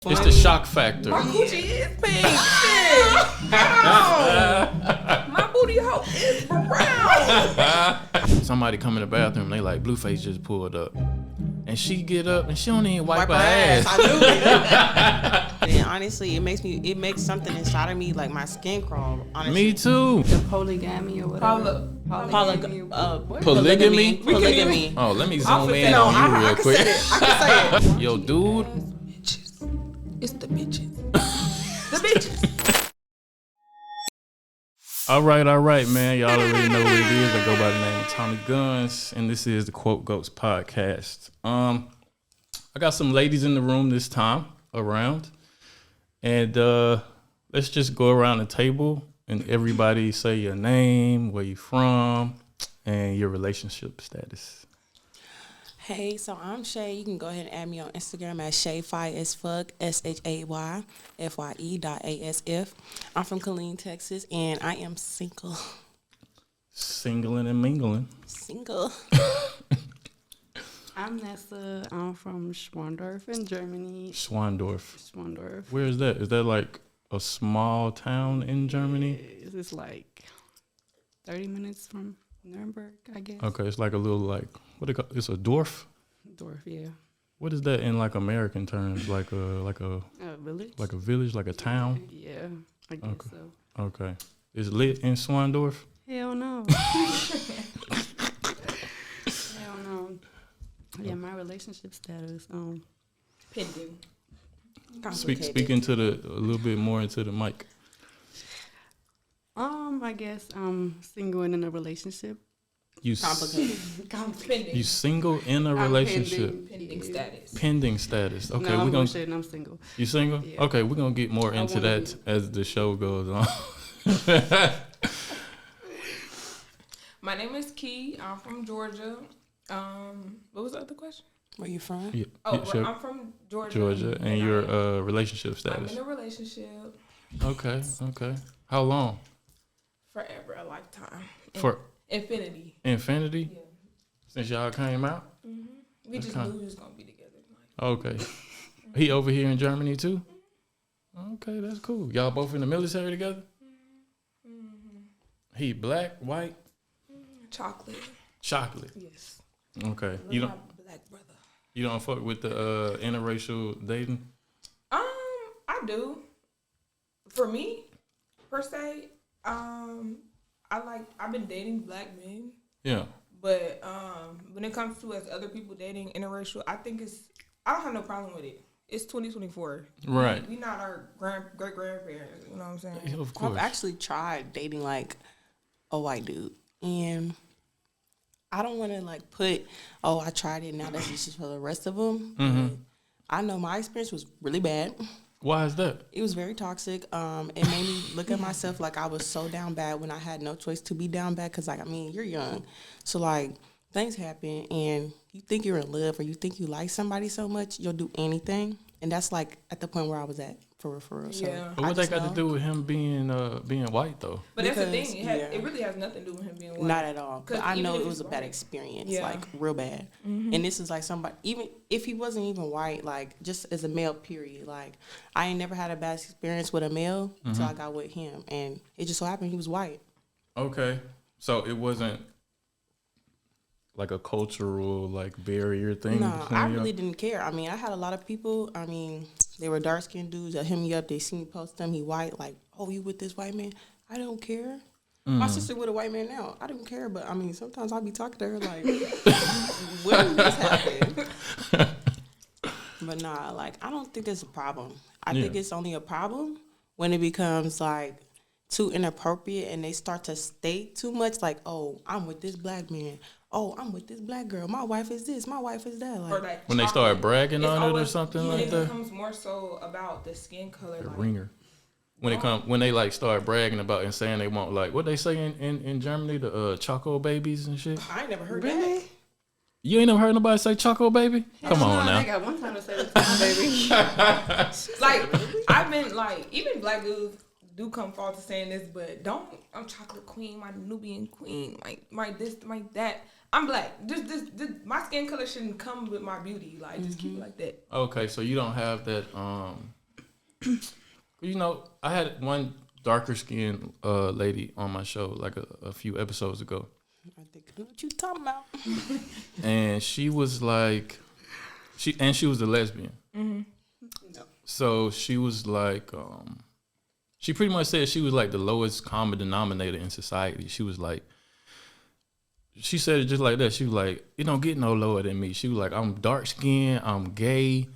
It's the shock factor. My coochie is pink. Shit. My booty hole is brown. Somebody come in the bathroom, they like, Blueface just pulled up. And she get up and she don't even wipe her ass. I knew it. And honestly, it makes something inside of me, like my skin crawl. Honestly. Me too. The polygamy or whatever. Polygamy? Polygamy. Oh, let me zoom in on you real quick. I can say it. Yo, dude. It's the bitches. The bitches. All right, man. Y'all already know what it is. I go by the name of Tommy Gunz, and this is the Quote Goats podcast. I got some ladies in the room this time around, and let's just go around the table and everybody say your name, where you from, and your relationship status. Hey, so I'm Shay. You can go ahead and add me on Instagram at ShayFyAsFuck, ShayFye.asf. I'm from Killeen, Texas, and I am single. Singling and mingling. Single. I'm Nessa. I'm from Schwandorf in Germany. Schwandorf. Where is that? Is that like a small town in Germany? It's like 30 minutes from Nuremberg, I guess. Okay, it's like a little like, what they call it's a dwarf? Dorf, yeah. What is that in like American terms? Like a village? Like a village, like a town? Yeah, I guess okay. so. Okay. Is it lit in Schwandorf? Hell no. Hell no. Yeah, my relationship status, Pending. Speak into a little bit more into the mic. I guess I'm single and in a relationship. Complicated. You single in a relationship? Pending status. Pending status. Okay, no, we're gonna. I'm single. You single? Yeah. Okay, we're gonna get more into that as the show goes on. My name is Key. I'm from Georgia. What was the other question? Where you from? Yeah, Sure. I'm from Georgia. Georgia, and your relationship I'm status. in a relationship. Okay. How long? Forever, a lifetime. For infinity. Infinity? Yeah. Since y'all came out? Mm-hmm. We just knew we was gonna be together. Okay. He over here in Germany too? Okay, that's cool. Y'all both in the military together? Mm-hmm. He black, white? Chocolate. Yes. Okay. You don't my black brother. You don't fuck with the interracial dating? I do. For me, per se, I've been dating black men. Yeah. But when it comes to as other people dating interracial, I don't have no problem with it. It's 2024. Right. We not our great grandparents. You know what I'm saying? Yeah, of course. I've actually tried dating like a white dude, and I don't want to like put, I tried it, now that's just for the rest of them. Mm-hmm. I know my experience was really bad. Why is that? It was very toxic. It made me look at myself like I was so down bad when I had no choice to be down bad. Because, you're young. So, things happen and you think you're in love or you think you like somebody so much, you'll do anything. And that's, at the point where I was at, for real. So Yeah. But what that got to do with him being white, though? But that's the thing. It really has nothing to do with him being white. Not at all. But I know it was a bad experience, real bad. Mm-hmm. And this is somebody, even if he wasn't even white, just as a male, period. I ain't never had a bad experience with a male until I got with him. And it just so happened he was white. Okay. So it wasn't like a cultural barrier thing? No, I really didn't care. I had a lot of people, they were dark-skinned dudes that hit me up. They see me post them. He white. You with this white man? I don't care. My sister with a white man now. I don't care. But, sometimes I'll be talking to her when did this happen? But, nah, I don't think it's a problem. I think it's only a problem when it becomes, too inappropriate and they start to state too much. I'm with this black man. Oh, I'm with this black girl. My wife is this. My wife is that. When they start bragging on it or something like that? It becomes more so about the skin color. The ringer. When they start bragging about and saying they want what they say in Germany, the choco babies and shit. I ain't never heard Really? that. You ain't never heard nobody say choco baby? Come on now. I got one time to say this, baby. I've been even black dudes do come fall to saying this, but I'm chocolate queen, my Nubian queen, my this, my that. I'm black. Just my skin color shouldn't come with my beauty. Like, just keep it like that. Okay, so you don't have that. You know, I had one darker skinned lady on my show like a few episodes ago. I think I know what you talking about. And she was like, she was a lesbian. Mm-hmm. No. So she was like, she pretty much said she was like the lowest common denominator in society. She was like, she said it just like that. She was like, it don't get no lower than me. She was like, I'm dark skinned, I'm gay,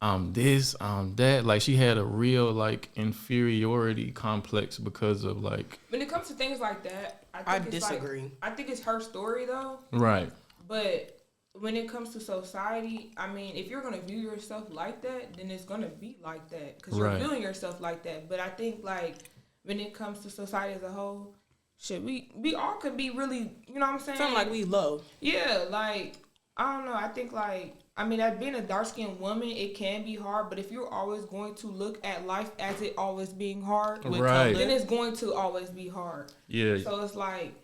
I'm this, I'm that. Like she had a real like inferiority complex because of like. When it comes to things like that, I disagree. I think it's her story though. Right. But when it comes to society, I mean, if you're gonna view yourself like that, then it's gonna be like that because you're viewing yourself like that. But I think like when it comes to society as a whole, shit, we all could be really, you know what I'm saying? Something like we low. Yeah, like I don't know. I think like I mean, as being a dark skinned woman, it can be hard. But if you're always going to look at life as it always being hard, right, then it's going to always be hard. Yeah. So it's like.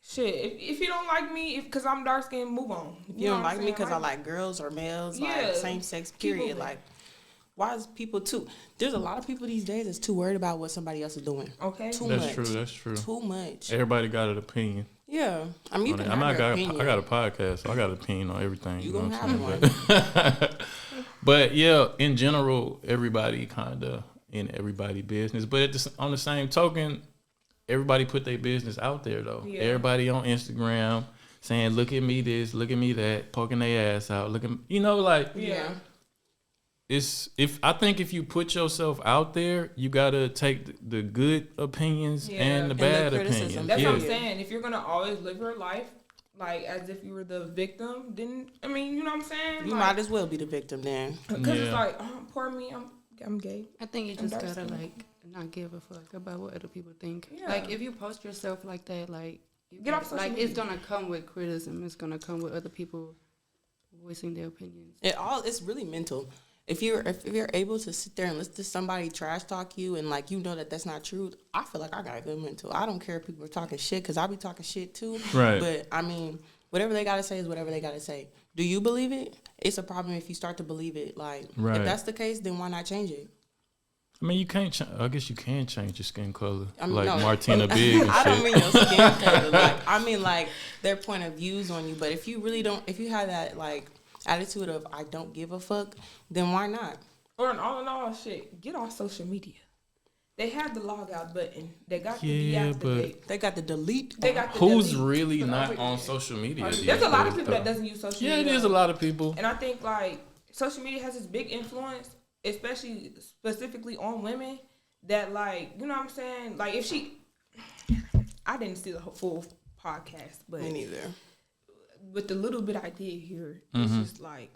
Shit, if you don't like me, because I'm dark skinned, move on. You don't like me because I like girls or males, like same sex, period. Like, why is people too? There's a lot of people these days that's too worried about what somebody else is doing. Okay, That's true. Too much. Everybody got an opinion. Yeah, I mean, you can I have your opinion. I got a podcast, so I got an opinion on everything. You know gonna what have I'm saying? one. But yeah, in general, everybody kind of in everybody's business. But on the same token, everybody put their business out there though. Yeah. Everybody on Instagram saying, "Look at me this, look at me that," poking their ass out. Look at you know, like I think if you put yourself out there, you gotta take the good opinions and the bad opinions. That's what I'm saying. If you're gonna always live your life like as if you were the victim, then I mean, you know what I'm saying? You might as well be the victim then. Because it's like, poor me, I'm gay. I think you just gotta like not give a fuck about what other people think. Yeah. Like if you post yourself like that, like get off social media. It's gonna come with criticism. It's gonna come with other people voicing their opinions. It's really mental. If you're able to sit there and listen to somebody trash talk you and like you know that that's not true, I feel like I got a good mental. I don't care if people are talking shit because I be talking shit too. Right. But I mean, whatever they gotta say is whatever they gotta say. Do you believe it? It's a problem if you start to believe it. Like if that's the case, then why not change it? I mean, you can't. I guess you can change your skin color, I mean, like no. Martina Big. And I don't shit. mean your skin color. Like I mean like their point of views on you. But if you really don't, if you have that like attitude of I don't give a fuck, then why not? Or in all, shit, get off social media. They have the log out button. They got the deactivate. They got the delete. They got the Who's delete. really not on social media? There's a lot of people that doesn't use social media. Yeah, it is a lot of people. And I think like social media has this big influence, especially specifically on women. That like, you know what I'm saying? Like if I didn't see the full podcast, but me neither. With the little bit I did hear, it's just like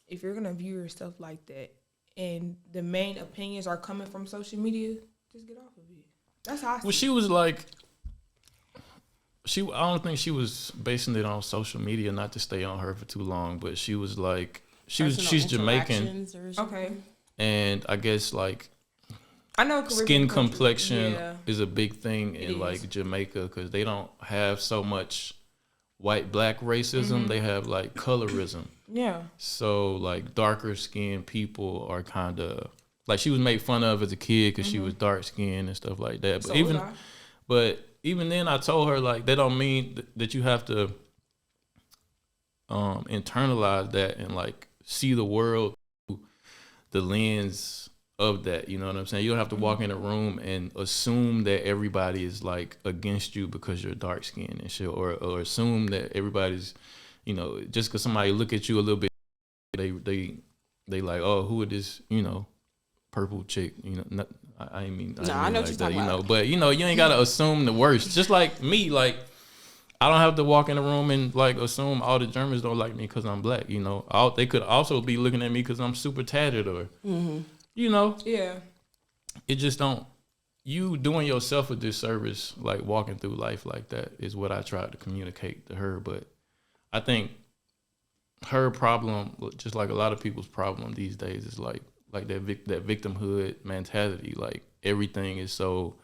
if you're gonna view yourself like that, and the main opinions are coming from social media, just get off of it. That's how I see Well, she was like, I don't think she was basing it on social media, not to stay on her for too long, but she was like, she's Jamaican. Okay. And I guess like, I know skin complexion is a big thing in like Jamaica because they don't have so much white-black racism. They have like colorism. Yeah. So like darker skinned people are kind of like she was made fun of as a kid because she was dark skinned and stuff like that. But even then, I told her like that don't mean that you have to internalize that and like see the world through the lens of that. You know what I'm saying? You don't have to walk in a room and assume that everybody is like against you because you're dark skinned and shit, or assume that everybody's, you know, just because somebody look at you a little bit, they like, oh, who is this, you know, purple chick, you know? Not, I mean I know like what you're that, talking you know, about. but you know, you ain't gotta assume the worst. Just like me, like I don't have to walk in a room and like assume all the Germans don't like me because I'm black. You know, they could also be looking at me because I'm super tatted or, you know, it just don't. You doing yourself a disservice, like walking through life like that, is what I tried to communicate to her. But I think her problem, just like a lot of people's problem these days, is like that victimhood mentality. Like everything is so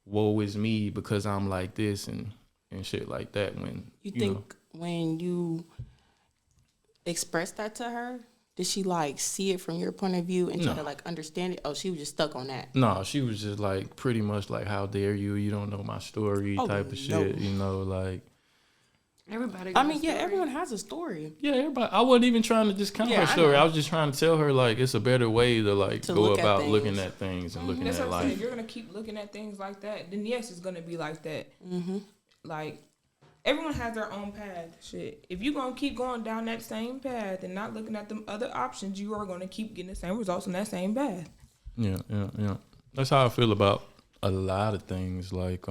woe is me because I'm like this and shit like that. When you think when you expressed that to her, did she like see it from your point of view and try to like understand it? Oh, she was just stuck on that. No, she was just like pretty much like, how dare you? You don't know my story type of shit. You know, like. Everybody. I mean, yeah, everyone has a story. Yeah, everybody. I wasn't even trying to discount her story. I was just trying to tell her like it's a better way to like go about looking at things and looking at life. If you're gonna keep looking at things like that, then yes, it's gonna be like that. Like everyone has their own path. Shit, if you're gonna keep going down that same path and not looking at them other options, you are gonna keep getting the same results on that same path. Yeah. That's how I feel about a lot of things. Like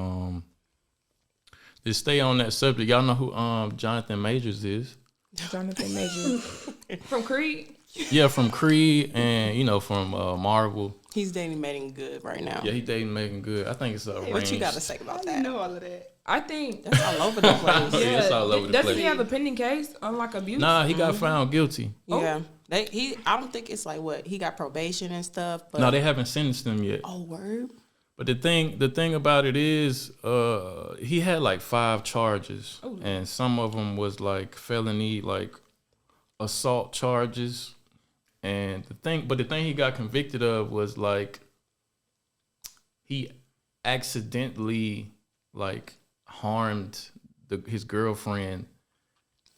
to stay on that subject, y'all know who Jonathan Majors is? Jonathan Majors from Creed. Yeah, from Creed and from Marvel. He's dating Megan Good right now. Yeah, he's dating Megan Good. I think it's arranged. Hey, what you got to say about that? know all of that. I think that's all over the place. Yeah, it's all over the place. Doesn't he have a pending case on like abuse? Nah, he got found guilty. Yeah, I don't think it's like what he got probation and stuff. But no, they haven't sentenced him yet. Oh, word. But the thing about it is, he had like 5 charges, and some of them was like felony, like assault charges, and the thing he got convicted of was like he accidentally like harmed his girlfriend,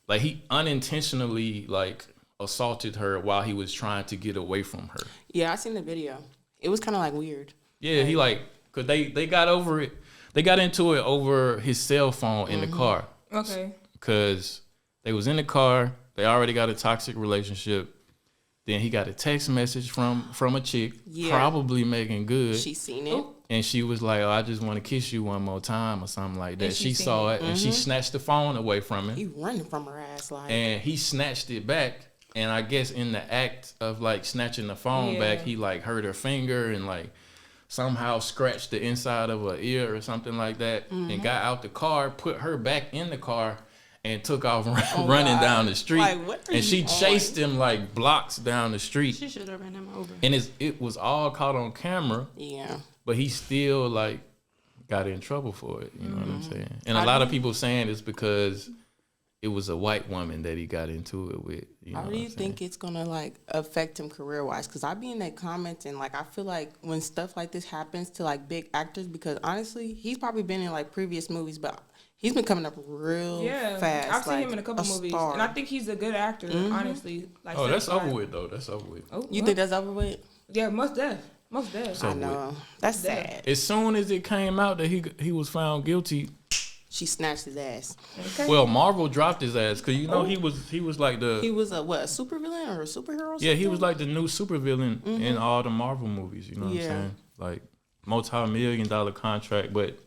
like he unintentionally like assaulted her while he was trying to get away from her. Yeah, I seen the video. It was kind of like weird. Yeah, he like, cause they got over it. They got into it over his cell phone in the car. Okay. Cause they was in the car. They already got a toxic relationship. Then he got a text message from a chick, probably Megan Good. She seen it. And she was like, "Oh, I just want to kiss you one more time," or something like that. She saw it, and she snatched the phone away from him. He running from her ass like. And he snatched it back. And I guess in the act of like snatching the phone back, he like hurt her finger and like somehow scratched the inside of her ear or something like that, and got out the car, put her back in the car, and took off running down the street. Like, what are and she you chased him like blocks down the street. She should have ran him over. And it was all caught on camera. Yeah. But he still like got in trouble for it. You know what I'm saying? And a lot of people saying it's because it was a white woman that he got into it with. How do you think it's gonna like affect him career wise? Because I be in that comments and like I feel like when stuff like this happens to like big actors, because honestly he's probably been in like previous movies, but he's been coming up real fast. I've seen him in a couple movies, and I think he's a good actor. Honestly, like that's over with though. That's over with. Oh, you think that's over with? Yeah, most def. I know. That's sad. As soon as it came out that he was found guilty, she snatched his ass. Okay. Well, Marvel dropped his ass because he was like he was a supervillain or a superhero? Yeah, he was like the new supervillain in all the Marvel movies. You know what I'm saying? Like multi-million-dollar contract. But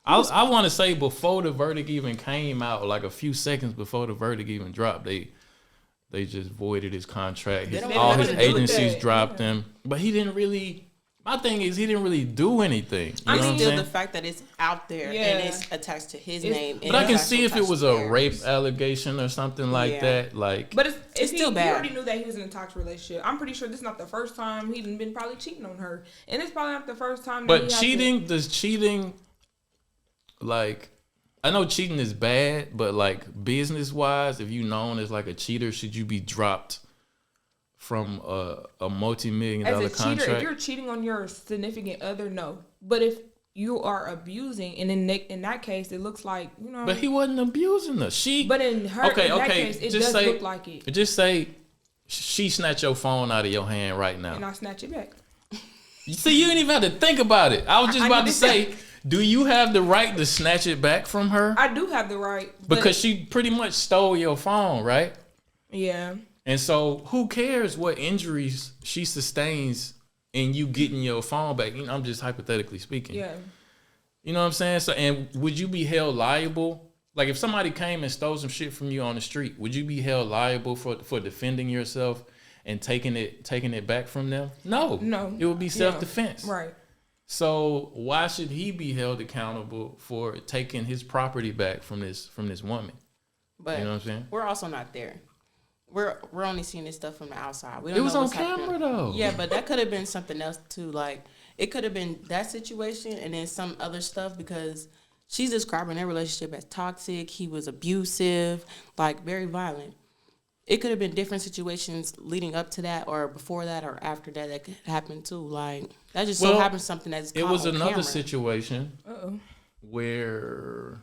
I want to say before the verdict even came out, like a few seconds before the verdict even dropped, they just voided his contract. All his agencies dropped him, but he didn't really. My thing is, he didn't really do anything. You know still the fact that it's out there and it's attached to his name. But I can see if it was a rape allegation or something like that. Like, but it's still bad. He already knew that he was in a toxic relationship. I'm pretty sure this is not the first time he's been probably cheating on her, and it's probably not the first time. But does cheating, like, I know cheating is bad, but like business wise, if you known as like a cheater, should you be dropped from a multi-million-dollar contract? Cheater, if you're cheating on your significant other, no. But if you are abusing, and in that case, it looks like, you know. But he wasn't abusing her. But in that case, it does look like it. Just say she snatched your phone out of your hand right now, and I snatch it back. You see, you didn't even have to think about it. I was just about to say, do you have the right to snatch it back from her? I do have the right. Because she pretty much stole your phone, right? Yeah. And so who cares what injuries she sustains in you getting your phone back? You know, I'm just hypothetically speaking. Yeah. You know what I'm saying? So, and would you be held liable? Like if somebody came and stole some shit from you on the street, would you be held liable for defending yourself and taking it back from them? No. It would be self-defense. Yeah. Right. So why should he be held accountable for taking his property back from this woman? But you know what I'm saying? We're also not there. We're only seeing this stuff from the outside. We don't it was know on camera though. Yeah, but that could have been something else too. Like it could have been that situation and then some other stuff because She's describing their relationship as toxic. He was abusive, like very violent. It could have been different situations leading up to that, or before that, or after that that could happen too. Like that just so happened something that's it was on another camera. situation where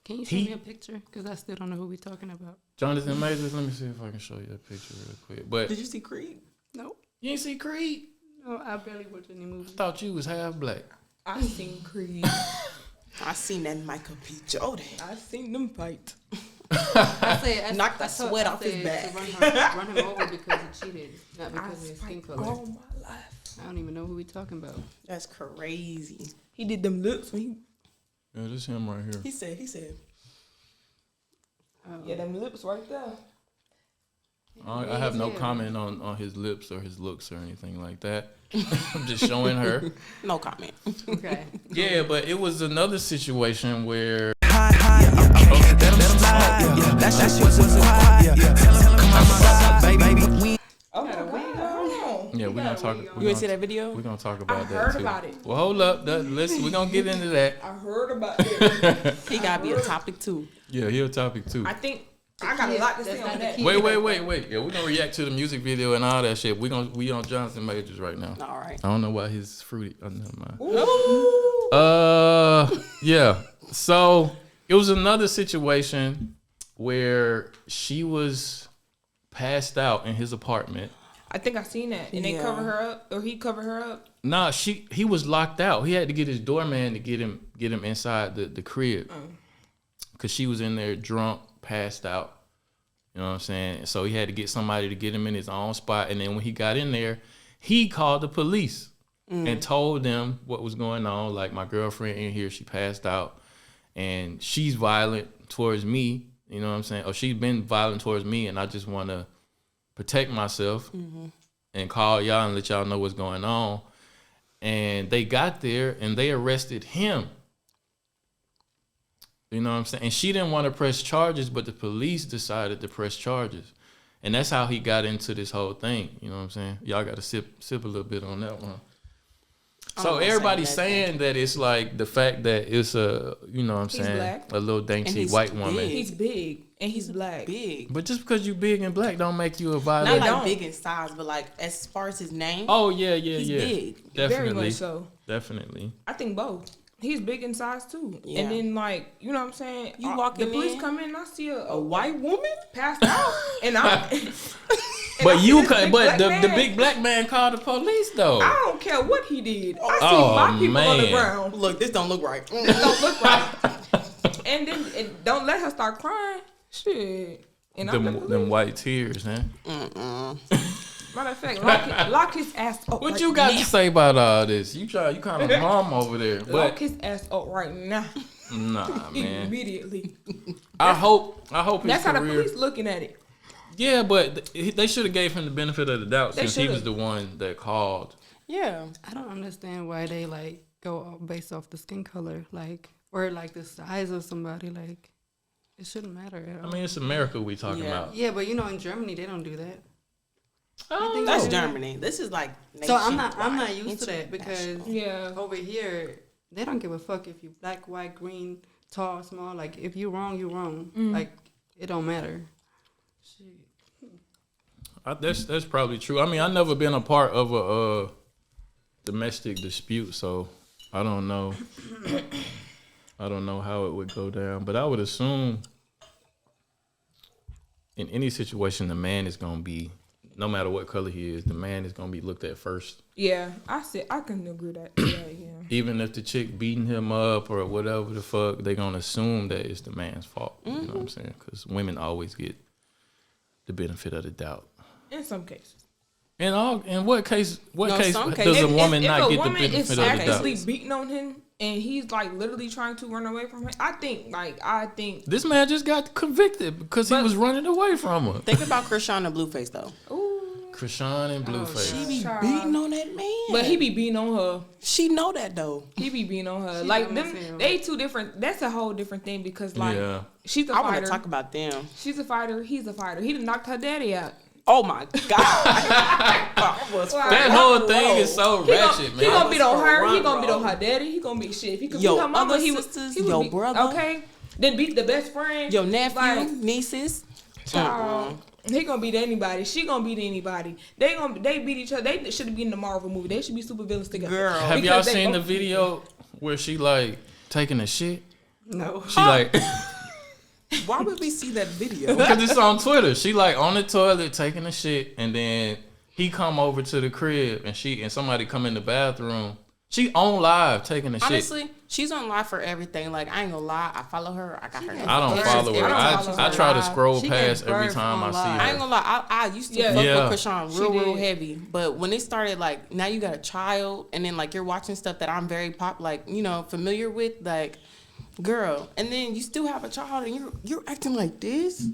Can you show me a picture? Because I still don't know who we're talking about. Jonathan Majors. Let me see if I can show you a picture real quick. But Did you see Creed? No. you ain't see Creed? No, I barely watch any I movies. thought you was half black. I seen Creed. I seen that Michael B. Jordan. I seen them fight. I said, Knocked the sweat off his back. To run him over because he cheated, not because of his skin color. All my life. I don't even know who we talking about. That's crazy. He did them lips when he. Yeah, this him right here. He said. Yeah, them lips right there. I have no comment on his lips or his looks or anything like that. I'm just showing her. No comment. Okay. Yeah, but it was another situation where yeah, we're gonna talk. You ain't see that video? We're gonna talk about I that heard too. about it. Well, hold up. We're gonna get into that. I heard about it. He gotta be a topic too. Yeah, here's a topic too. I think I got a lot to say on that. Wait. Yeah, we're gonna react to the music video and all that shit. We on Jonathan Majors right now. All right. I don't know why he's fruity. Oh, never mind. Ooh. Yeah. So it was another situation where she was passed out in his apartment. I think I seen that, and they covered her up, or he covered her up. Nah, he was locked out. He had to get his doorman to get him inside the crib, cause she was in there drunk, passed out. You know what I'm saying? So he had to get somebody to get him in his own spot, and then when he got in there, he called the police and told them what was going on. Like, my girlfriend in here, she passed out, and she's violent towards me. You know what I'm saying? Or she's been violent towards me, and I just want to protect myself and call y'all and let y'all know what's going on. And they got there and they arrested him. You know what I'm saying? And she didn't want to press charges, but the police decided to press charges. And that's how he got into this whole thing. You know what I'm saying? Y'all got to sip a little bit on that one. So everybody's saying that it's like the fact that it's a, you know what I'm saying, black. a little dainty white woman. He's big and he's black. Big. But just because you big and black don't make you a violent. Not like don't. big in size, but like as far as his name. Oh yeah, He's big. Definitely. Very much so. Definitely. I think both. He's big in size too. Yeah. And then like, you know what I'm saying? You walking the police in, come in and I see a white woman? passed out and I But see this big black the man. big black man called the police though. I don't care what he did. I see Oh, my people on the man. ground. Look, this don't look right. It don't look right. And then don't let her start crying. Shit. And I'm the them police. white tears, huh? Matter of fact, lock his ass up. What right you got now. to say about all this? You kind of mom over there, Lock but his ass up right now. nah, man. Immediately. I hope his That's how the career. police looking at it. Yeah, but they should have gave him the benefit of the doubt They since he was should've. the one that called. Yeah. I don't understand why they like go off based off the skin color, like, or like the size of somebody. Like, it shouldn't matter at all. I mean, it's America we talking Yeah. about. Yeah, but you know, in Germany they don't do that. Oh, That's Germany. This is like So I'm not nationwide, used to that because Yeah. over here they don't give a fuck if you black, white, green, tall, small. Like, if you wrong, you wrong. Like, it don't matter. Shit. That's probably true. I mean, I never been a part of a domestic dispute, so I don't know. I don't know how it would go down, but I would assume in any situation the man is gonna be, no matter what color he is, the man is gonna be looked at first. Yeah. I can agree that. Yeah. Even if the chick beating him up or whatever the fuck, they gonna assume that it's the man's fault. You know what I'm saying? Because women always get the benefit of the doubt. In some cases. In what case some does cases- a woman if not a get the woman benefit is of the doubt? actively beating on him and he's like literally trying to run away from her, I think This man just got convicted because he was running away from her. Think about Krishan and Blueface though. Krishan and Blueface. She be Child. beating on that man. but he be beating on her. She know that though. He be beating on her. She Like don't them, feel. they two different. That's a whole different thing because like Yeah. she's a I want to fighter. talk about them. She's a fighter. He's a fighter. He done knocked her daddy out. Oh my God. That whole thing is so ratchet, man. He gonna beat on her. He Run, gonna beat bro. on her daddy. He gonna beat shit. If he could beat Yo, her mama, other he would. sisters, He would yo, beat, brother. Okay. Then beat the best friend. Your nephew, Like, nieces. child. He gonna beat anybody. She gonna beat anybody. They beat each other. They should have been in the Marvel movie. They should be super villains together. Girl. Have Because y'all they seen the both- video where she like taking a shit? No. She like Why would we see that video? because it's on Twitter. She like on the toilet taking a shit, and then he come over to the crib, and somebody come in the bathroom. She on live taking a shit. Honestly, she's on live for everything. Like, I ain't gonna lie. I follow her. I got her. I don't It's follow just her. every time she's I on try to live. scroll She past gave every birth time I on see live. her. I ain't gonna lie. I used to Yeah. fuck Yeah. with Krishan She real did. heavy. But when it started, like, now you got a child, and then, like, you're watching stuff that I'm very familiar with, like, girl. And then you still have a child, and you're acting like this.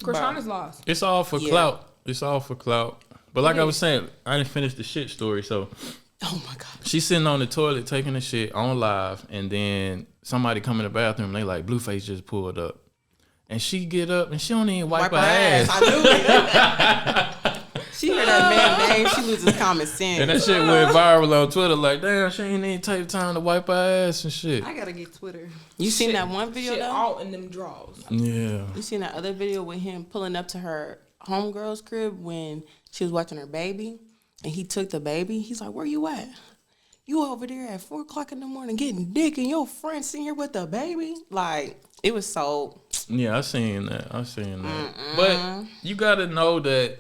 Krishan is lost. It's all for Yeah. clout. It's all for clout. But like It I was is. saying, I didn't finish the shit story. So Oh my God. she's sitting on the toilet taking a shit on live, and then somebody come in the bathroom. And they like, Blueface just pulled up, and she get up and she don't even wipe her ass. I knew it. She heard that man name, she loses common sense. And that shit went viral on Twitter. Like, damn, she ain't even take the time to wipe her ass and shit. I gotta get Twitter. You seen that one video Shit though? all in them drawers. Yeah. You seen that other video with him pulling up to her homegirl's crib when she was watching her baby, and he took the baby. He's like, "Where you at? You over there at 4:00 in the morning getting dick, and your friend sitting here with the baby?" Like, it was so. Yeah, I seen that. But you gotta know that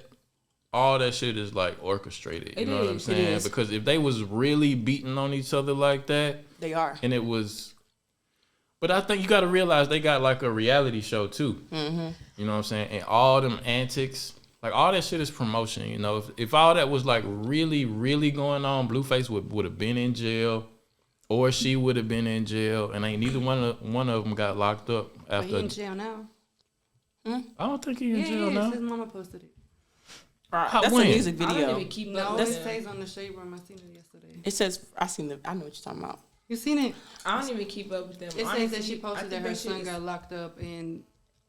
all that shit is like orchestrated. You It know what I'm is, it saying? is. Because if they was really beating on each other like that, They are. and it was, but I think you gotta realize they got like a reality show too. Mm-hmm. You know what I'm saying? And all them antics, like all that shit is promotion. You know, if all that was like really, really going on, Blueface would have been in jail, or she would have been in jail, and ain't neither one of them got locked up But he after. in jail now. I don't think he in Yeah, jail he now. is. His mama posted it. That's when? a music I video. don't even keep No, up it with them. stays on the shade room. I seen it yesterday. It says, I know what you're talking about. You seen it? I don't even keep up with them. It says that she Honestly, I posted think that her shit son is got locked up, and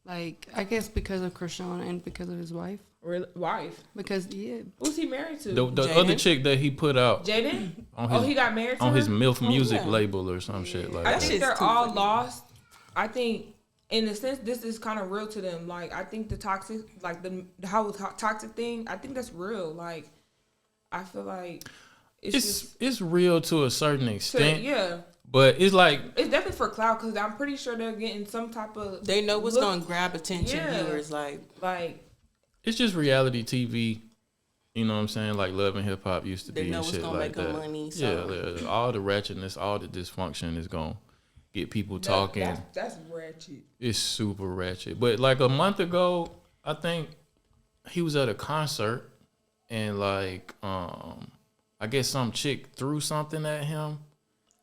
like I guess because of Krishan and because of his wife. wife. Because yeah, Who's he married to? The Jaden? other chick that he put out Jaden? on Oh, his he got married to on her? his MILF music yeah. label or some shit like I that. think shit's they're too all funny. lost. I think, in a sense, this is kind of real to them. Like, I think the toxic, like the how toxic thing, I think that's real. Like, I feel like It's real to a certain extent, yeah. but it's like It's definitely for clout because I'm pretty sure they're getting some type of. They know what's look- going to grab attention Yeah. viewers. Like, it's just reality TV. You know what I'm saying? Like Love and Hip Hop used to They be know and what's shit gonna like make 'em that. money, so- Yeah, all the ratchetness, all the dysfunction is gonna get people talking. That's ratchet. It's super ratchet. But like a month ago, I think he was at a concert and like I guess some chick threw something at him.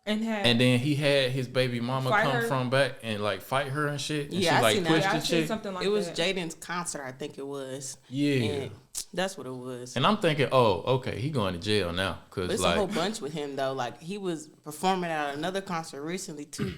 And then he had his baby mama Fight come her? from back and like fight her and shit. And Yeah, she I like seen that. pushed Yeah, I the seen chick. something like it was that. Jaden's concert, I think it was. Yeah. And that's what it was. And I'm thinking, oh, okay, he going to jail now. But Cause it's like, a whole bunch with him though. Like, he was performing at another concert recently too.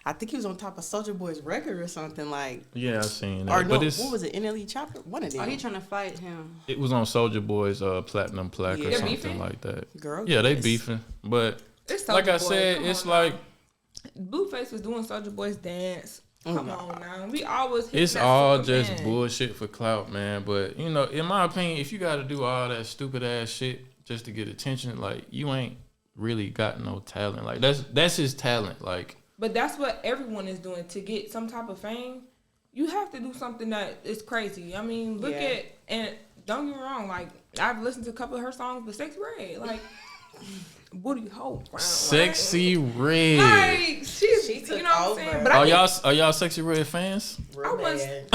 I think he was on top of Soulja Boy's record or something like. yeah, I seen that. Or no, but it's, what was it? NLE Chopper? One of them. oh, he trying to fight him. it was on Soulja Boy's platinum plaque Yeah. or They're something beefing? like that. Girl, Yeah, they yes. beefing. But It's like Soulja I Boy. said, Come it's on like now. Blueface was doing Soulja Boy's dance. Oh, Come God. on now. We always hit it's that all Superman. just bullshit for clout, man. But you know, in my opinion, if you got to do all that stupid ass shit just to get attention, like you ain't really got no talent. Like that's his talent. Like But that's what everyone is doing to get some type of fame. You have to do something that is crazy. I mean, look Yeah. at, and don't get me wrong, like I've listened to a couple of her songs, but Sexy Red, like booty hole, Sexy Red. like she's, She took you know what I'm over. saying. But Are y'all Sexy Red fans? Real I was- bad.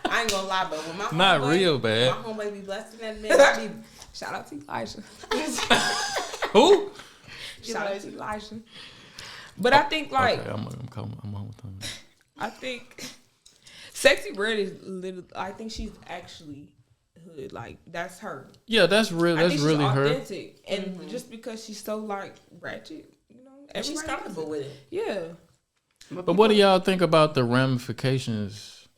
I ain't gonna lie, but when my Not homeboy- real bad. My homeboy be blessing that man. I be shout out to Elijah. Who? Shout out to Elijah. But I think like Okay, I'm on with them. I think Sexy Red is literally. I think she's actually hood. Like that's her. Yeah, that's real. I That's think really she's her. authentic, and just because she's so like ratchet, you know, and she's everybody comfortable does with it. it. Yeah, But what do y'all think about the ramifications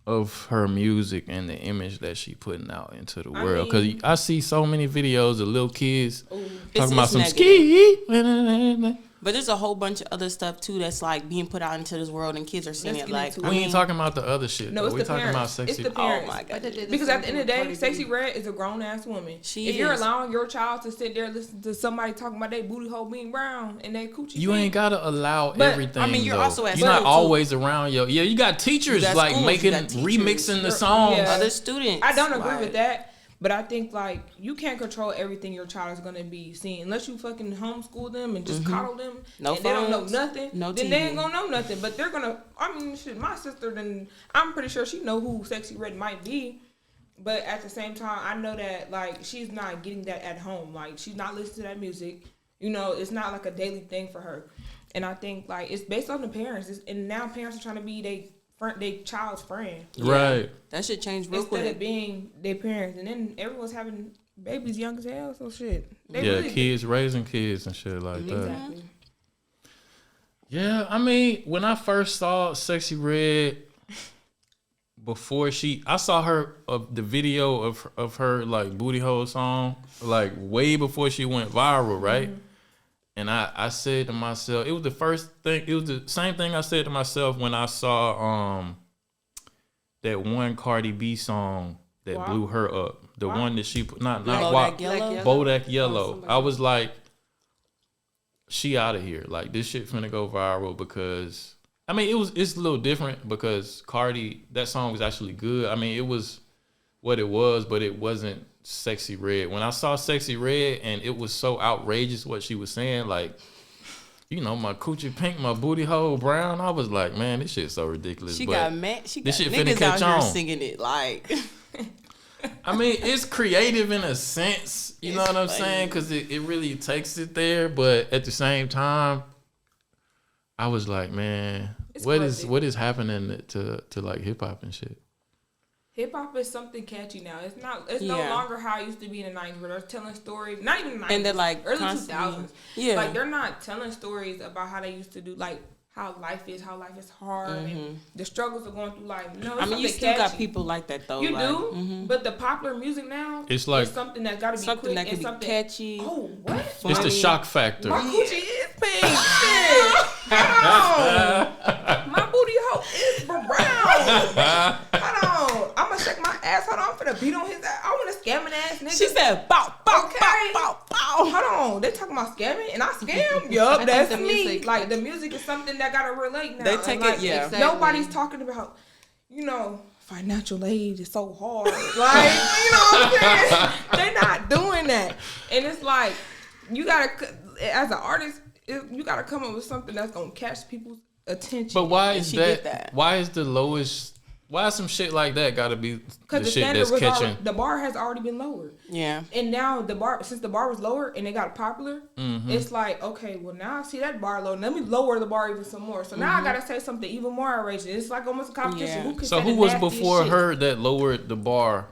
of her music and the image that she putting out into the I world. Because mean- I see so many videos of little kids talking about it's some negative. ski. But there's a whole bunch of other stuff too that's like being put out into this world, and kids are seeing Let's it. get Like, into I We mean, ain't talking about the other shit. No, though. it's We the talking about parents. sexy. It's the oh parents. my god, Because at the end of the day, Sexy Red is a grown ass woman. She if you're is. allowing your child to sit there and listen to somebody talking about their booty hole being brown and their coochie, You pink, ain't gotta allow But, everything. I mean, you're though. also at You're not school, too. always around yo. Yeah, you got teachers You got like schools, you making got teachers. remixing the You're- songs. yeah. other students. I don't agree like, with that. But I think like you can't control everything your child is gonna be seeing unless you fucking homeschool them and just coddle them. No and they don't know phones, nothing. no then TV. they ain't gonna know nothing. But they're gonna. I mean, shit. My sister, then I'm pretty sure she know who Sexy Red might be. But at the same time, I know that like she's not getting that at home. Like she's not listening to that music. You know, it's not like a daily thing for her. And I think like it's based on the parents. And now parents are trying to be they child's friend Right. That should change real instead quick. of being their parents. And then everyone's having babies young as hell. So shit. They Yeah, really- kids raising kids and shit like that. Exactly. Yeah, I mean, when I first saw Sexy Red, I saw her the video of her like booty hole song, like way before she went viral, right? And I said to myself, it was the first thing, it was the same thing I said to myself when I saw that one Cardi B song that Wow. blew her up, the Wow. one that she put, not Bodak WAP, Yellow? Bodak Yellow. somebody- I was like, she out of here. Like this shit finna go viral because I mean it's a little different because Cardi, that song was actually good. I mean it was what it was, but it wasn't Sexy Red. When I saw Sexy Red and it was so outrageous what she was saying, like, you know, my coochie pink, my booty hole brown, I was like, man, this shit's so ridiculous. She but got mad. She got this shit finna niggas catch out here on. singing it like. I mean, it's creative in a sense, you know It's what I'm funny. saying? Because it really takes it there, but at the same time, I was like, man, It's what crazy. is happening to like hip hop and shit? Hip hop is something catchy now. It's no Yeah. longer how it used to be in the 90s where they're telling stories. Not even the 90s. And they're, like, early constantly- 2000s. Yeah. Like they're not telling stories about how they used to do like how life is hard and the struggles of going through life. No, it's I mean, you something still got catchy. people like that though. You like, do, but the popular music now It's like- is something that gotta be something quick that can and be something catchy. Oh, what? It's the Funny. shock factor. My coochie is pink. Shit. Hold on. My booty hole is brown. Hold on. I'm gonna shake my ass. Hold on. I'm finna beat on his ass. I want a scamming ass nigga. She said, "Bow, bow, Okay. bow, bow, bow." Hold on. They talking about scamming and I scam? Yup, think that's the me. music- Like the music is something that gotta relate now. They And, take like, it- yeah. Exactly. Nobody's talking about, you know, financial aid is so hard. Like, you know what I'm saying? They're not doing that. And it's like, you gotta, as an artist, you gotta come up with something that's gonna catch people's attention. But why And is she did that, that. Why is the lowest? Why some shit like that got to be the Because the shit standard that's was catching? already, the bar has already been lowered. Yeah. And now since the bar was lower and it got popular, it's like, okay, well now I see that bar low. Let me lower the bar even some more. So now I gotta say something even more outrageous. It's like almost a competition. Yeah. Who can So say who the was nastiest before shit? her that lowered the bar?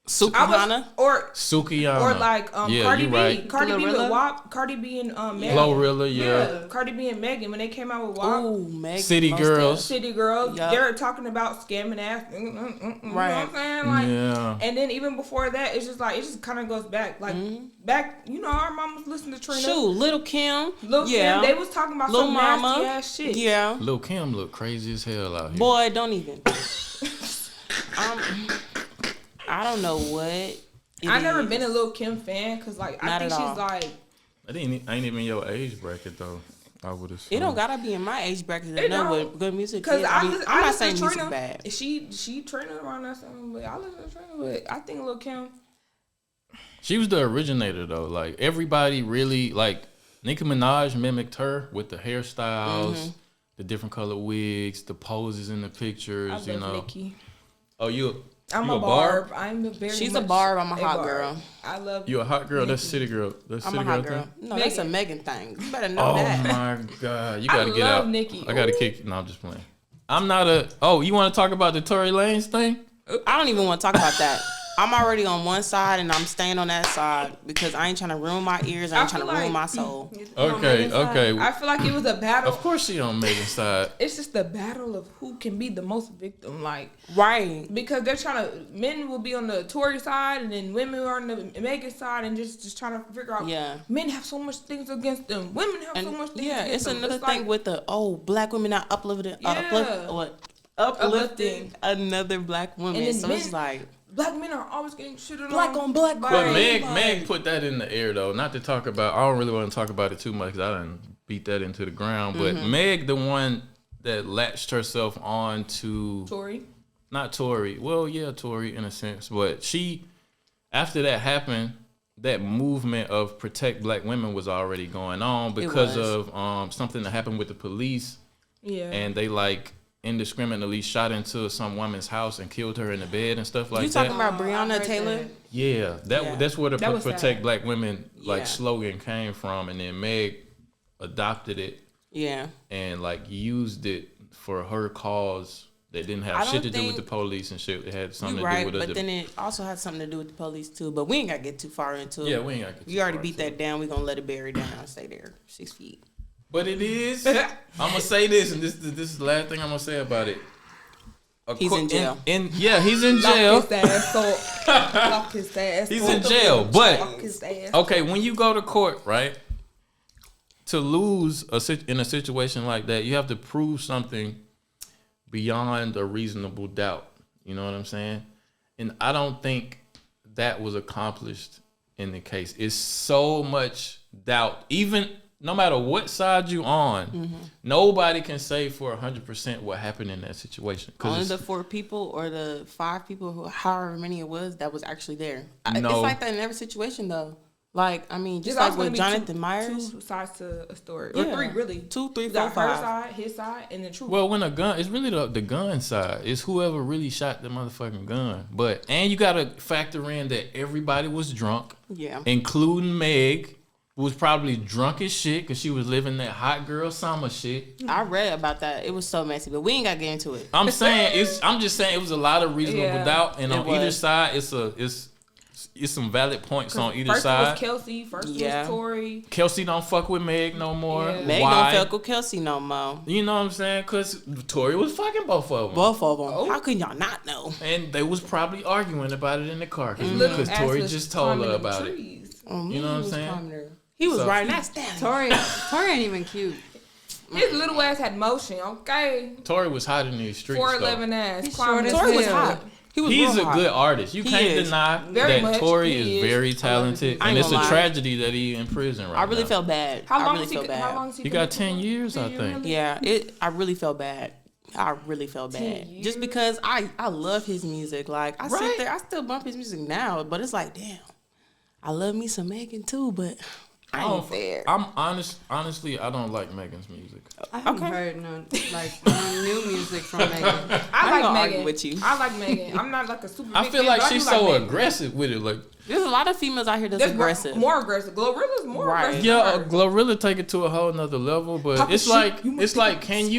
Sukihana. Or Sukihana. like yeah, Cardi you B, right. Cardi B with Glorilla? WAP, Cardi B and Megan. Glorilla, yeah. Cardi B and Megan when they came out with WAP. Ooh, Meg. City Most Girls. City Girls, Yup. they're talking about scamming ass. You know what I'm saying? Like, Yeah. and then even before that, it's just like it just kind of goes back, like back. You know, our mom was listening to Trina. Shoot, Little Kim. Lil' yeah. Kim, they was talking about Lil' some Mama. nasty ass shit. Yeah. Lil Kim look crazy as hell out here. Boy, don't even. I don't know what. I never been a Lil' Kim fan because like I Not think at she's all. like I ain't even your age bracket though. I would have. It don't gotta be in my age bracket to It know don't. what good music because is. I I'm I not listen saying to music Trina. bad. She Trina around that song, but I listen to Trina. But I think Lil' Kim. She was the originator though. Like everybody really like Nicki Minaj mimicked her with the hairstyles, the different color wigs, the poses in the pictures. I love you know. Nicki. Oh, you I'm you a barb. I'm a very. She's a much barb. I'm a hot girl. I love. You a hot girl? That's Nicki. city girl. That's I'm city a hot girl. girl. Thing? No, that's a Megan. Megan thing. You better know Oh that. my god, you I gotta get love out. Nicki. I gotta Ooh. kick. No, I'm just playing. I'm not a. Oh, you want to talk about the Tory Lanez thing? I don't even want to talk about that. I'm already on one side and I'm staying on that side because I ain't trying to ruin my ears. I ain't trying to ruin my soul. Okay. I feel like it was a battle. Of course she on Megan's side. It's just the battle of who can be the most victim, like Right. because they're trying to. Men will be on the Tory side, and then women are on the Megan side, and just trying to figure out. Yeah. Men have so much things against them. Women have so much things. Yeah, against it's them. another It's thing like, with the black women not uplifting, Yeah. uplifting another black woman. And then So it's like black men are always getting shitted black on black. by- But Right. Meg put that in the air though. Not to talk about. I don't really want to talk about it too much because I didn't beat that into the ground. But Meg, the one that latched herself on to Tory. not Tory. Well, yeah, Tory in a sense, but she after that happened, that movement of protect black women was already going on because of something that happened with the police. Yeah. And they like indiscriminately shot into some woman's house and killed her in the bed and stuff like You that. talking about I Breonna heard Taylor? that. Yeah, Yeah. that's where the That was protect sad. black women like Yeah. slogan came from, and then Meg adopted it Yeah. and like used it for her cause that didn't I have shit don't to do with the think- police and shit. It had something You're to right, do with but then it also had something to do with the police too. But we ain't got to get too far into it. yeah, we ain't got. You already beat that down. We're going to let it bury down. Stay there. 6 feet. But it is. I'm gonna say this, and this is the last thing I'm gonna say about it. He's in jail. Yeah, he's in jail. Lock his ass up. Lock his ass He's up. in jail. But Lock his ass. okay, when you go to court, right, to lose in a situation like that, you have to prove something beyond a reasonable doubt. You know what I'm saying? And I don't think that was accomplished in the case. It's so much doubt. Even no matter what side you on, nobody can say for 100% what happened in that situation. Only Because the 4 people or the 5 people, who, however many it was, that was actually there. No. It's like that in every situation, though. Like, I mean, just There's like always with gonna be Jonathan Myers. 2 sides to a story. Yeah. Or 3, really. 2, 3, You 4, got her 5. side, his side, and the truth. well, when a gun, it's really the gun side. It's whoever really shot the motherfucking gun. But and you gotta factor in that everybody was drunk, Yeah. including Meg, who was probably drunk as shit because she was living that hot girl summer shit. I read about that. It was so messy, but we ain't got to get into it. I'm just saying it was a lot of reasonable Yeah. doubt, and It on either was. side, it's some valid points on either first side. it was Kelsey, first it Yeah. was Tory. Kelsey don't fuck with Meg no more. Yeah. Meg Why? don't fuck with Kelsey no more. You know what I'm saying? Because Tory was fucking both of them. Both of them. Oh. How could y'all not know? And they was probably arguing about it in the car Little because ass Tory was just told climbing her them about it. trees. You know what I'm saying? He was So- riding that stand. Tory ain't even cute. His little ass had motion, okay? Tory was hot in these streets. 4'11" ass. He's climbing short as the Tory was hell. hot. He was He's real a hot. good artist. You He can't is. deny Very that much. Tory He is is. very I love talented, his I and ain't it's a gonna lie. tragedy that he in prison right I really now. felt bad. How I long really is he? felt bad. How long is he? He got 10 years, I think. Yeah, I really felt bad. I really felt bad. 10 Just years? because I love his music. Like I Right. sit there, I still bump his music now, but it's like, damn, I love me some Megan too, but I ain't there. I'm honestly, I don't like Megan's music. I haven't Okay. heard no new music from Megan. I I'm like gonna argue Megan. with you. I like Megan. I'm not like a super. I big feel fan, like but I she's do like so Megan. aggressive with it. Like, There's a lot of females out here that's There's aggressive. More aggressive. Glorilla's more Right. aggressive. yeah, than her. Glorilla take it to a whole nother level, but Papa it's shit, like you must it's be- like, can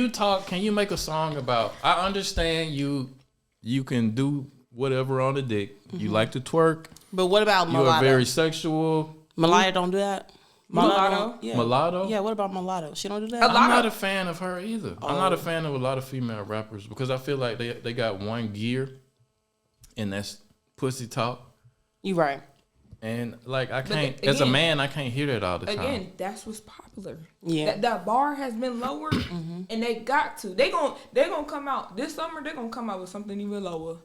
you make a song about? I understand you can do whatever on the dick. You like to twerk. But what about You are mulatto? very sexual. Mulatto don't do that. Mulatto? Yeah. Mulatto? Yeah. What about mulatto? She don't do that. A lot I'm not of- a fan of her either. I'm not a fan of a lot of female rappers because I feel like they got one gear, and that's pussy talk. You right. And like I But can't, again- as a man, I can't hear that all the time. Again, that's what's popular. Yeah. That bar has been lowered, and they got to. They gonna come out this summer. They're gonna come out with something even lower.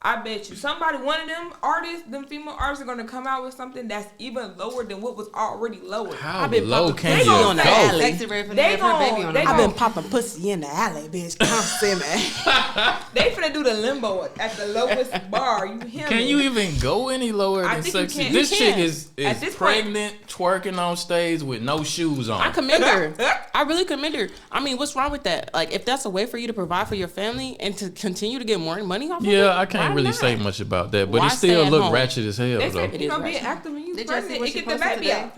I bet you one of them artists, them female artists, are gonna come out with something that's even lower than what was already lower. How I've been low popping can pussy you on the go? alley. Sexy Red for They her gon- baby on they the I've gon- been popping pussy in the alley, bitch. Come see me. They finna do the limbo at the lowest bar. You hear Can me? you even go any lower I than think you sexy? can. This You chick can. is At this point- pregnant, twerking on stage with no shoes on. I commend her. I really commend her. I mean, what's wrong with that? Like, if that's a way for you to provide for your family and to continue to get more money off of it, Yeah, I can't why really not? say much about that, but Why it stay still at look home? ratchet as hell They though. said It you is gonna be ratchet. active when you Did y'all see pregnant what and she get the posted baby today? out.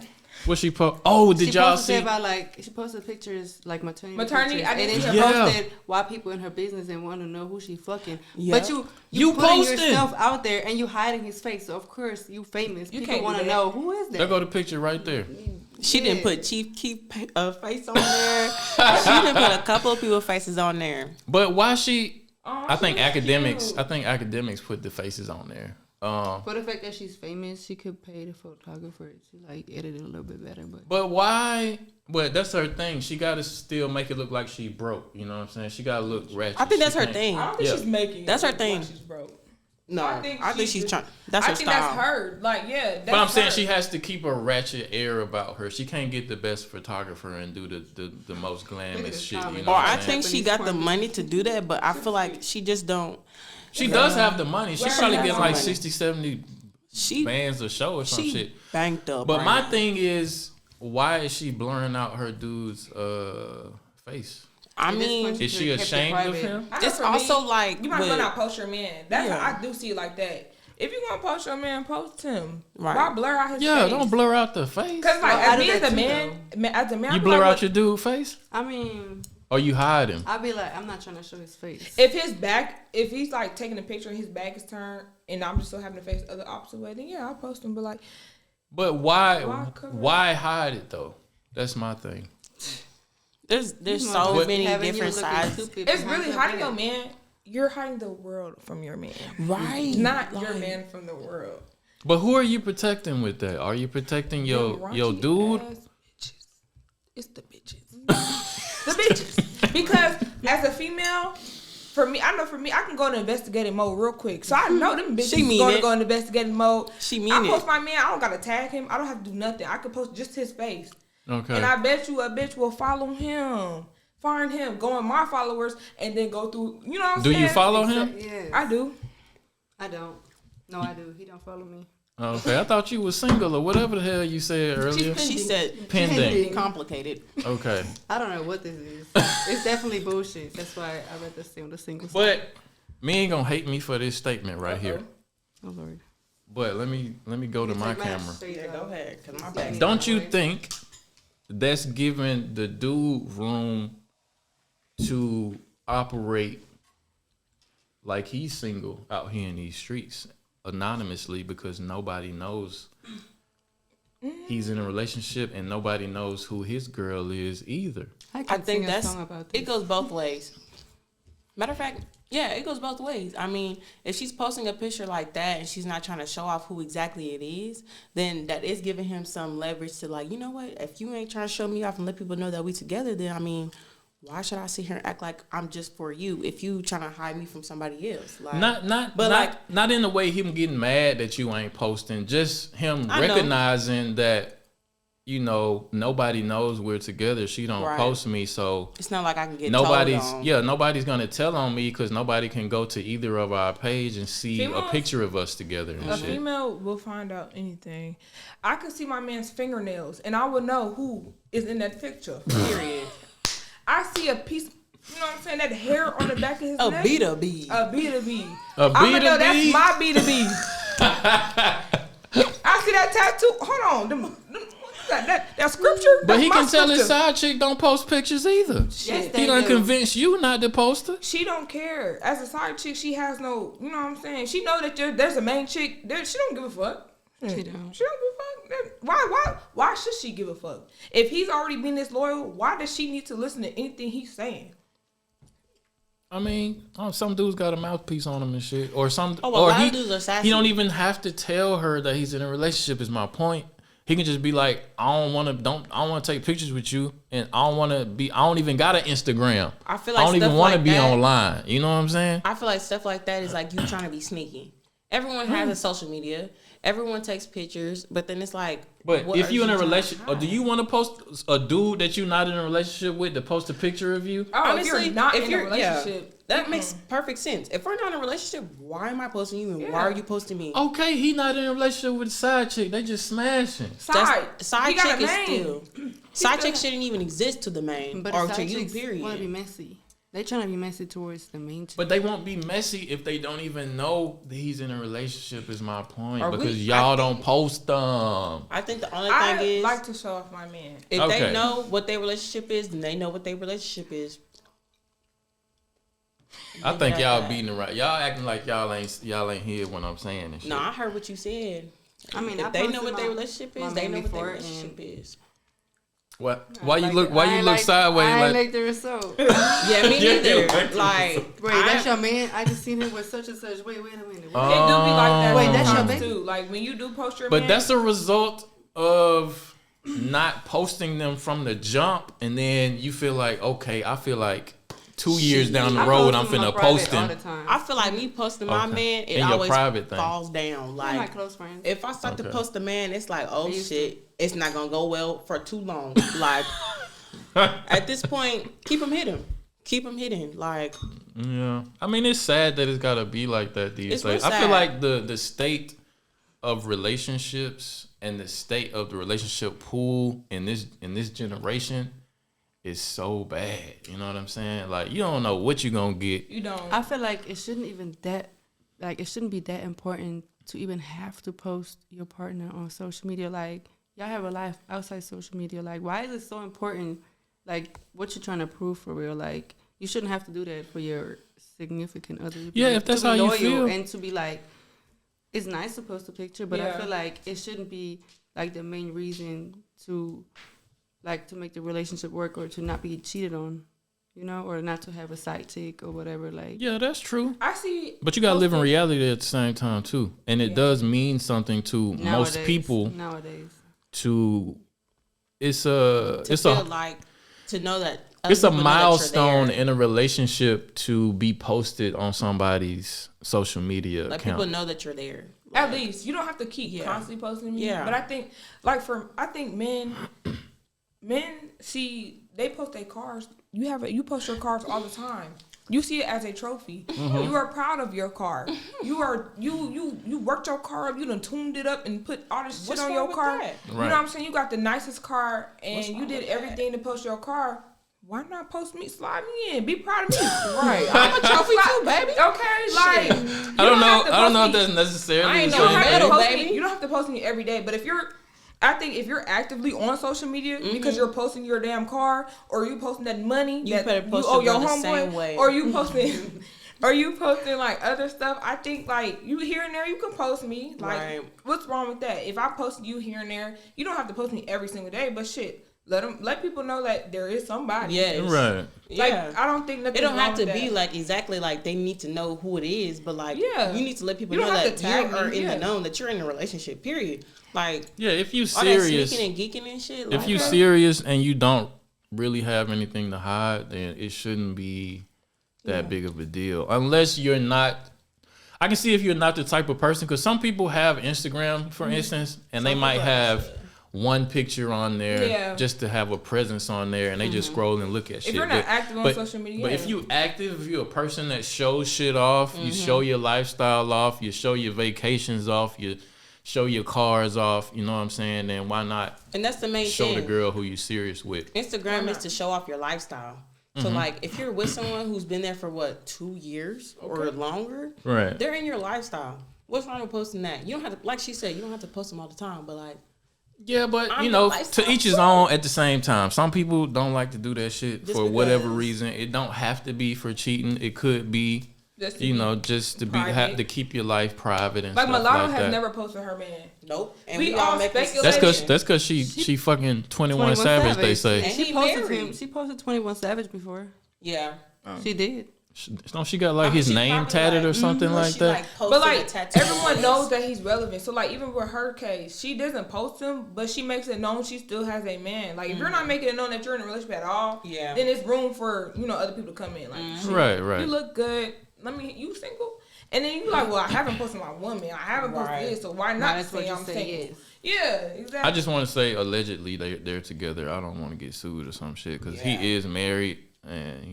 What she post? Oh, did She y'all posted see? about like she posted pictures like maternity Maternity, pictures, I didn't and then see she her. Yeah. posted why people in her business and want to know who she fucking. Yeah. But you You putting posted. yourself out there and you hiding his face, so of course you famous. You People can't want do to that. know who is There that. go the picture right there. She didn't put Chief Keef face on there. She didn't put a couple of people's faces on there. But why she? Oh, I think she was academics. cute. I think academics put the faces on there. For the fact that she's famous, she could pay the photographer to like edit it a little bit better. But why? But that's her thing. She got to still make it look like she broke. You know what I'm saying? She got to look ratchet. I think that's She her can't- thing. I don't think Yeah. she's making. That's it her look thing. like she's broke. No, I think she's just- trying. That's her I think style. that's her. Like, yeah. That's But I'm saying her. she has to keep a ratchet air about her. She can't get the best photographer and do the most glamorous shit. You know Or what I I'm saying? think she got the money to do that, but I feel like she just don't. She does have the money. She Where probably has get the like money? 60, 70 She bands a show or some she shit. banked up. But right my now. thing is, why is she blurring out her dude's face? I At this mean, point, Is she kept it ashamed of private. him? I know it's for also me, like you might as with- well not post your man. That's Yeah. how I do see it like that. If you gonna post your man, post him. Right. Why blur out his Yeah, face? don't blur out the face. Cause like Well, I as do me as that a too, man, as a man, You I'm blur like, out your dude face, I mean, or you hide him? I'll be like, I'm not trying to show his face. if his back, if he's like taking a picture and his back is turned, and I'm just still having to face the other opposite way, then yeah, I'll post him. But like, But why? Why cover it? Why hide it though? That's my thing. there's You so motherfuckers many having you different looking sides. stupid it's behind really your hiding back. your man. You're hiding the world from your man, Right. not your Like- man from the world. But who are you protecting with that? Are you protecting your Them your raunchy dude? ass bitches. It's the bitches. The bitches. Because as a female, for me, I know for me, I can go into investigative mode real quick. So I know them bitches She mean going it. to go into investigative mode. She mean I it. post my man. I don't gotta tag him. I don't have to do nothing. I can post just his face. Okay. And I bet you a bitch will follow him, find him, go on my followers, and then go through. You know what I'm Do saying? you follow him? Yes. I do. I don't. No, I do. He don't follow me. Okay, I thought you was single or whatever the hell you said earlier. She said Pending. complicated. Okay, I don't know what this is. It's definitely bullshit. That's why I rather stay on the single side. but me ain't gonna hate me for this statement right here. Oh Lord. But let me go to my camera. Yeah, go ahead. Cause my back. Don't you think that's giving the dude room to operate like he's single out here in these streets anonymously because nobody knows he's in a relationship and nobody knows who his girl is either? I can think sing a that's song about this. it goes both ways. Matter of fact, yeah, it goes both ways. I mean, if she's posting a picture like that and she's not trying to show off who exactly it is, then that is giving him some leverage to like, you know what? If you ain't trying to show me off and let people know that we together, then I mean, why should I sit here and act like I'm just for you if you trying to hide me from somebody else? Like, Not in the way him getting mad that you ain't posting, just him I know. recognizing that, you know, nobody knows we're together. She don't Right. post me, so it's not like I can get nobody's told on. nobody's gonna tell on me because nobody can go to either of our page and see Females- a picture of us together and A shit. female will find out anything. I could see my man's fingernails, and I would know who is in that picture. Period. I see a piece. You know what I'm saying? That hair on the back of his A neck. Beta B. A B2B. A I'ma know B2B? that's my B2B. I see that tattoo. Hold on. That scripture. But that's he my can tell his scripture. side chick don't post pictures either. Yes, He they done do. convinced you not to post her. She don't care. As a side chick, she has no. You know what I'm saying? She know that there's a main chick. She don't give a fuck. She don't. She don't give a fuck. Why should she give a fuck? If he's already been this loyal, why does she need to listen to anything he's saying? I mean, some dudes got a mouthpiece on him and shit, or some, Oh, a or lot he, of dudes are sassy. he don't even have to tell her that he's in a relationship. Is my point. He can just be like, I don't want to take pictures with you, and I don't even got an Instagram. I feel like I don't even stuff want to like be that- online. You know what I'm saying? I feel like stuff like that is like you trying to be sneaky. Everyone has a social media. Everyone takes pictures, but then it's like. But what if are you in a trying to relationship, or do hide? you want to post a dude that you're not in a relationship with to post a picture of you? Oh, Honestly, if you're not in a yeah, relationship, that makes perfect sense. If we're not in a relationship, why am I posting you and why are you posting me? Okay, he not in a relationship with a side chick. They just smashing. side Side he got chick a is main. still. Side chick shouldn't even exist to the main But or the to side you. chicks want to be Period. messy. They trying to be messy towards the main chick. But they won't be messy if they don't even know that he's in a relationship. Is my point, Or because y'all don't post them. I think the only I thing is, like to show off my man. if Okay. they know what their relationship is, then they know what their relationship is. I think y'all beating the right. Y'all acting like y'all ain't hear what I'm saying and shit. No, I heard what you said. I mean, If I they know posted what their my relationship is, man they know what their before, relationship is. What? Why you look sideways I like? like the result. Yeah, me Yeah, neither. like- Like, Wait, that's your man? I just seen him with such and such. Wait a minute. It do be like that. Wait, that's your sometimes, baby? too. Like when you do post your But man. that's a result of not posting them from the jump, and then you feel like, okay, I feel like 2 years down the I road, post I'm him on finna private post all him. the time. I feel like me posting my Okay. man, it In your always private thing. falls down. Like my Like, close friends. if I start to Okay. post a man, it's like, oh used shit, it's not gonna go well for too long. Like, at this point, keep him hidden. Keep him hidden. Like, Yeah, I mean, it's sad that it's gotta be like that these It's days. real I feel sad. like the state of relationships and the state of the relationship pool in this generation is so bad. You know what I'm saying? Like, you don't know what you're gonna get. you don't. I feel like it shouldn't be that important to even have to post your partner on social media. Like, y'all have a life outside social media. Like, why is it so important? Like, what you're trying to prove for real? Like, you shouldn't have to do that for your significant other. Yeah, if that's to be how you loyal feel. and to be like, it's nice to post a picture, but I Yeah. feel like it shouldn't be like the main reason to make the relationship work or to not be cheated on, you know, or not to have a side chick or whatever. Like, Yeah, that's true. I see. But you gotta live in posted- reality at the same time too, and it does mean something to most people. nowadays. To it's to a feel like, to know that other it's a people know that you're milestone there. in a relationship to be posted on somebody's social media Like, account. people know that you're there. At Like, least you don't have to keep Yeah. constantly posting me. Yeah. But I think, men see they post their cars. You post your cars all the time. You see it as a trophy. Mm-hmm. You are proud of your car. You worked your car up. You done tuned it up and put all this shit What's on wrong your with car. that? You Right. know what I'm saying? You got the nicest car and What's you wrong did with that? everything to post your car. Why not post me? Slide me in. Be proud of me. Right. I'm a trophy too, baby. Okay, like I don't know. I don't know if that's necessarily I ain't the no same you don't have thing. to post baby. me. You don't have to post me every day, but if you're actively on social media because you're posting your damn car or you posting that money You that better post you owe your your girl the same homeboy, way. or you posting, or you posting like other stuff. I think like you here and there, you can post me. Like, Right. what's wrong with that? If I post you here and there, you don't have to post me every single day, but shit. Let people know that there is somebody. Yes. Right. Like, Yeah. I don't think nothing. It don't have to with be that. like exactly like they need to know who it is, but like, Yeah. you need to let people You know don't have that to tag you are me, in yeah. the known, that you're in a relationship, period. Like, Yeah, if you all that serious, sneaking and geeking and shit. if Like, you serious and you don't really have anything to hide, then it shouldn't be that big of a deal. Unless you're not. I can see if you're not the type of person, because some people have Instagram, for instance, and they might have one picture on there Yeah. just to have a presence on there, and they just scroll and look at shit. If you're not active on social media, but if you active, if you're a person that shows shit off, you show your lifestyle off, you show your vacations off, you show your cars off, you know what I'm saying? Then why not and that's the main show thing. the girl who you serious with? Instagram is to show off your lifestyle. So like, if you're with someone who's been there for 2 years or longer, Right. they're in your lifestyle. What's wrong with posting that? You don't have to, like she said, you don't have to post them all the time, but like, Yeah, but I'm you your know, lifestyle to each his too. own at the same time. Some people don't like to do that shit Just for whatever because. reason. It don't have to be for cheating. It could be, just to you be know, just to private. to keep your life private and like stuff Mulatto like has that. never posted her man. nope. And We we, all all make this speculate. That's cause she fucking 21 Savage, they say. And She he posted married. him. She posted 21 Savage before. Yeah. She did. Don't she got like I mean, his she name probably tatted like, or something or like she, that? posted But a like tattoo on everyone his- knows that he's relevant. So like even with her case, she doesn't post him, but she makes it known she still has a man. Like if you're not making it known that you're in a relationship at all, Yeah. then it's room for other people to come in. Like shit, Right. you look good. You single? And then you like, well, I haven't posted my woman. I haven't posted Right. this, so why Might not as well say just I'm say single? yes. Yeah, exactly. I just want to say allegedly they're together. I don't want to get sued or some shit because Yeah. he is married and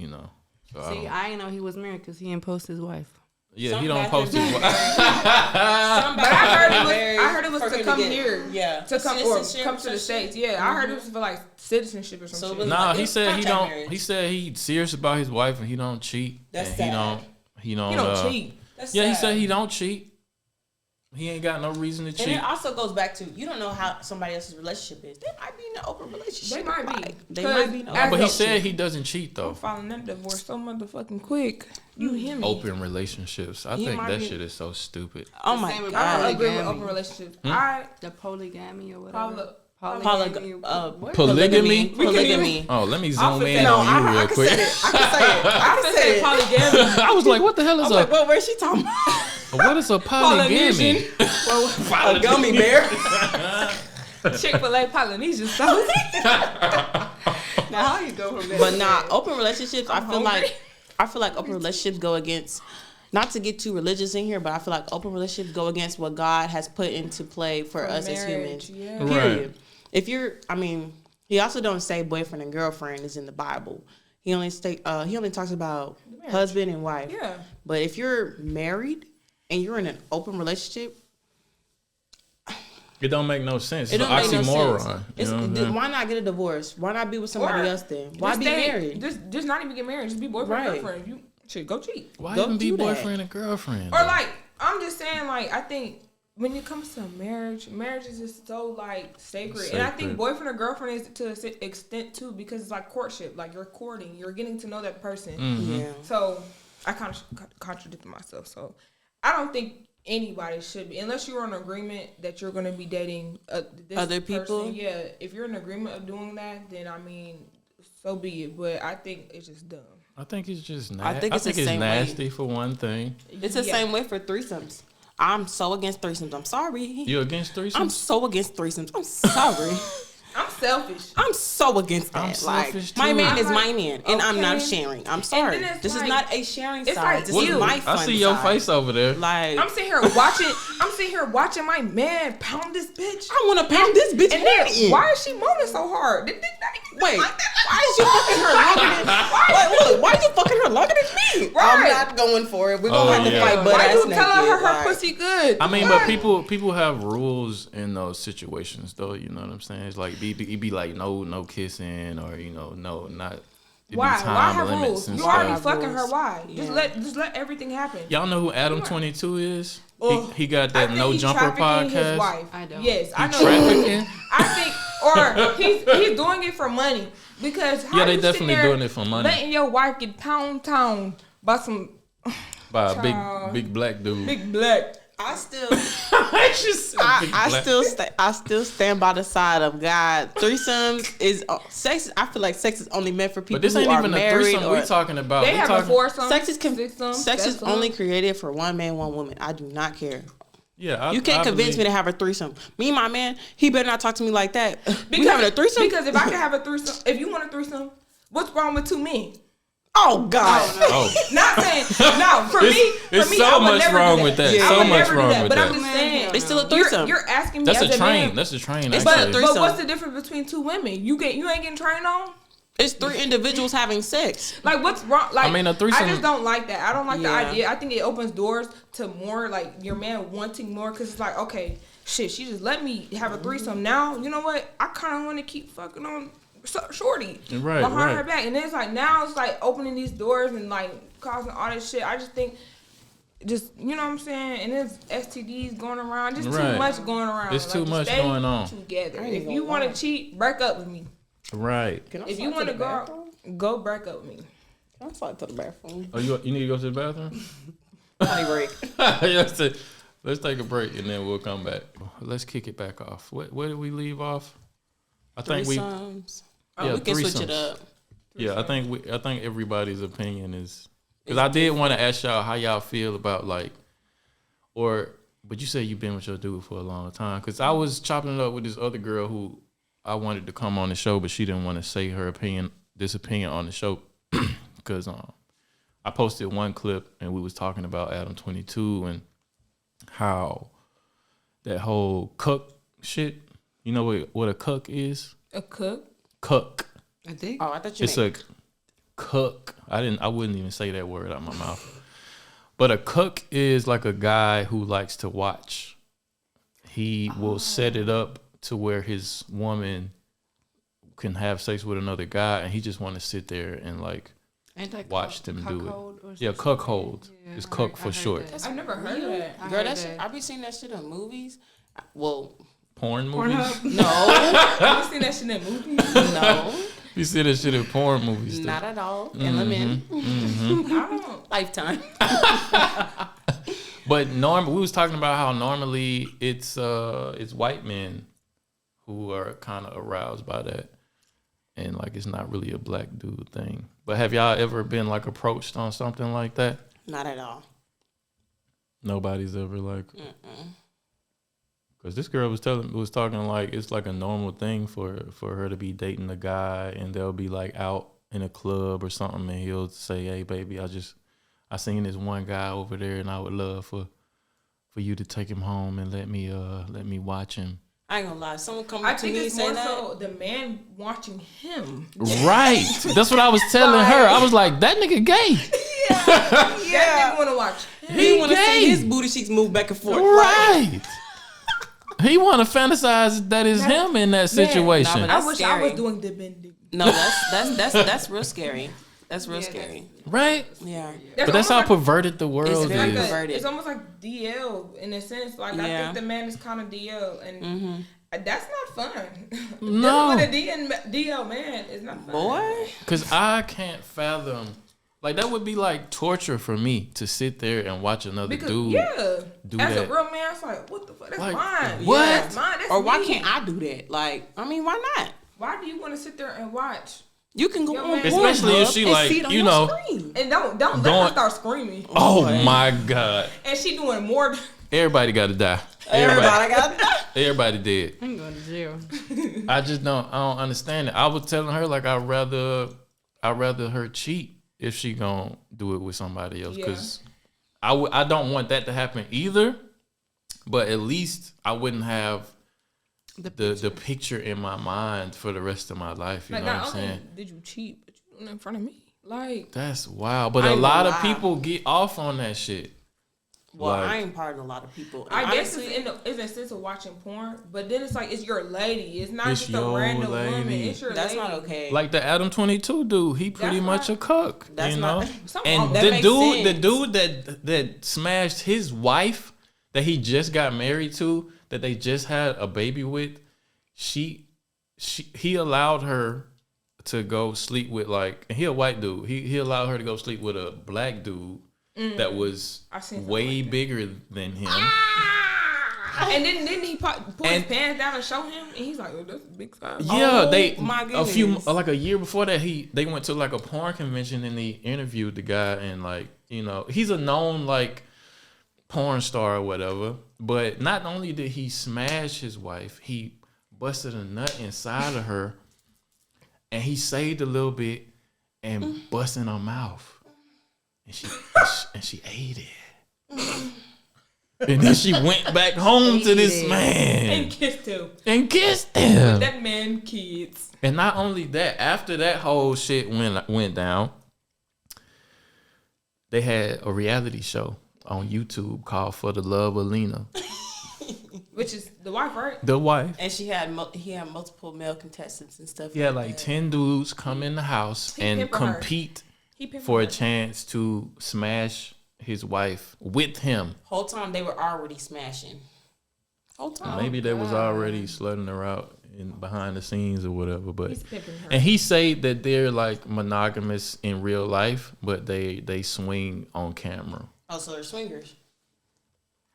So See, I didn't know he was married because he didn't post his wife. Yeah, Some he don't bathrooms post his are wife. But I heard it was to come here. Yeah. To come or Citizenship come to the or States. shit. Yeah, I heard it was for like citizenship or So some it shit. was Nah, like he it's said he contract don't. marriage. He said he serious about his wife and he don't cheat. That's and sad. He don't. You don't cheat. That's Yeah, he sad. said he don't cheat. He ain't got no reason to And cheat. it also goes back to you don't know how somebody else's relationship is. They might be in an open relationship. They might be. Like, they might be in an As open But he a- said he doesn't cheat though. I'm filing that divorce so motherfucking quick. You hear me? Open relationships. I He think might that be- shit is so stupid. Oh The my same with I don't god. agree with Polygamy. open relationships. Hmm? The polygamy or whatever. Polygamy. Polygamy? Polygamy. Oh, let me I zoom could in say- on you I real can quick. say it. I can say it. I can say it. polygamy. I was like, what the hell is I'm a like, where's she talking about? what is a polygamy? A gummy bear. Chick-fil-A Polynesian sauce. Now how you go from there? But nah, open relationships. I feel like open relationships go against. Not to get too religious in here, but I feel like open relationships go against what God has put into play for us as marriage, humans. yeah. Period. Right. If you're, I mean, he also don't say boyfriend and girlfriend is in the Bible. He only talks about husband and wife. Yeah. But if you're married and you're in an open relationship, It don't make no sense. it It's don't an make no oxymoron. sense. You know what I'm saying? Why not get a divorce? Why not be with somebody else then? Why be married? Just not even get married. Just be boyfriend Right. and girlfriend. If you shit, go cheat. Why Go even be do that. boyfriend and girlfriend? Or like, I'm just saying, like, I think when it comes to marriage is just so like sacred. And I think Sacred. boyfriend or girlfriend is to an extent too, because it's like courtship. Like you're courting, you're getting to know that person. Yeah. So I kind of contradicted myself. So I don't think anybody should be, unless you're in agreement that you're going to be dating this Other people? person. Yeah, if you're in agreement of doing that, then I mean, so be it. But I think it's just dumb. I think it's just nasty. I think it's the same way. nasty for one thing. It's the same way for threesomes. I'm so against threesomes. I'm sorry. You against threesomes? I'm so against threesomes. I'm sorry. I'm selfish. I'm so against that. I'm selfish, my too. man is I'm my like, man, and I'm not okay. sharing. I'm sorry. then it's This is like- not a sharing it's side. like This you. is my fun I see your side. face over there. Like I'm sitting here watching my man pound this bitch. I want to pound this bitch And head then, in. why is she moaning so hard? Did not even Wait, like that? why is you fucking her longer than? Why you fucking her longer than me? I'm Right. not going for it. We're Oh, gonna have to yeah. fight butt Why ass you naked. telling her like, pussy good? I mean, Why? but people have rules in those situations, though. You know what I'm saying? It's like be like no kissing, or no not. It be Why? Why time have limits rules? and You stuff. already Have fucking rules. her. Why? Yeah. Just let everything happen. Y'all know who Adam 22 is? Oh. He got I that think No he's Jumper trafficking his podcast. wife. I don't. Yes, I know. Trafficking? I think, or he's doing it for money because how Yeah, they you sitting definitely there doing it for money. Letting your wife get pound town by some By a Child. big black dude. big black. I still. Just a big black- I still stand by the side of God. Threesomes is sex. I feel like sex is only meant for people But this who ain't are even a married. threesome Or, we talking about. They We have a talking, foursome. sex is sixsome, sex is sevensome. only created for one man, one woman. I do not care. Yeah, You can't convince me to have a threesome. Me and my man, he better not talk to me like that. We having a threesome? Because if I can have a threesome, if you want a threesome, what's wrong with two men? Oh God! Oh, Not saying no. For me, it's for me, so I would much never wrong do with that. Yeah. I So would much never do wrong that. with But I'm that. just saying, It's still a threesome. You're asking me That's as a train. man, That's a train. It's actually. not a threesome. but what's the difference between two women? You ain't getting trained on. It's three individuals having sex. Like what's wrong? Like I mean, a threesome- I just don't like that. I don't like Yeah. the idea. I think it opens doors to more like your man wanting more because it's like okay, shit, she just let me have a threesome. Now you know what? I kind of want to keep fucking on shorty Right, behind right. her back, and then it's like now it's like opening these doors and like causing all this shit. I just think. Just you know what I'm saying, and there's STDs going around. Just Right. too much going around. It's too just much stay going on. Together. I ain't If gonna you want lie. to cheat, break up with me. Right. Can I If slide you want to the go, bathroom? go break up with me. Can I slide to the bathroom? Oh, you need to go to the bathroom? Potty break. Yes, let's take a break and then we'll come back. Let's kick it back off. Where did we leave off? I think Threesomes. Yeah, We can switch it threesomes. up. I think everybody's opinion is because I did want to ask y'all how y'all feel about like, but you said you've been with your dude for a long time. Because I was chopping it up with this other girl who I wanted to come on the show, but she didn't want to say her opinion on the show because I posted one clip and we was talking about Adam 22 and how that whole cuck shit. You know what a cuck is? A cook. Cuck. I think. Oh, I thought you It's meant a cuck. I wouldn't even say that word out of my mouth. But a cook is like a guy who likes to watch. He will set it up to where his woman can have sex with another guy, and he just want to sit there and like watch them do it. Yeah, cuckold. Yeah, It's cook for short. I've never heard of that. Girl, that shit, I be seeing that shit in movies. Well, Porn movies? no, Have you seen that shit in movies? no, You see that shit in porn movies too. not at all. And I'm in I don't. Lifetime. But we was talking about how normally it's white men who are kind of aroused by that, and like it's not really a black dude thing. But have y'all ever been like approached on something like that? Not at all. Nobody's ever like, because this girl was talking like it's like a normal thing for her to be dating a guy, and they'll be like out in a club or something, and he'll say, "Hey, baby, I seen this one guy over there, and I would love for you to take him home and let me watch him." I ain't gonna lie. Someone come I up to think me and it's say more that. so the man watching him. Right. That's what I was telling her. I was like, that nigga gay. That nigga want to watch him. He want to gay. see his booty cheeks move back and forth. Right. He want to fantasize that is him in that situation. nah, but I That's wish I scary. was doing the bending. No, that's real scary. That's real scary. Right. Yeah. But that's how almost perverted the world very is. perverted. It's almost like DL in a sense. Like I Yeah. think the man is kind of DL, and that's not fun. No. With a DL man, it's not fun. Boy. Because I can't fathom. Like, that would be like torture for me to sit there and watch another dude do as that. a real man, it's like, what the fuck? That's Like, mine. what? Yeah, that's mine. That's Or why me. can't I do that? Like, I mean, why not? Why do you want to sit there and watch? You can go Yo, on man. Especially if Pornhub she and like, see it on you your know. screen. And don't let Going- her start screaming. Oh my God. And she doing more. Everybody got to die. Everybody got that. Everybody dead. I'm going to jail. I don't understand it. I was telling her like I'd rather her cheat if she gonna do it with somebody else, because I don't want that to happen either. But at least I wouldn't have the picture in my mind for the rest of my life. You Like, know what not I'm only saying? did you cheat, but you doing it in front of me. Like, That's wild. But I a ain't lot gonna of lie. people get off on that shit. Well, Like- I ain't part of a lot of people. And I guess honestly, it's in a sense of watching porn, but then it's like it's your lady. It's not It's just a your random lady. woman. It's your that's lady. not okay. Like the Adam 22 dude, he pretty That's much not- a cook. That's you know? not- Something And wrong. That the makes dude sense. that smashed his wife that he just got married to, that they just had a baby with, he allowed her to go sleep with, like, and he a white dude. He allowed her to go sleep with a black dude that was I seen something way like that. bigger than him. And then didn't he pull his And- pants down and show him? And he's like, oh, that's a big size. Yeah, they my a few goodness. like a year before that they went to like a porn convention and they interviewed the guy, and like, you know, he's a known like porn star or whatever. But not only did he smash his wife, he busted a nut inside of her, and he saved a little bit and busted in her mouth, and she ate it. And then she went back home to this man And kissed him. and kissed him. That man, kids. And not only that, after that whole shit went down, they had a reality show on YouTube called For the Love of Lena. Which is the wife, right? The wife. and he had multiple male contestants and stuff. Yeah, like like that. 10 dudes come in the house He and pimping her. compete He pimped for a her. chance to smash his wife with him. Whole time they were already smashing. Whole time. Maybe they was already slutting her out in behind the scenes or whatever, but He's pimping her. and he said that they're like monogamous in real life, but they swing on camera. Oh, so they're swingers.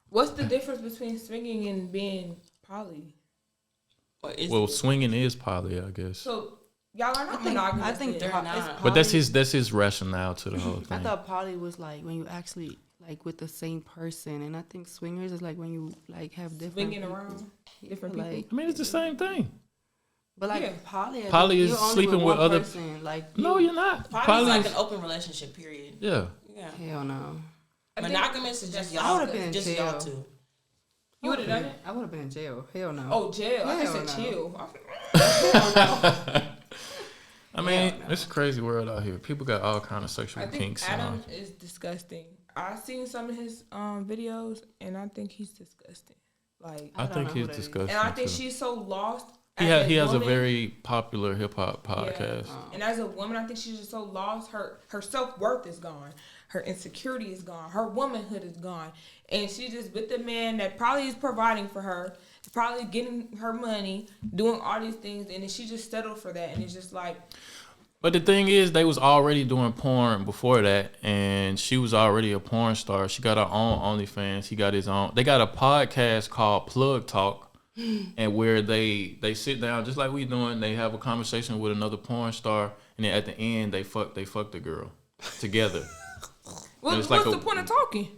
What's the difference between swinging and being poly? Well, swinging is poly, I guess. So y'all are not monogamous. I think then. they're not. it's But that's poly. his rationale to the whole I thing. thought poly was like when you actually like with the same person, and I think swingers is like when you like have different Swinging people. around different like, people. I mean, it's the same thing. But like Yeah. poly, I Poly think is you're only sleeping with one other- person. Like No, you're not. Poly's like is- an open relationship. Period. yeah. Yeah. hell no. I think Monogamous is just I y'all. would've been in Just jail. y'all two. You would have done it? I would have been in jail. Hell no. Oh, jail. I Hell just said no. chill. I mean, it's a crazy world out here. People got all kind of sexual I think kinks. Adam is disgusting. I seen some of his videos, and I think he's disgusting. Like I think he's disgusting. And I think too. she's so lost. He has a very popular hip hop podcast. Yeah. And as a woman, I think she's just so lost. Her self-worth is gone. Her insecurity is gone. Her womanhood is gone. And she's just with the man that probably is providing for her, probably getting her money, doing all these things, and then she just settled for that. And it's just like... But the thing is, they was already doing porn before that, and she was already a porn star. She got her own OnlyFans. He got his own. They got a podcast called Plug Talk. And where they sit down just like we doing, they have a conversation with another porn star, and then at the end they fuck the girl together. What's the point of talking?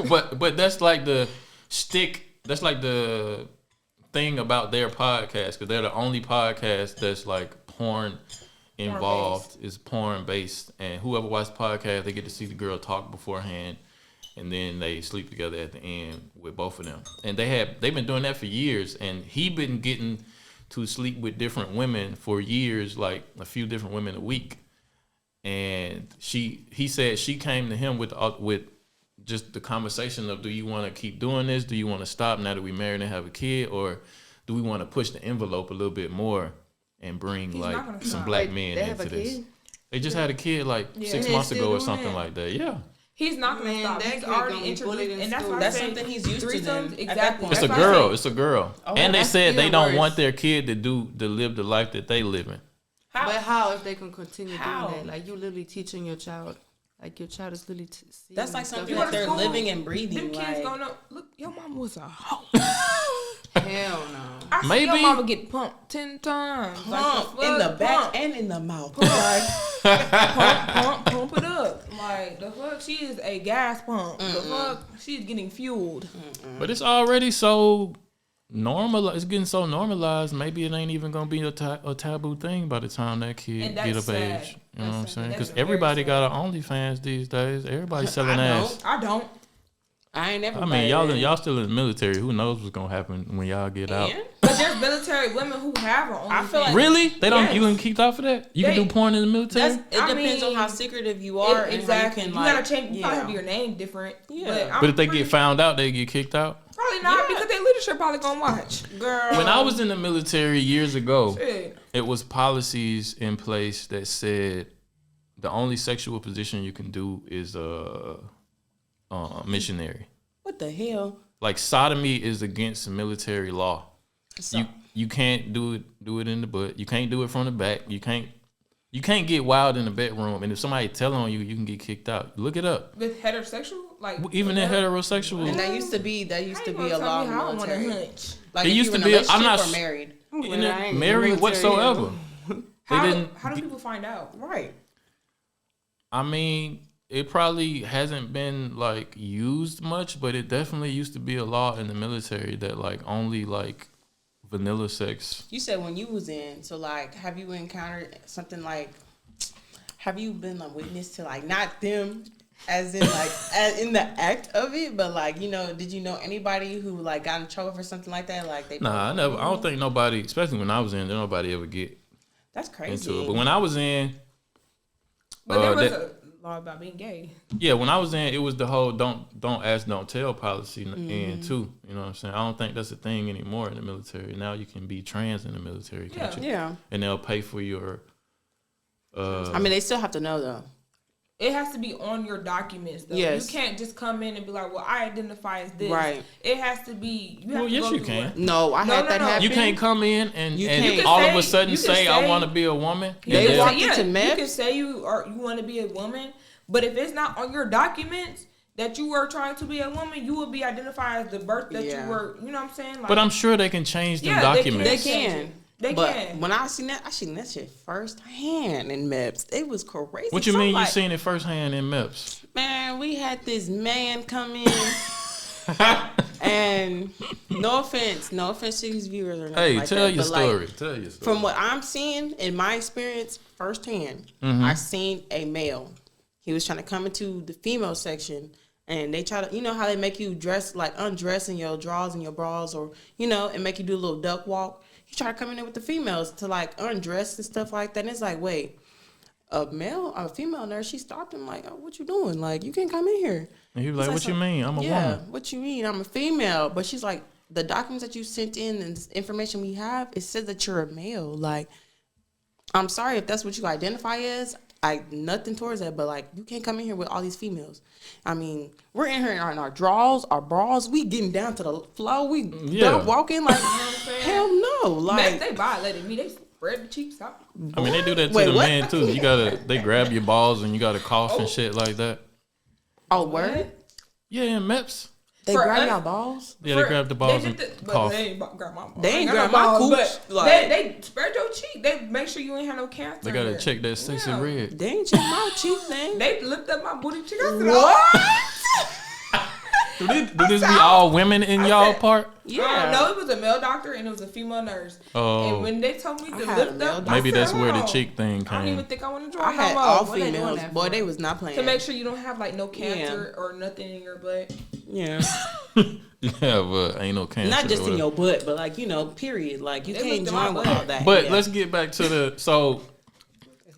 but that's like the stick. That's like the thing about their podcast, because they're the only podcast that's like porn involved, is porn based, and whoever watches the podcast, they get to see the girl talk beforehand. And then they sleep together at the end with both of them. And they've been doing that for years. And he been getting to sleep with different women for years, like a few different women a week. And he said she came to him with just the conversation of, do you want to keep doing this? Do you want to stop now that we married and have a kid? Or do we want to push the envelope a little bit more and bring some black men into this? They just had a kid 6 months ago or something like that. Yeah. He's not going to stop. He's already introduced, and that's why that's something he's used to. Then exactly. It's a girl. It's a girl. Oh, and they said they don't want their kid to live the life that they live in. How? But how if they can continue doing that? Like, you literally teaching your child. Like, your child is literally seeing. That's like something that they're living and breathing. Them kids gonna look. Your mama was a hoe. Hell no. I see your mama get pumped 10 times. Pump in the back and in the mouth. Pump it up. Like, the fuck, she is a gas pump. The fuck, she's getting fueled. But it's already so normal. It's getting so normalized. Maybe it ain't even gonna be a taboo thing by the time that kid get of age. You know what I'm saying? Because everybody got an OnlyFans these days. Everybody's selling ass. I don't. I ain't never. I mean, y'all still in the military. Who knows what's gonna happen when y'all get out? But there's military women who have an OnlyFans. I feel like really? They don't. You can kicked off of that? You can do porn in the military? It depends on how secretive you are. Exactly. And you gotta change. You probably have your name different. Yeah. But if they get found out, they get kicked out. Probably not, because their leadership probably gonna watch. Girl. When I was in the military years ago, it was policies in place that said the only sexual position you can do is missionary. What the hell? Like, sodomy is against military law. So, you can't do it in the butt. You can't do it from the back. You can't get wild in the bedroom. And if somebody tell on you, you can get kicked out. Look it up. With heterosexual, even in heterosexual. And that used to be a law in the military. Like, it used to be. I'm not married. Married whatsoever. How do people find out? Right. I mean, it probably hasn't been used much, but it definitely used to be a law in the military that only vanilla sex. You said when you was in, so have you encountered something have you been a witness to not them as in as in the act of it, but did you know anybody who got in trouble for something like that? Nah, I never. I don't think nobody, especially when I was in, nobody ever get. That's crazy. Into it. But when I was in, but there was a law about being gay. Yeah, when I was in, it was the whole don't ask, don't tell policy in too. You know what I'm saying? I don't think that's a thing anymore in the military. Now you can be trans in the military, can't you? Yeah. And they'll pay for your. I mean, they still have to know though. It has to be on your documents though. Yes. You can't just come in and be like, well, I identify as this. Right. It has to be. Yes, you can. No, I had that happen. You can't come in and all of a sudden say I want to be a woman. They walk into MEPS. You can say you want to be a woman, but if it's not on your documents that you were trying to be a woman, you will be identified as the birth that you were. You know what I'm saying? But I'm sure they can change them documents. They can. But when I seen that shit firsthand in MEPS. It was crazy. What you mean you seen it firsthand in MEPS? Man, we had this man come in, and no offense to these viewers or nothing like that. Tell your story. From what I'm seeing in my experience firsthand, I seen a male. He was trying to come into the female section, and they try to, how they make you dress undress in your drawers and your bras, or and make you do a little duck walk. He tried to come in there with the females to undress and stuff like that. And it's wait, a female nurse, she stopped him oh, what you doing? You can't come in here. And he was like, "What you mean? I'm a woman." What you mean? I'm a female. But she's like, the documents that you sent in and the information we have, it says that you're a male. Like, I'm sorry if that's what you identify as. Nothing towards that, but like, you can't come in here with all these females. I mean, we're in here in our drawers, our bras. We getting down to the floor. We don't walk in like, hell no. Like, man, they violated me. They spread the cheeks out. I mean, they do that to the men too. They grab your balls and you gotta cough and shit like that. Oh, word? Yeah, in MEPS. They grab your balls? Yeah, they grab the balls and cough. They ain't grab my balls. They ain't grab my cooch. Like, they spread your cheek. They make sure you ain't have no cancer. They gotta check that sexy red. They ain't check my cheek thing. They lift up my booty cheek. I said, What? Do this be all women in y'all part? Yeah. No, it was a male doctor and it was a female nurse. Oh. And when they told me to lift up, maybe that's where the "Oh, cheek thing I don't even came. think I want to draw I no had more." all What they doing females. that Boy, for? they was not playing. To make sure you don't have like no cancer or nothing in your butt. Yeah. Yeah, but ain't no cancer. Not just or in whatever. your butt, but like, period. Like, you They can't looked at my join with butt. all that. But Yeah. let's get back to so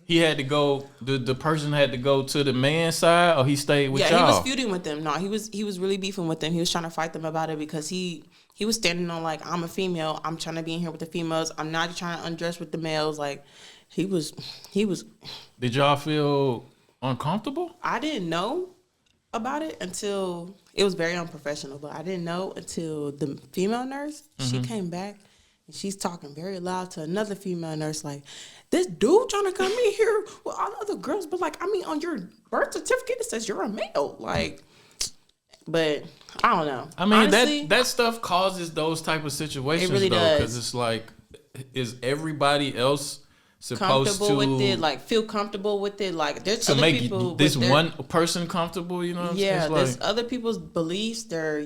he had to go. The person had to go to the man's side, or he stayed with he y'all. was feuding with them. No, he was really beefing with them. He was trying to fight them about it because he was standing on like, I'm a female. I'm trying to be in here with the females. I'm not trying to undress with the males. Like, he was. Did y'all feel uncomfortable? I didn't know about it until it was very unprofessional. But I didn't know until the female nurse she came back and she's talking very loud to another female nurse like, this dude trying to come in here with all the other girls, but like, I mean, on your birth certificate it says you're a male. Like, but I don't know. I mean, honestly, that stuff causes those type of situations, really though, does. because it's like, is everybody else supposed comfortable to with it, like feel comfortable with it, like there's to other make people this with their, one person comfortable? You know what I'm saying? yeah, It's there's like, other people's beliefs, their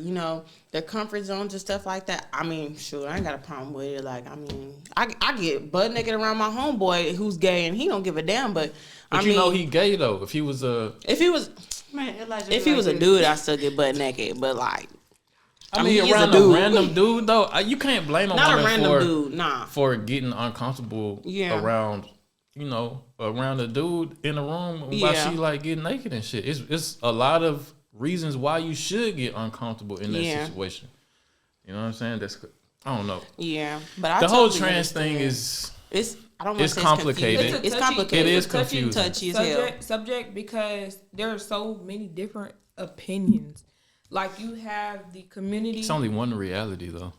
their comfort zones and stuff like that. I mean, sure, I ain't got a problem with it. Like, I mean, I get butt naked around my homeboy who's gay and he don't give a damn. But I you mean, know he gay though. If he was if he was a dude, I still get butt naked. But like, I mean, he is around a a dude. random dude though, you can't blame a not a woman random for dude, nah. for getting uncomfortable around, around a dude in a room while Yeah. she like getting naked and shit. It's a lot of reasons why you should get uncomfortable in that situation. You know what I'm saying? I don't know. Yeah, but The whole trans thing is I don't want to it's say complicated. It's complicated. It is It's touchy, confusing. touchy as hell. Subject because there are so many different opinions. Like, you have the community. It's only one reality though.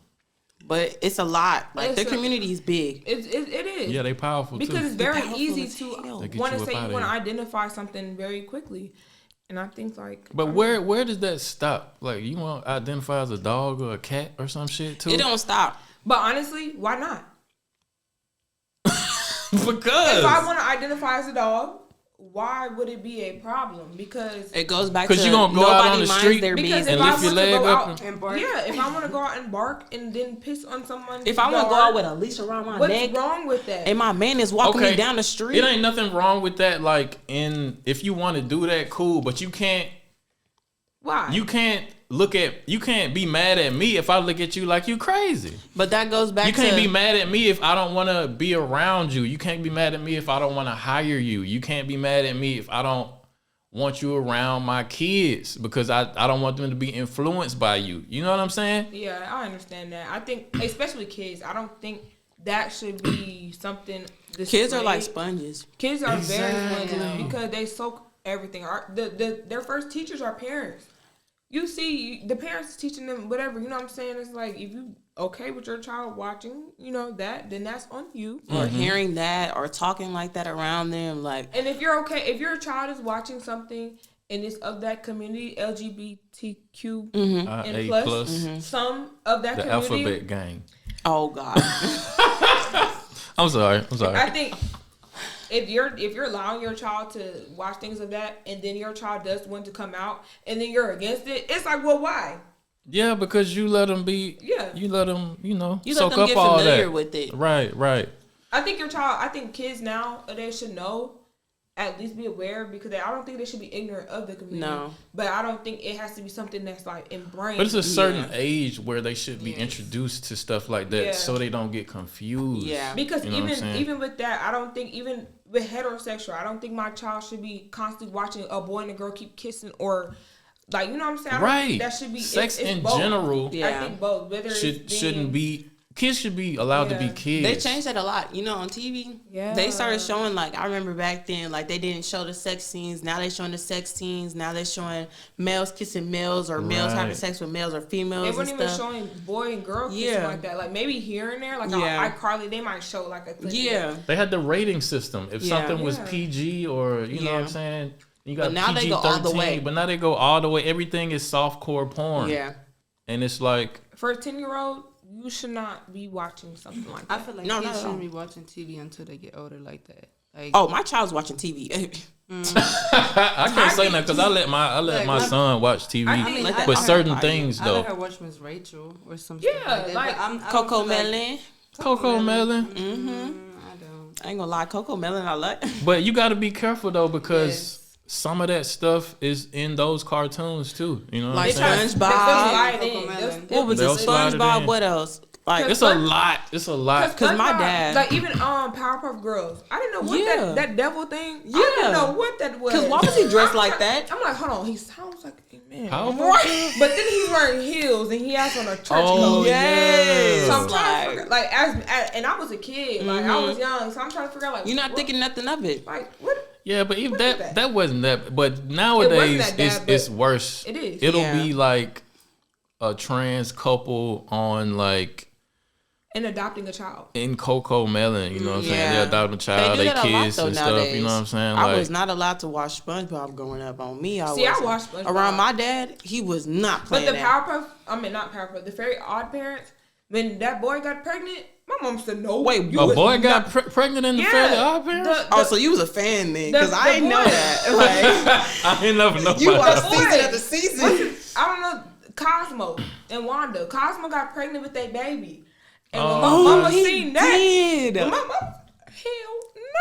But it's a lot. Like, It's their community is big. It is. Yeah, they powerful because too. it's very powerful easy as hell. They to get want to you say up you outta want to here. identify something very quickly. And I think like, But where does that stop? Like, you want to identify as a dog or a cat or some shit too? It don't stop. but honestly, why not? Because If I want to identify as a dog, why would it be a problem? Because It goes back to you gonna go out on the minds street their because business. if and I lift your want to leg go up out and bark. yeah, if I want to go out and bark and then piss on someone, If I want to go out with a leash around my what's neck wrong with that? and my man is walking me down the street, It ain't nothing wrong with that. Like, if you want to do that, cool. But you can't. Why? You can't be mad at me if I look at you like you crazy. but that goes back You to can't be mad at me if I don't want to be around you. You can't be mad at me if I don't want to hire you. You can't be mad at me if I don't want you around my kids because I don't want them to be influenced by you. You know what I'm saying? Yeah, I understand that. I think, especially kids, I don't think that should be something. kids are like displayed. sponges. Kids are very Exactly. sponges because they soak everything. Their first teachers are parents. You see, the parents is teaching them whatever. You know what I'm saying? It's like, if you okay with your child watching, that, then that's on you. Or hearing that or talking like that around them, like, And if you're okay, if your child is watching something and it's of that community, LGBTQ and A plus, some of that The community, alphabet gang. oh God. I'm sorry. I think if you're allowing your child to watch things of that, and then your child does want to come out, and then you're against it, it's like, well, why? Yeah, because you let them be. Yeah. You let them. You soak let them up get all familiar that. with it. Right. I think kids nowadays should know, at least be aware, because I don't think they should be ignorant of the community. No. But I don't think it has to be something that's like ingrained. But it's a certain age where they should be introduced to stuff like that, so they don't get confused. Yeah. Because You know what I'm saying? even with that, I don't think, even with heterosexual, I don't think my child should be constantly watching a boy and a girl keep kissing or Like, you know what I'm saying? I don't Right. think that should be sex it's in both. general. Yeah. I think both. Whether Shouldn't be. Kids should be allowed to be kids. They changed that a lot, you know, on TV. Yeah. They started showing, like, I remember back then, like, they didn't show the sex scenes. Now they're showing the sex scenes. Now they're showing males kissing males or males having sex with males or females. They weren't and even stuff. showing boy and girl kissing like that. Like, maybe here and there, like iCarly, they might show like a clip. Yeah. They had the rating system. If something was PG or you know what I'm saying, you got now PG-13. they go all the way. But now they go all the way. Everything is softcore porn. Yeah. And it's like for a 10-year-old, you should not be watching something like that. I feel like No, kids not at all. shouldn't be watching TV until they get older like that. Like, Oh, my child's watching TV. I can't say that because I let my son watch TV, but certain things I though. let her watch Miss Rachel or something. Yeah, like Coco Melon. Coco Melon. I ain't gonna lie, Coco Melon, I like. But you got to be careful though because some of that stuff is in those cartoons too. You know what Like I'm saying? SpongeBob. What was it? They'll slide it SpongeBob. in. What else? Like It's a lot. It's a lot. Cause my dad, like even Powerpuff Girls, I didn't know what that devil thing. Yeah. I didn't know what that was. Cause why was he dressed like that? I'm like, hold on, he sounds like a man. Powerpuff? But then he's wearing heels and he has on a church Oh, coat. Yes. So I'm trying to figure, like as and I was a kid, like I was young, so I'm trying to figure out like You're not thinking nothing of it. like what. Yeah, but even is that wasn't that. But nowadays that bad, it's worse. It is. It'll Yeah. be like a trans couple on like And adopting a child. in Coco Melon. You know what I'm saying? Yeah. They adopt a child, do they that a lot, kiss though, and stuff. nowadays. You know what I'm saying? I Like, was not allowed to watch SpongeBob growing up. On me, I See, I wasn't. watched SpongeBob. Around my dad, he was not But playing the that. not Powerpuff, the Very Odd Parents, when that boy got pregnant, my mom said, no. Wait, you a was boy not- got pregnant in the Yeah. Fairly Odd Parents? Oh, so you was a fan then? Because I the didn't know boy. that. Like, I ain't never know you about watched that. season boy. after season. I don't know, Cosmo and Wanda. Cosmo got pregnant with their baby. And when Oh. my mama he seen that, did. my mama, hell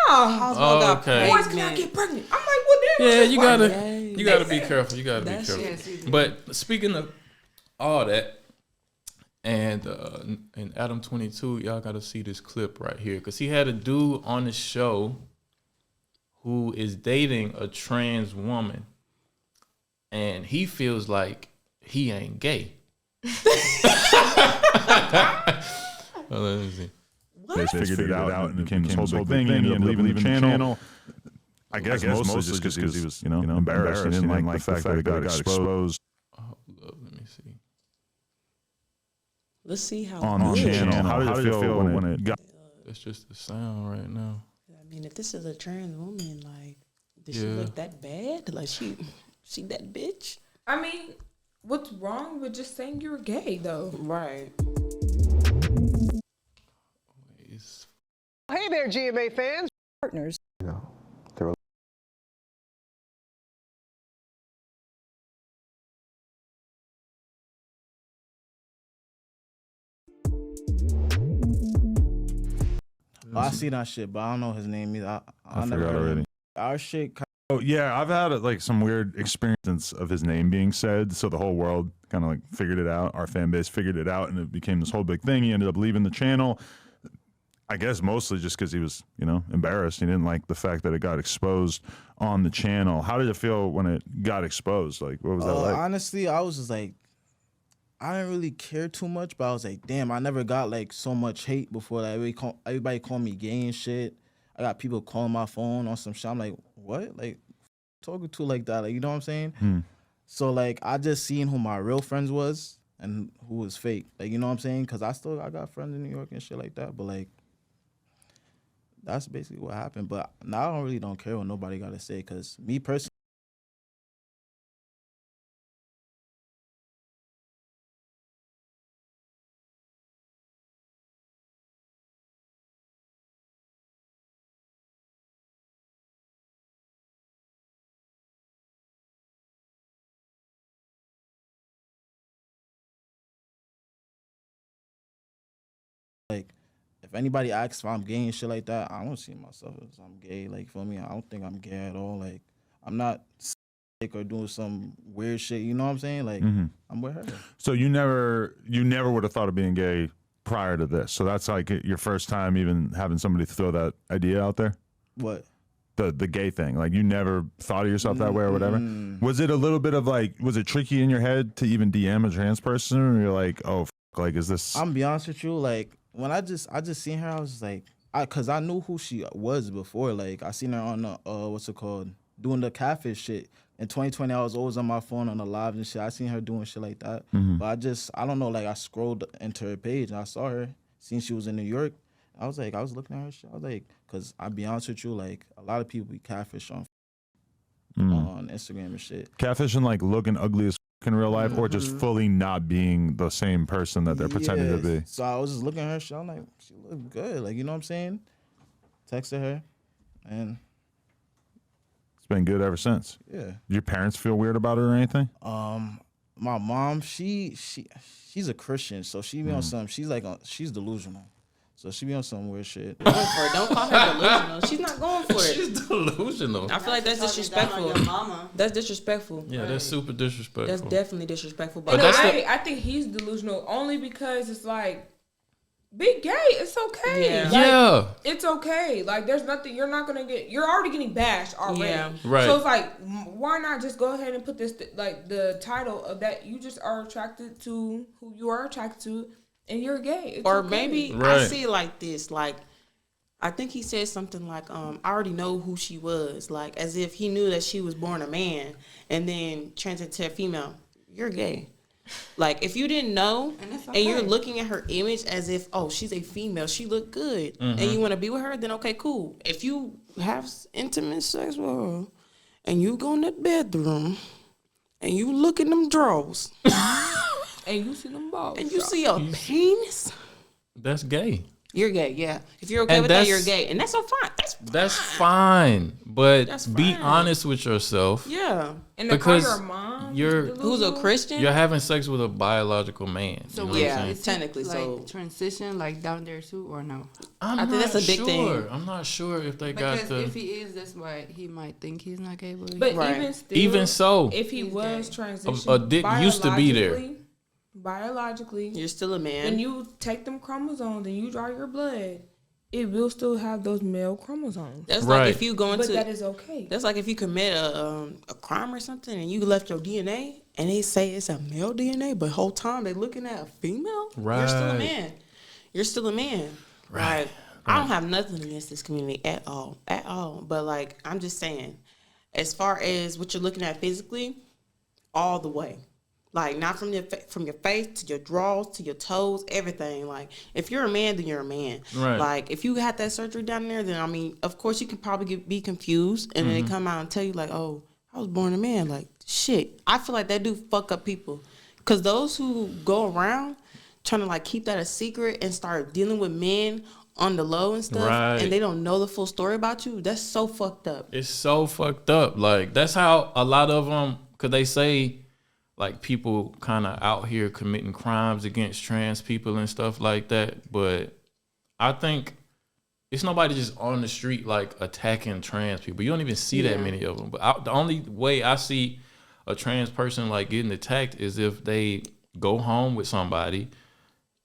no. Cosmo Oh, got okay. Boys pregnant. cannot get pregnant. I'm like, well, then Yeah, you gotta Right. you gotta be careful. You gotta be That's careful. But speaking of all that, and Adam 22, y'all gotta see this clip right here because he had a dude on the show who is dating a trans woman, and he feels like he ain't gay. Well, let me see. They figured it out and it became this whole big thing. He ended up leaving the channel. I guess mostly just because he was, embarrassed. He didn't like the fact that it got exposed Hold up, let me see. Let's see how on the channel. How did it feel when it got? That's just the sound right now. I mean, if this is a trans woman, like, did she Yeah. look that bad? Like, she that bitch? I mean, what's wrong with just saying you're gay, though? Right. It's- Hey there, GMA fans. Partners. Oh, I see that shit, but I don't know his name either. I never forgot heard of already. him. Our shit. Oh yeah, I've had like some weird experience of his name being said, so the whole world kind of like figured it out. Our fan base figured it out, and it became this whole big thing. He ended up leaving the channel. I guess mostly just because he was, embarrassed. He didn't like the fact that it got exposed on the channel. How did it feel when it got exposed? Like, what was that like? Honestly, I was just like, I didn't really care too much, but I was like, damn, I never got like so much hate before. Like everybody called me gay and shit. I got people calling my phone on some shit. I'm like, what? Like, talking to like that? Like, you know what I'm saying? So like, I just seen who my real friends was and who was fake. Like, you know what I'm saying? Because I got friends in New York and shit like that. But like, that's basically what happened. But now I don't care what nobody got to say. Because me personally, like, if anybody asks if I'm gay and shit like that, I don't see myself as I'm gay. Like, feel me? I don't think I'm gay at all. Like, I'm not sick or doing some weird shit. You know what I'm saying? Like, I'm with her. So you never would have thought of being gay prior to this. So that's like your first time even having somebody throw that idea out there. What? the gay thing? Like you never thought of yourself that way or whatever? Was it a little bit of like, was it tricky in your head to even DM a trans person? Or you're like, oh, like, is this? I'm be honest with you, like when I just seen her, I was just like, cause I knew who she was before. Like I seen her on the what's it called, doing the catfish shit. In 2020, I was always on my phone on the live and shit. I seen her doing shit like that. But I don't know, like I scrolled into her page and I saw her, seen she was in New York. I was looking at her shit. I was like, cause I'll be honest with you, like a lot of people be catfish on Instagram and shit. Catfishing like looking ugly as in real life, or just fully not being the same person that they're pretending to be. So I was just looking at her shit. I'm like, she look good. Like, you know what I'm saying? Texted her, and It's been good ever since. yeah. Your parents feel weird about it or anything? My mom, she's a Christian, so she be on some. She's delusional, so she be on some weird shit. Going for it. Don't call her delusional. She's not going for it. She's delusional. I feel like that's disrespectful. Your mama. That's disrespectful. Yeah, that's super disrespectful. That's definitely disrespectful. But But that's I think he's delusional only because it's like, be gay. It's okay. Yeah. Like, Yeah. it's okay. Like, there's nothing. You're not gonna get. You're already getting bashed already. Yeah. Right. So it's like, why not just go ahead and put this like the title of that you just are attracted to who you are attracted to, and you're gay. It's or okay. maybe I Right. see it like this. Like, I think he said something like, I already know who she was. Like, as if he knew that she was born a man and then transitioned to a female. You're gay. Like, if you didn't know And it's and you're okay. looking at her image as if, oh, she's a female, she look good, and you want to be with her, then okay, cool. If you have intimate sex with her and you go in the bedroom and you look in them drawers And you see them balls. and you see a penis, That's gay. you're gay, yeah. If you're okay And with that, that's- you're gay. And that's so fine. That's fine. But That's be fine. honest with yourself. Yeah. And to call Because your mom you're- Who's a Christian? You're having sex with a biological man. So you know what yeah. I'm saying? is it, technically, like, so- transition like down there too, or no? I think that's a big thing. I'm not sure if they Because got the. if he is, that's why he might think he's not gay. But Right. even still, Even so, if he He's was gay. transitioned, A dick used to be there. Biologically, You're still a man. when you take them chromosomes and you draw your blood, it will still have those male chromosomes. That's Right. like if you go But into that is okay. that's like if you commit a crime or something and you left your DNA and they say it's a male DNA, but whole time they looking at a female. You're still a Right. man. You're still a man. Right. Like, I don't have nothing against this community at all, But like I'm just saying, as far as what you're looking at physically, all the way. Like not from your face to your drawers to your toes, everything. Like if you're a man, then you're a man. Right. Like if you had that surgery down there, then I mean, of course you could probably be confused, and then they come out and tell you like, "Oh, I was born a man." Like shit, I feel like that do fuck up people, cause those who go around trying to like keep that a secret and start dealing with men on the low and stuff, Right. and they don't know the full story about you. That's so fucked up. It's so fucked up. Like that's how a lot of them, cause they say, like people kind of out here committing crimes against trans people and stuff like that. But I think it's nobody just on the street like attacking trans people. You don't even see that Yeah. many of them. But the only way I see a trans person like getting attacked is if they go home with somebody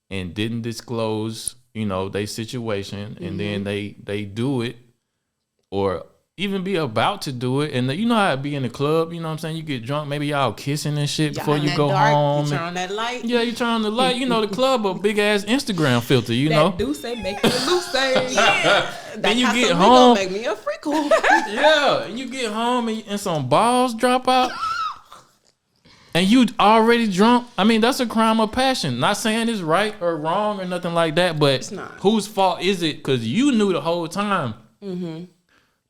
and didn't disclose, you know, their situation, and then they do it, or even be about to do it, and you know how it be in the club, you know what I'm saying? You get drunk, maybe y'all kissing and shit Y'all before in you that go dark, home. You turn and- on that light. yeah, you turn on the light. You know, the club a big ass Instagram filter, you know? That do say make you loose. Then you get Casamigo home. make me a freak. Yeah, and you get home and some balls drop out. And you already drunk. I mean, that's a crime of passion. Not saying it's right or wrong or nothing like that, but It's not. whose fault is it? Because you knew the whole time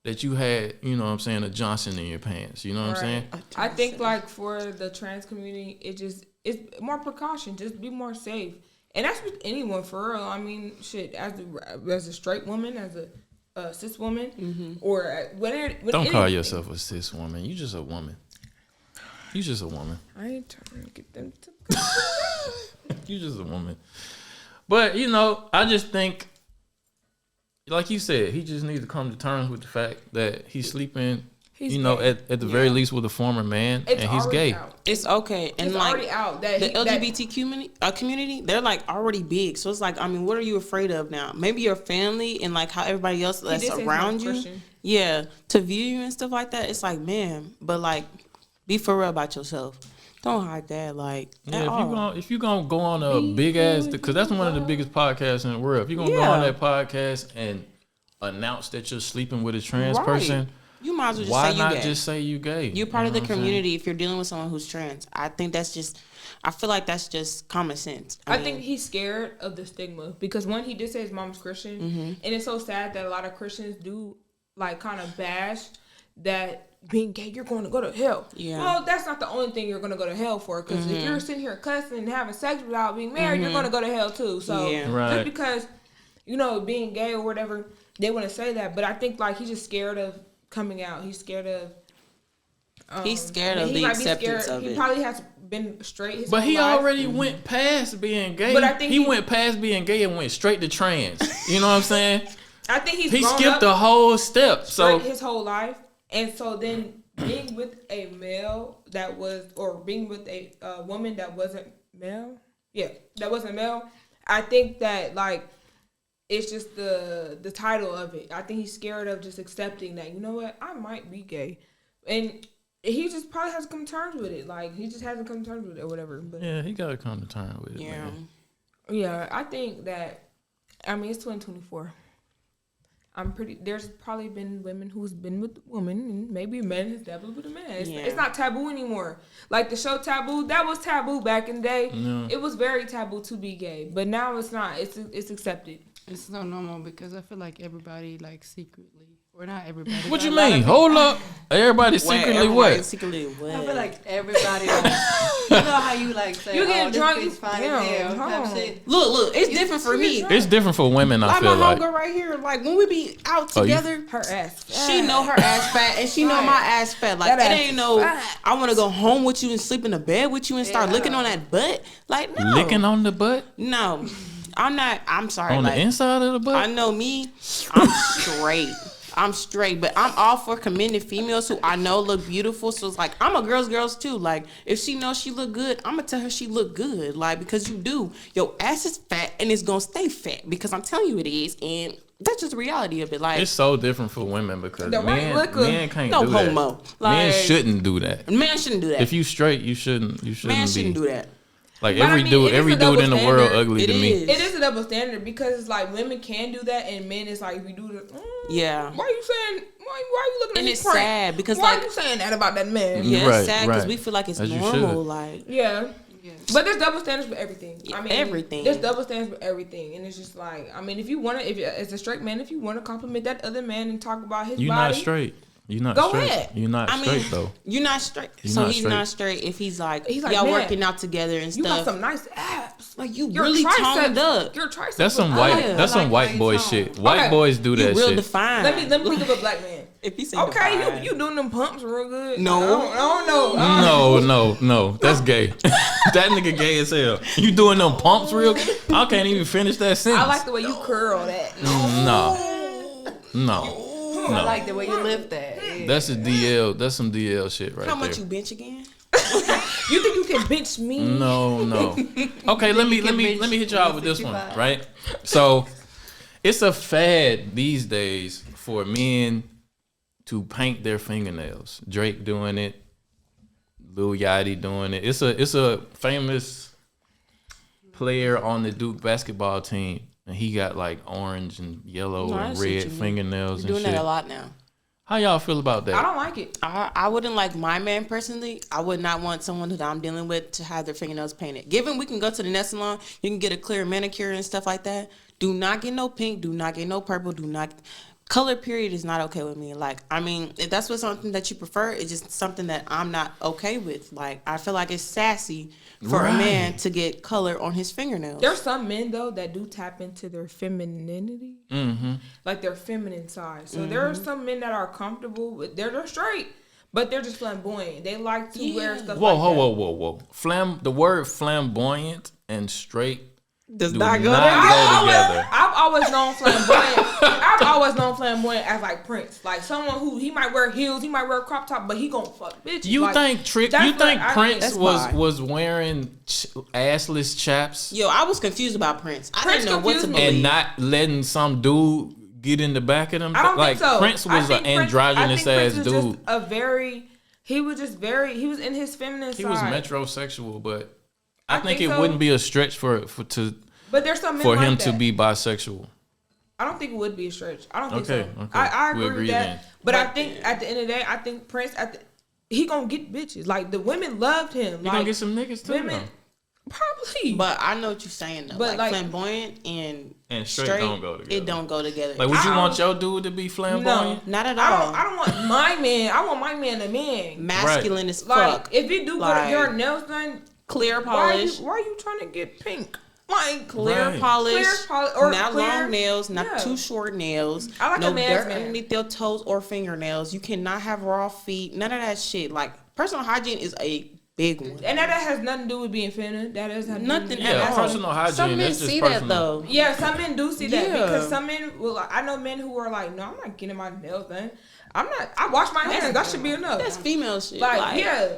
that you had, you know what I'm saying, a Johnson in your pants. You know what I'm saying? I think like for the trans community, it's more precaution. Just be more safe, and that's with anyone for real. I mean, shit, as a straight woman, as a cis woman, or whatever. Don't call yourself a cis woman. You just a woman. You just a woman. I ain't trying to get them to. You just a woman. But, you know, I just think, like you said, he just needs to come to terms with the fact that he's sleeping He's you know, gay. at the very least with a former man, It's and he's already gay. out. It's okay, and It's like already out that the he- LGBT community, they're like already big. So it's like, I mean, what are you afraid of now? Maybe your family and like how everybody else that's did say he's around not you, Christian. yeah, to view you and stuff like that. It's like, man, but like, be for real about yourself. Don't hide that, like, Yeah, at all. if you gonna go on a big ass, because that's one of the biggest podcasts in the world. If you gonna go on Yeah. that podcast and announce that you're sleeping with a trans Right. person, You might as well just why say you not gay. just say you gay? You're part of the know what I'm saying? community if you're dealing with someone who's trans. I think that's just, I feel like that's just common sense. I mean, think he's scared of the stigma because one, he did say his mom's Christian, and it's so sad that a lot of Christians do like kind of bash that being gay, you're going to go to hell. Yeah. Well, that's not the only thing you're going to go to hell for, because if you're sitting here cussing and having sex without being married, you're going to go to hell too. So Yeah. Right. just because, you know, being gay or whatever, they want to say that, but I think like he's just scared of coming out. He's scared of. he's scared and of he the might be acceptance scared. of He it. probably has been straight his But whole he life. already went past being gay. But I think he he- went past being gay and went straight to trans. You know what I'm saying? I think he's He grown skipped up a whole step. So straight his whole life, and so then being with a male that was, or being with a woman that wasn't male, that wasn't male. I think that like it's just the title of it. I think he's scared of just accepting that, you know what, I might be gay, and he just probably has to come to terms with it. Like he just hasn't come to terms with it or whatever. But yeah, he gotta come to terms with it. Yeah. Man. yeah, I think that, I mean, it's 2024. There's probably been women who's been with a woman, and maybe men has dabbled with a man. It's not taboo anymore. Like the show Taboo, that was taboo back in the day. No. It was very taboo to be gay, but now it's not. It's accepted. It's so normal because I feel like everybody like secretly, or not everybody. What but you a lot of mean? people- Hold up. Everybody secretly Everybody what? Secretly what? I feel like everybody, like, you know how you like say, You get this drunk, bitch fine damn, as hell hold type on. shit. Look, it's different for me. It's different for women, I Like feel my like. homegirl right here, like when we be out Oh, you- together, Her ass. she know her ass fat and she know Right. my ass fat. Like That it ass ain't is no, fat. I want to go home with you and sleep in the bed with you and start Yeah. licking on that butt. Like no, Licking on the butt? no, I'm not. I'm sorry. On like, the inside of the butt? I know me. I'm straight. I'm straight, but I'm all for commending females who I know look beautiful. So it's like I'm a girls too. Like if she knows she look good, I'm gonna tell her she look good. Like because you do, your ass is fat and it's gonna stay fat because I'm telling you it is, and that's just the reality of it. Like It's so different for women because The right men, liquor. men can't No do that. homo. Men Like- shouldn't do that. man shouldn't do that. If you straight, you shouldn't man shouldn't be. do that. Like But I every mean, dude, it is every a dude double in the world standard. ugly It to me. is. It is a double standard because it's like women can do that and men is like, if you do the Yeah. why you saying why you looking at And his it's prank? sad because, why like- you saying that about that man? Yeah, Right, it's sad because right. we feel like it's As you normal. should. Like Yeah. Yeah. But there's double standards for everything. I mean, everything. There's double standards for everything, and it's just like, I mean, if you want to, if as a straight man, if you want to compliment that other man and talk about his You're body, not straight. You're not Go straight. ahead. You're not I mean, straight though. you're not straight. You're So not he's straight. not straight if he's like He's like, y'all man, working out together and you got stuff. some nice abs. Like you Your really triceps, toned up. Your triceps. That's some look white. good. That's I some like white how boy you shit. tone. White Okay. boys do You that real shit. defined. Let me think of a black man. If he say Okay, defined. you doing them pumps real good. No. I don't know. No, that's gay. That nigga gay as hell. You doing them pumps real good? I can't even finish that sentence. I like the way you curl that. No. I like the way you lift that. Yeah. That's a DL. That's some DL shit right How there. much you bench again? You think you can bench me? No. Okay, let me hit y'all with this one, right? So it's a fad these days for men to paint their fingernails. Drake doing it, Lil Yachty doing it. It's a famous player on the Duke basketball team, and he got like orange and yellow No, I and see what red you mean. fingernails You're and doing shit. that a lot now. How y'all feel about that? I don't like it. I wouldn't like my man personally. I would not want someone that I'm dealing with to have their fingernails painted. Given we can go to the nail salon, you can get a clear manicure and stuff like that. Do not get no pink. Do not get no purple. Do not. Color period is not okay with me. Like, I mean, if that's what something that you prefer, it's just something that I'm not okay with. Like, I feel like it's sassy for a man to get color on his fingernails. There's some men though that do tap into their femininity, like their feminine side. So there are some men that are comfortable with they're straight, but they're just flamboyant. They like to wear stuff. Whoa. The word flamboyant and straight Does do not go not there. go together. I've always known flamboyant. I've always known Flamboyant as like Prince, like someone who he might wear heels, he might wear a crop top, but he gonna fuck bitches. You like, think Prince was wearing assless chaps Yo, I was confused about Prince. I Prince didn't know what to confused me. believe. and not letting some dude get in the back of them? I don't like think so. Prince was an androgynous ass dude. He was in his feminine side. He was metrosexual, but I think think it so. wouldn't be a stretch for But there's some men him like to that. be bisexual. I don't think it would be a stretch. I don't think Okay, so. okay. I We agree agree with that. then. But I think at the end of the day, I think Prince he gonna get bitches. Like the women loved him. You like, gonna get some niggas too, women, though. probably. But I know what you're saying though. But, like, like- flamboyant and straight don't go together. It don't go together. Like, would you I want don't- your dude to be flamboyant? No. Not at all. I don't want my man. I want my man a man. Masculine as Like fuck. if you do Like, your nails done, clear why polish. are you trying to get pink? Like Clear Right. polish, or not clear- long nails, not yeah. too short nails. I like no a man's dirt man. underneath your toes or fingernails. You cannot have raw feet. None of that shit. Like personal hygiene is a big one. And that has nothing to do with being feminine. That doesn't have Nothing to at do with Yeah, all. personal hygiene. Some men That's just see personal. that though. Yeah, some men do see that Yeah. because some men will. I know men who are like, no, I'm not getting my nails done. I'm not. I wash my hands. That should be enough. That's female shit. like, yeah.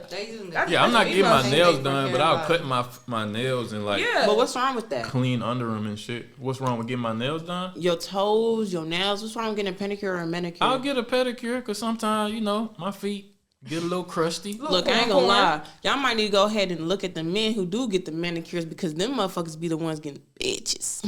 Yeah, I'm not getting my female nails shit. done, but I'll cut my nails and like Yeah. But what's wrong with that? clean under them and shit. What's wrong with getting my nails done? Your toes, your nails. What's wrong with getting a pedicure or a manicure? I'll get a pedicure because sometimes, my feet get a little crusty. Look, I ain't gonna lie. Y'all might need to go ahead and look at the men who do get the manicures because them motherfuckers be the ones getting bitches.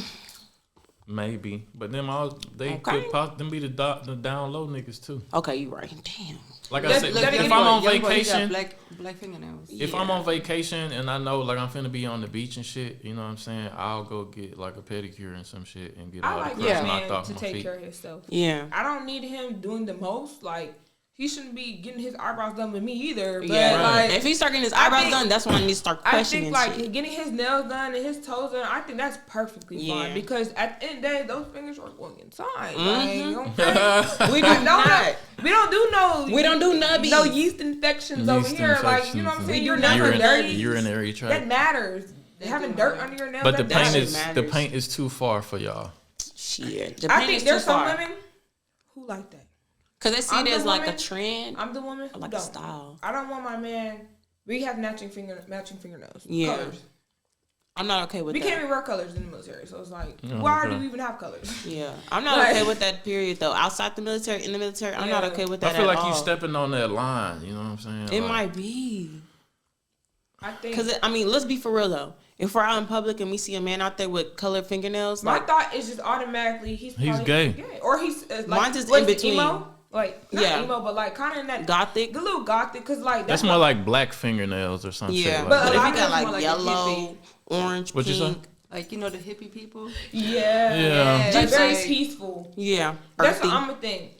Maybe. But them Okay. could them be the down low niggas too. Okay, you right. Damn. Like I Let's- said, let's if get I'm on Young boy, he got vacation, black fingernails. if I'm on vacation and I know like I'm finna be on the beach and shit, you know what I'm saying? I'll go get like a pedicure and some shit and get I all like the this crust man knocked off to my take feet. care of himself. Yeah. I don't need him doing the most. Like he shouldn't be getting his eyebrows done with me either. But Yeah. Right. like If he start getting his I eyebrows think- done, that's when I need to start I questioning think like shit. getting his nails done and his toes done, I think that's perfectly Yeah. fine because at the end of the day, those fingers are going inside. Mhm. Like, okay? We do not. We don't do no. We don't do nubbies. No yeast infections over Yeast here. Like you know what I'm infections saying. and Your nails are dirty. urinary That tract. matters. Having dirt under your nails. But the that paint matters. is the paint is too far for y'all. Shit. The I pain think is there's too some far. women who like that. Because they see I'm it the as like a woman- trend I'm the woman or who like a don't. style. I don't want my man. We have matching fingernails. Yeah. Colors. I'm not okay with We that. can't even wear colors in the military, so it's like, Oh, why okay. do we even have colors? Yeah. I'm not Like- okay with that period though. Outside the military, in the military, I'm not Yeah. okay with that I feel at like all. you stepping on that line. You know what I'm saying? It Like, might be. I think. Because, I mean, let's be for real though. If we're out in public and we see a man out there with colored fingernails, My like, thought is just automatically he's probably gay. or he's like, Mine's just what's in the between. emo? Like not Yeah. emo, but like kind of in that gothic. the little gothic, cause like That's more like black fingernails or some Yeah. shit. Like But But that. if lot you of got us like more like a yellow, hippie. orange, What you say? pink. Like, the hippie people. Yeah, like very Like- peaceful. Yeah. That's Earthy. what I'm gonna think,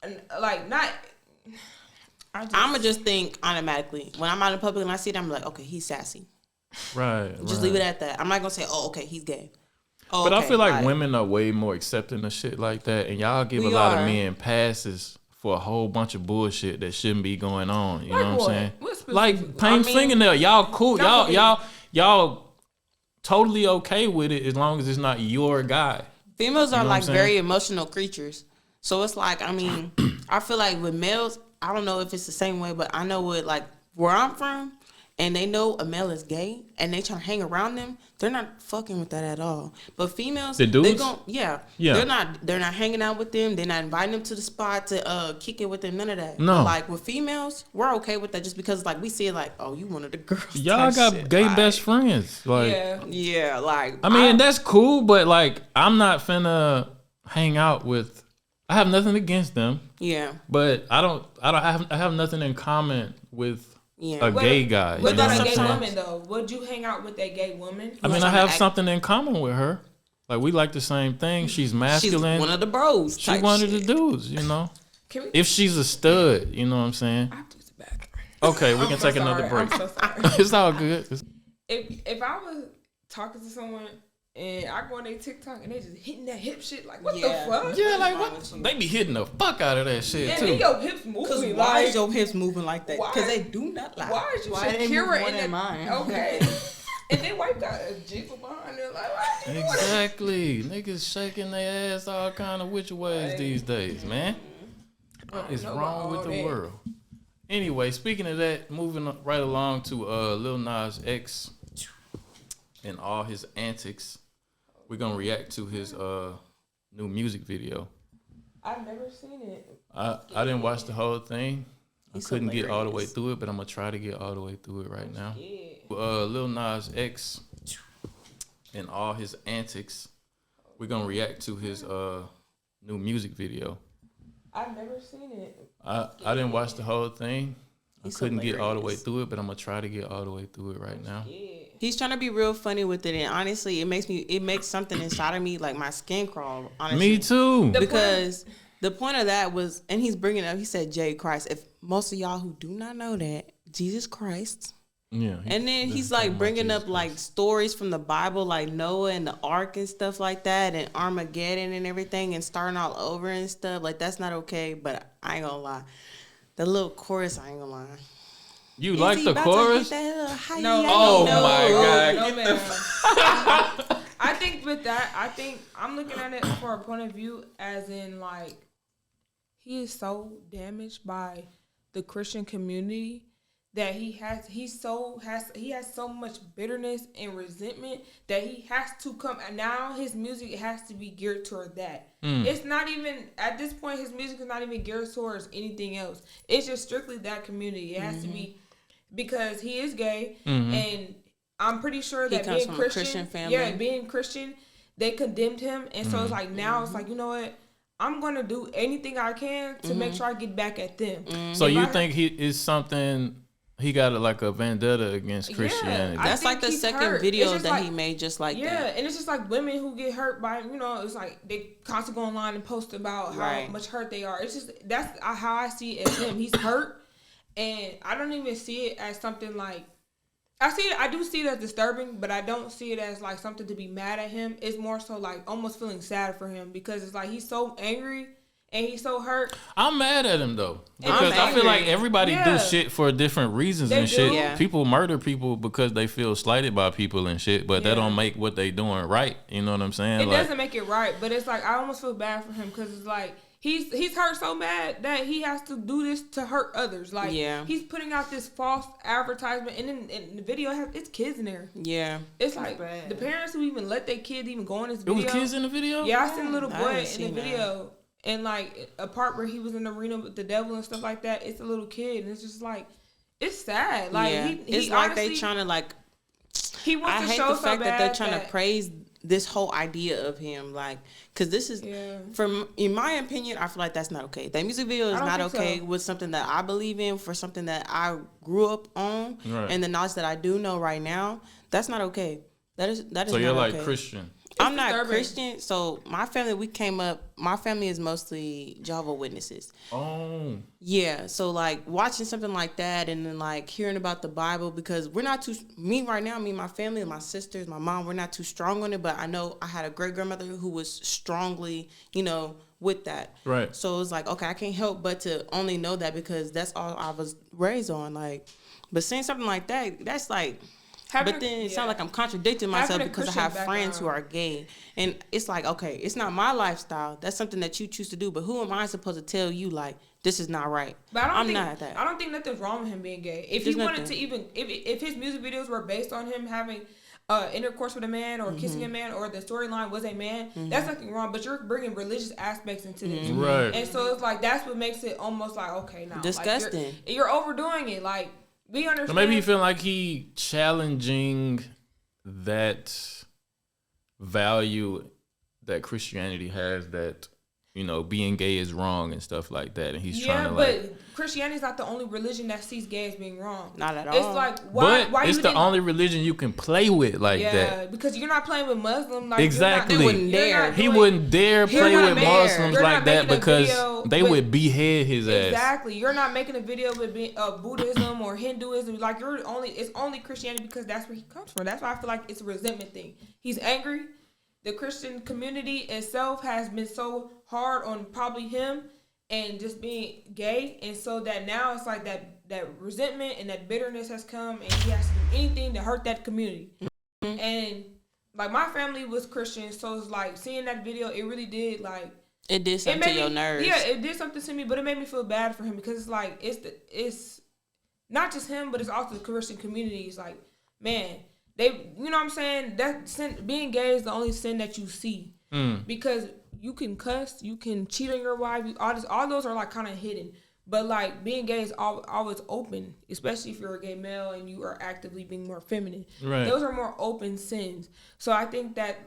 and like not. I'ma just think automatically. When I'm out in public and I see it, I'm like, okay, he's sassy. Right. Just leave it at that. I'm not gonna say, oh, okay, he's gay. Oh, But I okay, feel like alright. women are way more accepting of shit like that, and y'all give We a lot are. of men passes for a whole bunch of bullshit that shouldn't be going on. You know what I'm what? saying? What specifically? Like paint I mean, fingernail. Y'all cool. Not for me. Y'all totally okay with it as long as it's not your guy. Females are know what like I'm saying? very emotional creatures. So it's like, I mean, I feel like with males, I don't know if it's the same way, but I know with like where I'm from, and they know a male is gay, and they try to hang around them, they're not fucking with that at all. But females, The dudes? they gon' yeah, Yeah. they're not hanging out with them. They're not inviting them to the spot to kick it with them. None of that. No. But like with females, we're okay with that just because like we see it like, oh, you one of the girls. Y'all type got shit. gay Like, best friends. Like, Yeah, like I mean, that's cool, but like, I'm not finna hang out with. I have nothing against them, yeah, but I have nothing in common with yeah. a gay guy. What you know about what a I'm gay saying? woman though? Would you hang out with a gay woman? I mean, I trying to have act- something in common with her. Like, we like the same thing. She's She's masculine. one of the bros. She's type one of the shit. dudes, you know. Can we? If she's a stud, you know what I'm saying. I have to use the bathroom. Okay, we I'm can so take another sorry. break. I'm so sorry. It's all good. If I was talking to someone and I go on their TikTok and they just hitting that hip shit, like what Yeah. the fuck? Yeah, like wrong with what? you? They be hitting the fuck out of that shit And too. then your hips Cause moving. why Like, is your hips moving like that? Why- Because they do not lie. why is you Why they move Shakira more in than that? mine? Okay. And then white got a jiggle behind her, like, what you doing? Exactly. Niggas shaking their ass all kind of which ways these days, man. What is wrong with the world? Anyway, speaking of that, moving right along to Lil Nas X and all his antics. We're gonna react to his new music video. I've never seen it. I didn't watch the whole thing. I He's couldn't get all the way hilarious. through it, but I'm gonna try to get all the way through it right now. Yeah. Lil Nas X and all his antics. We're gonna react to his new music video. I've never seen it. I didn't watch the whole thing. He's I couldn't get all the way hilarious. through it, but I'm gonna try to get all the way through it right now. He's trying to be real funny with it, and honestly, it makes something inside of me, like my skin crawl. Honestly. Me too. Because the point of that was, and he's bringing up, he said, J Christ. If most of y'all who do not know that, Jesus Christ. Yeah. And then he's like bringing up like stories from the Bible, like Noah and the ark and stuff like that, and Armageddon and everything, and starting all over and stuff. Like, that's not okay, but I ain't gonna lie. The little chorus, I ain't gonna lie. You Is like he the about to chorus? hit that little hi-ya? No. Oh No. my God. No, man. I think with that, I'm looking at it for a point of view as in like he is so damaged by the Christian community that he has so much bitterness and resentment that he has to come, and now his music has to be geared toward that. It's not even at this point his music is not even geared towards anything else. It's just strictly that community. It has to be because he is gay, and I'm pretty sure that comes being from a Christian family. being Christian, they condemned him, and so it's like now it's like, you know what, I'm gonna do anything I can to make sure I get back at them. So If you I think he is something? He got like a vendetta against Christianity. I That's think like the he's second hurt. video It's just that like- he made just like yeah, that. and it's just like women who get hurt by, it's like they constantly go online and post about how Right. much hurt they are. It's just that's how I see it as him. He's hurt, and I don't even see it as something like I do see it as disturbing, but I don't see it as like something to be mad at him. It's more so like almost feeling sad for him because it's like he's so angry and he's so hurt. I'm mad at him though because I feel angry. like everybody Yeah. do shit for different reasons They and do. shit. Yeah. People murder people because they feel slighted by people and shit, but Yeah. that don't make what they doing right. You know what I'm saying? It Like, doesn't make it right, but it's like I almost feel bad for him because it's like he's hurt so bad that he has to do this to hurt others. Like Yeah. he's putting out this false advertisement, and then in the video it's kids in there. Yeah. It's like the parents who even let their kids even go in this it video. was kids in the video. Yeah, I seen a little I boy didn't in see the that. video, and like a part where he was in the arena with the devil and stuff like that. It's a little kid, and it's just like it's sad. Like yeah. he It's like they trying to like. he wants I to hate show the fact so that they're bad trying to praise this whole idea of him, like, because this is, in my opinion, I feel like that's not okay. That music video is don't not think okay so. with something that I believe in, for something that I grew up on, Right. and the knowledge that I do know right now. That's not okay. That is So you're not like okay. Christian. I'm not disturbing. Christian, so my family, my family is mostly Jehovah's Witnesses. Oh. Yeah, so like watching something like that and then like hearing about the Bible, because we're not too, me right now, me, my family, my sisters, my mom, we're not too strong on it, but I know I had a great grandmother who was strongly, with that. Right. So it's like, okay, I can't help but to only know that because that's all I was raised on. Like, but seeing something like that, that's like, but then it sounds like I'm contradicting myself Having a because I Christian have friends who background. are gay. And it's like, okay, it's not my lifestyle. That's something that you choose to do. But who am I supposed to tell you, like, this is not right? But I'm not that. I don't think nothing's wrong with him being gay. If There's he wanted nothing. to even, if his music videos were based on him having intercourse with a man or kissing a man, or the storyline was a man, that's nothing wrong. But you're bringing religious aspects into this, Right. and so it's like that's what makes it almost like okay now, Disgusting. Like you're overdoing it. Like we understand. So maybe you feel like he challenging that value that Christianity has, that being gay is wrong and stuff like that, and he's trying to but Christianity is not the only religion that sees gay as being wrong. Not at It's all. like why? But Why it's you the think- only religion you can play with like Yeah, that. because you're not playing with Muslims. Like, Exactly. They wouldn't dare. He wouldn't dare You're play not with making- Muslims you're like not that making a because video they with- would behead his ass. Exactly. You're not making a video with Buddhism or Hinduism. Like it's only Christianity because that's where he comes from. That's why I feel like it's a resentment thing. He's angry. The Christian community itself has been so hard on probably him and just being gay, and so that now it's like that resentment and that bitterness has come, and he has to do anything to hurt that community. And like my family was Christian, so it's like seeing that video, it really did like It did something to your nerves. Yeah, it did something to me, but it made me feel bad for him because it's like it's not just him, but it's also the Christian community. It's like, man, they, you know what I'm saying? That sin, being gay is the only sin that you see because you can cuss, you can cheat on your wife, all those are like kind of hidden. But like being gay is always open, especially if you're a gay male and you are actively being more feminine. Right. Those are more open sins. So I think that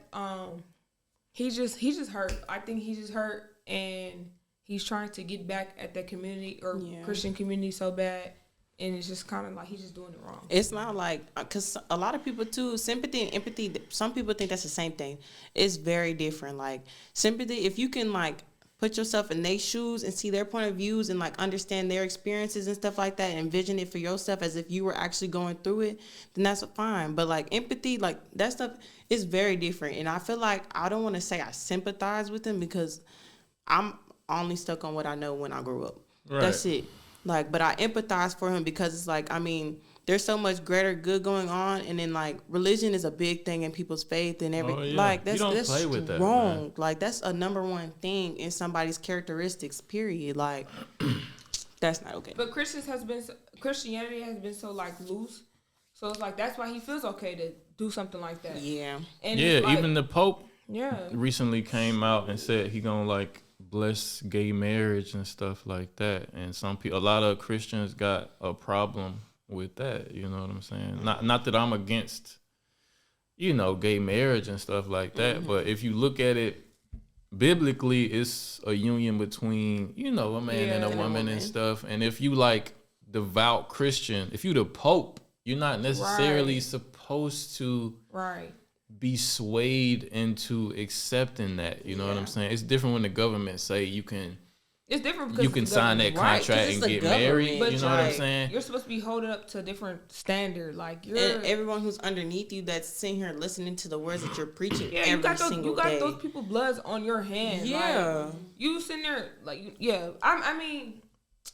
he's just hurt. I think he's just hurt, and he's trying to get back at that community or Christian community so bad. And it's just kind of like he's just doing it wrong. It's not like, because a lot of people too, sympathy and empathy, some people think that's the same thing. It's very different. Like sympathy, if you can like put yourself in their shoes and see their point of views and like understand their experiences and stuff like that and envision it for yourself as if you were actually going through it, then that's fine. But like empathy, like that stuff is very different. And I feel like I don't want to say I sympathize with them because I'm only stuck on what I know when I grew up. Right. That's it. Like, but I empathize for him because it's like, I mean, there's so much greater good going on, and then like religion is a big thing in people's faith and everything. Like that's play with that, wrong. Man. Like that's a number one thing in somebody's characteristics. Period. Like that's not okay. But Christianity has been so like loose, so it's like that's why he feels okay to do something like that. Yeah. And like, even the Pope Yeah. recently came out and said he gonna like bless gay marriage and stuff like that. And some people, a lot of Christians got a problem with that. You know what I'm saying? Not that I'm against, you know, gay marriage and stuff like that. Mm-hmm. But if you look at it biblically, it's a union between, you know, a man and a woman and stuff. And if you like devout Christian, if you the Pope, you're not necessarily supposed to be swayed into accepting that. You know what I'm saying? It's different when the government say you can. It's different because you can sign that contract and get married. But you know what I'm saying? You're supposed to be holding up to a different standard. Like you're and everyone who's underneath you that's sitting here listening to the words that you're preaching. Yeah, you got those people bloods on your hands. Yeah, like, you sitting there like I mean,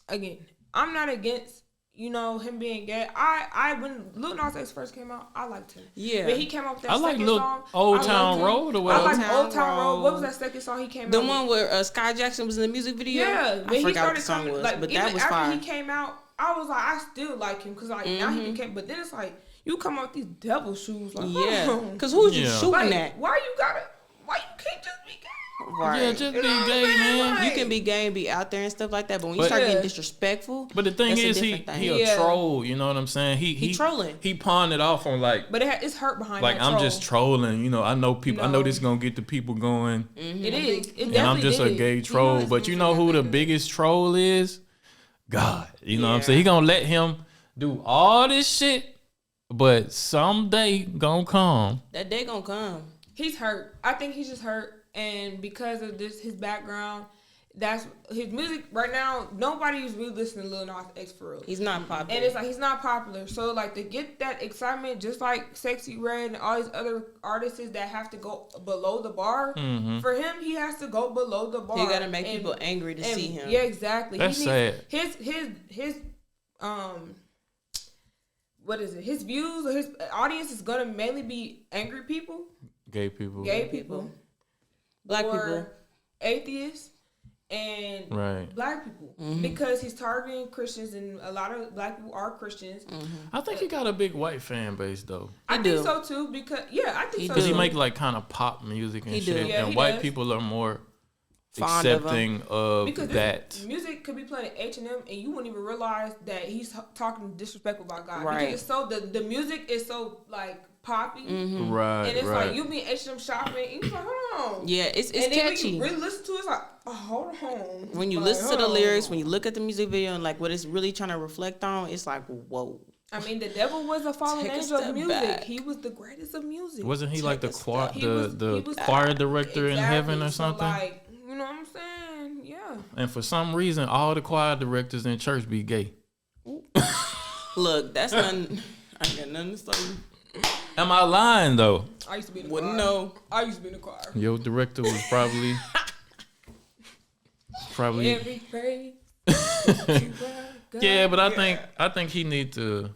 again, I'm not against, you know, him being gay. I when Lil Nas X first came out, I liked him. Yeah. When he came out with that second song, Old Town Road or what? I like Old Town Road. What was that second song he came out? The one where Sky Jackson was in the music video? Yeah. I forgot what the song was, like, but that was fire. After he came out, I was like, I still like him because like now he became, but then it's like, you come out with these devil shoes. Like, because who's you shooting like, at? Why you can't just be gay? Right. Yeah, just be gay, man. Like, you can be gay and be out there and stuff like that, but when you start getting disrespectful, but the thing is, he a troll. You know what I'm saying? He trolling. He pawned it off on like, but it's hurt behind. Like that I'm troll. just trolling. You know, I know people. I know this is gonna get the people going. Mm-hmm. It is. And I'm just a gay troll. But you know who the biggest troll is? God. You know what I'm saying? He gonna let him do all this shit, but someday gonna come. That day gonna come. He's hurt. I think he's just hurt. And because of this, his background, that's his music right now. Nobody's really listening to Lil Nas X for real. He's not popular, and it's like he's not popular. So like to get that excitement, just like Sexy Red and all these other artists that have to go below the bar. Mm-hmm. For him, he has to go below the bar. He gotta make people angry to see him. Yeah, exactly. That's sad. His what is it? His views or his audience is gonna mainly be angry people, gay people, Black people, atheists, and Black people, because he's targeting Christians, and a lot of Black people are Christians. I think he got a big white fan base though. I think so too, because I think so. Because he make like kind of pop music and shit, and white people are more accepting of that. Music could be playing at H&M, and you wouldn't even realize that he's talking disrespectful about God. Right. Because it's so the music is so like poppy, right? And it's like you be H&M shopping, and you're like, hold on, it's and catchy. Then when you really listen to it, it's like, oh, hold on. When you listen to the lyrics, when you look at the music video, and like what it's really trying to reflect on, it's like, whoa. I mean, the devil was a fallen angel of music. Back. He was the greatest of music. Wasn't he like the choir director in heaven or something? Like, you know what I'm saying? Yeah. And for some reason, all the choir directors in church be gay. Look, that's nothing. I ain't got nothing to say. Am I lying though? I used to be in the choir. No. I used to be in the choir. Your director was probably every praise. Yeah, but I think he need to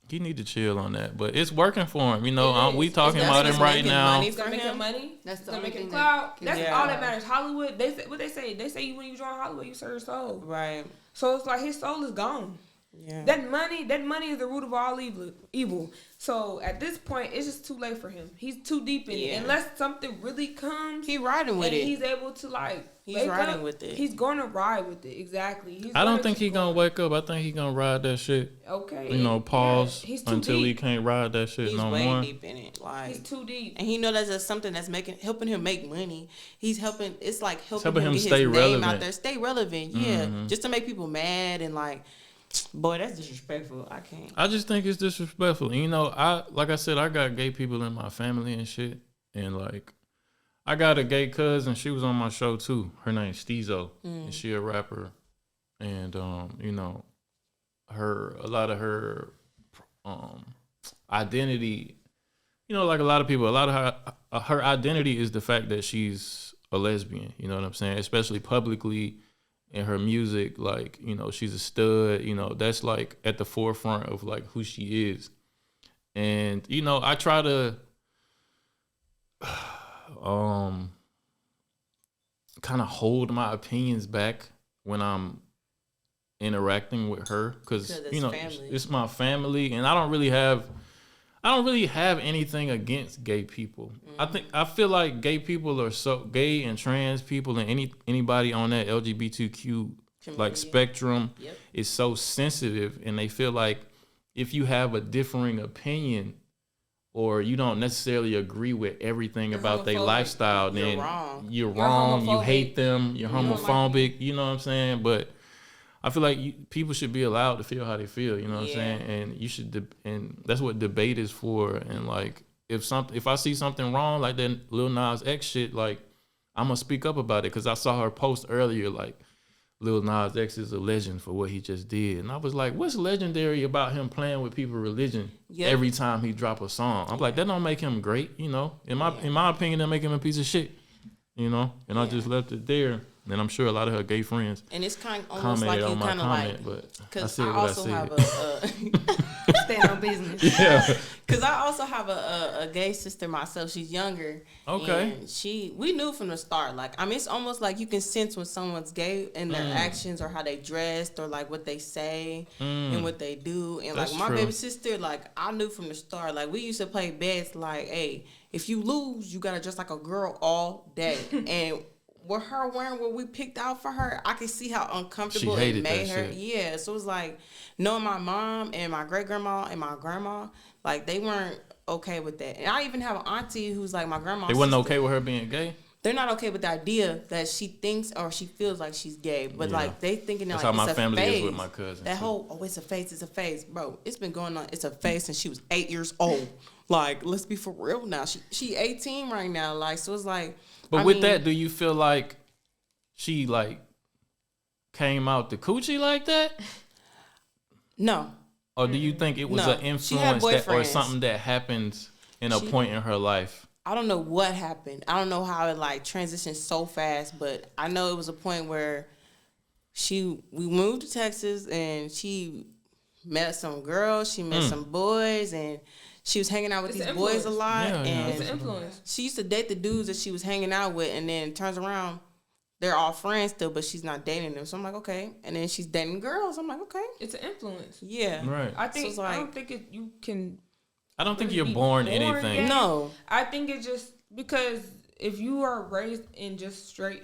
He need to chill on that, but it's working for him. You know, It is. we talking It's about him right making now. money It's gonna make him money. That's It's the gonna only make him thing clout. that That's can- all that matters. Hollywood. They say what they say. They say when you join Hollywood, you sell your soul. Right. So it's like his soul is gone. Yeah. That money is the root of all evil. So at this point, it's just too late for him. He's too deep in it. Unless something really comes, He riding with and it. he's able to like. He's wake riding up, with it. He's gonna ride with it. Exactly. I don't think he gonna wake up. I think he gonna ride that shit. Okay. You know, pause Yeah, he's too until he deep. can't ride that shit He's no way more. deep in it. Like He's too deep. and he know that's just something that's helping him make money. He's helping. It's like helping helping him him get stay his name relevant. out there, stay relevant. Yeah, just to make people mad and like, boy, that's disrespectful. I can't. I just think it's disrespectful. You know, like I said, I got gay people in my family and shit, and like, I got a gay cousin. She was on my show too. Her name's Steezo, and she a rapper, and you know, a lot of her identity, you know, like a lot of people, a lot of her identity is the fact that she's a lesbian. You know what I'm saying? Especially publicly. In her music, like, you know, she's a stud, you know, that's like at the forefront of like who she is. And, you know, I try to kind of hold my opinions back when I'm interacting with her because, you know, family. it's my family and I don't really have anything against gay people. I feel like gay people are so gay and trans people and anybody on that LGBTQ like spectrum is so sensitive, and they feel like if you have a differing opinion or you don't necessarily agree with everything about their homophobic. lifestyle, then wrong. you're wrong. You homophobic. hate them. You're don't like homophobic. You know what I'm saying? But I feel like people should be allowed to feel how they feel. You know what I'm Yeah. saying? And you should, and that's what debate is for. And like, if I see something wrong, like that Lil Nas X shit, like I'm gonna speak up about it because I saw her post earlier, like Lil Nas X is a legend for what he just did, and I was like, what's legendary about him playing with people's religion every time he drop a song? I'm like, that don't make him great, you know. In my opinion, that make him a piece of shit, you know. And I just left it there. And I'm sure a lot of her gay friends And it's kind of almost commented like you on my kind of comment, like but I because said I what I also said. have a. Stand on business. Yeah. Because I also have a gay sister myself. She's younger. Okay. And we knew from the start. Like, I mean, it's almost like you can sense when someone's gay in their actions or how they dressed or like what they say and what they do. And That's like my true. baby sister, like I knew from the start. Like we used to play bets. Like, hey, if you lose, you gotta dress like a girl all day. And with her wearing what we picked out for her, I could see how uncomfortable She it hated made that her. shit. Yeah, so it was like knowing my mom and my great grandma and my grandma, like they weren't okay with that. And I even have an auntie who's like my grandma. They wasn't okay with her being gay. They're not okay with the idea that she thinks or she feels like she's gay, but Yeah. like they thinking That's like how it's my a family phase. is with my cousin, That too. whole it's a phase, bro. It's been going on. It's a phase since she was 8 years old. Like, let's be for real now. She 18 right now. Like, so it's like. But I with mean, that, do you feel like she like came out the coochie like that? no. Or do you think it was No. an She had influence or boyfriends. something that happens in a point in her life? I don't know what happened. I don't know how it like transitioned so fast, but I know it was a point where we moved to Texas and she met some girls, she met some boys, and she was hanging out with It's these an boys a influence. lot. Yeah, yeah. and It's an influence. she used to date the dudes that she was hanging out with, and then turns around, they're all friends still, but she's not dating them. So I'm like, okay. And then she's dating girls. I'm like, okay. It's an influence. Yeah. Right. I think it's I like- don't think you can. I don't think really you're be born born anything. gay. No. I think it's just because if you are raised in just straight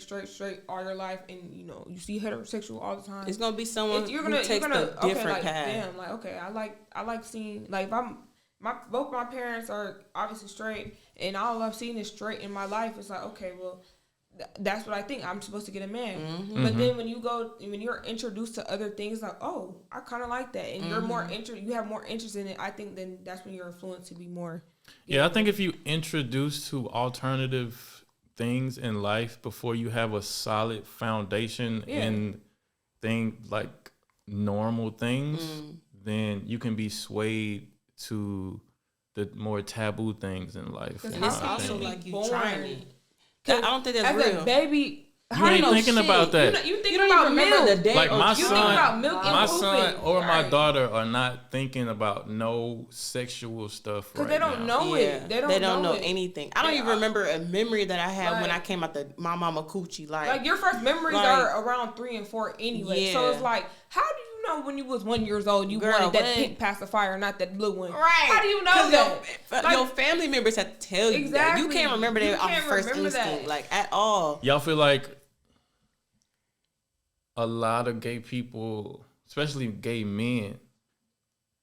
all your life, and you know you see heterosexual all the time, It's gonna be someone you're who gonna takes the okay, different like, path. damn, like okay, I like seeing like if both my parents are obviously straight, and all I've seen is straight in my life. It's like okay, well. That's what I think. I'm supposed to get a man, but then when you're introduced to other things, like oh, I kind of like that, and you're more you have more interest in it. I think then that's when you're influenced to be more. Yeah, I think if you introduce to alternative things in life before you have a solid foundation in things like normal things, then you can be swayed to the more taboo things in life. Because in And it's my also opinion. like you Born. trying it. I don't think that's As real. a baby, You ain't thinking about that. You think You don't about even remember milk. the day. Like or my two. You think about milk and my pooping. son or my Right. daughter are not thinking about no sexual stuff right Because they don't now. know Yeah, it. They don't know it. anything. I don't They even are- remember a memory that I had when Like- I came out the my mama coochie. Like your first memories Like- are around 3 and 4 anyway. So Yeah. it's like, how do you know when you was 1 year old you Girl, wanted that what? pink pacifier, not that blue one? Right. How do you know 'Cause that? Your family members have to tell you that. Exactly. You can't remember You that off can't first remember instinct, that. like at all. Y'all feel like a lot of gay people, especially gay men,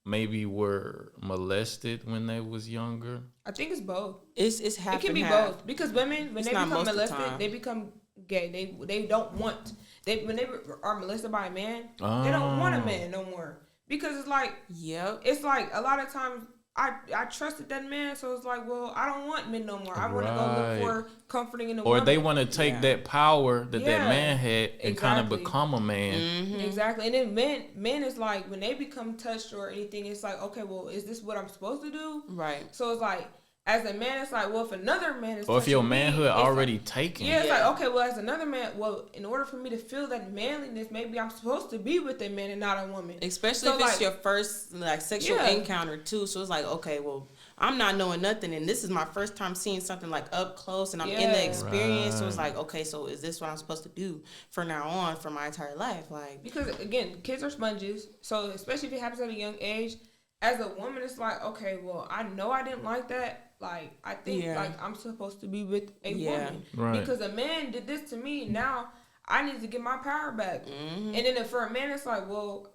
maybe were molested when they was younger? I think it's both. It's half It can and be half. both because women, when It's they not become most of the molested, time. they become gay. They don't want when they are molested by a man, they don't want a man no more because it's like Yep. it's like a lot of times I trusted that man, so it's like, well, I don't want men no more. I want to go Right. look for comforting in a Or woman. they want to take Yeah. that power that Yeah, man had and kind of exactly. become a man. Mm-hmm. Exactly. And then men is like when they become touched or anything, it's like, okay, well, is this what I'm supposed to do? Right. So it's like, as a man, it's like, well, if another man is Or if your touching me, manhood it's like- already taken. yeah, it's Yeah. like, okay, well, as another man, well, in order for me to feel that manliness, maybe I'm supposed to be with a man and not a woman. Especially So, if it's like- your first like sexual Yeah. encounter too. So it's like, okay, well, I'm not knowing nothing, and this is my first time seeing something like up close, and I'm in the Yeah. experience. So it's Right. like, okay, so is this what I'm supposed to do for now on for my entire life? Like, Because again, kids are sponges. So especially if it happens at a young age, as a woman, it's like, okay, well, I know I didn't like that. Like, I think Yeah. like I'm supposed to be with a Yeah. woman Right. because a man did this to me. Now I need to get my power back. Mm-hmm. And then if for a man, it's like, well,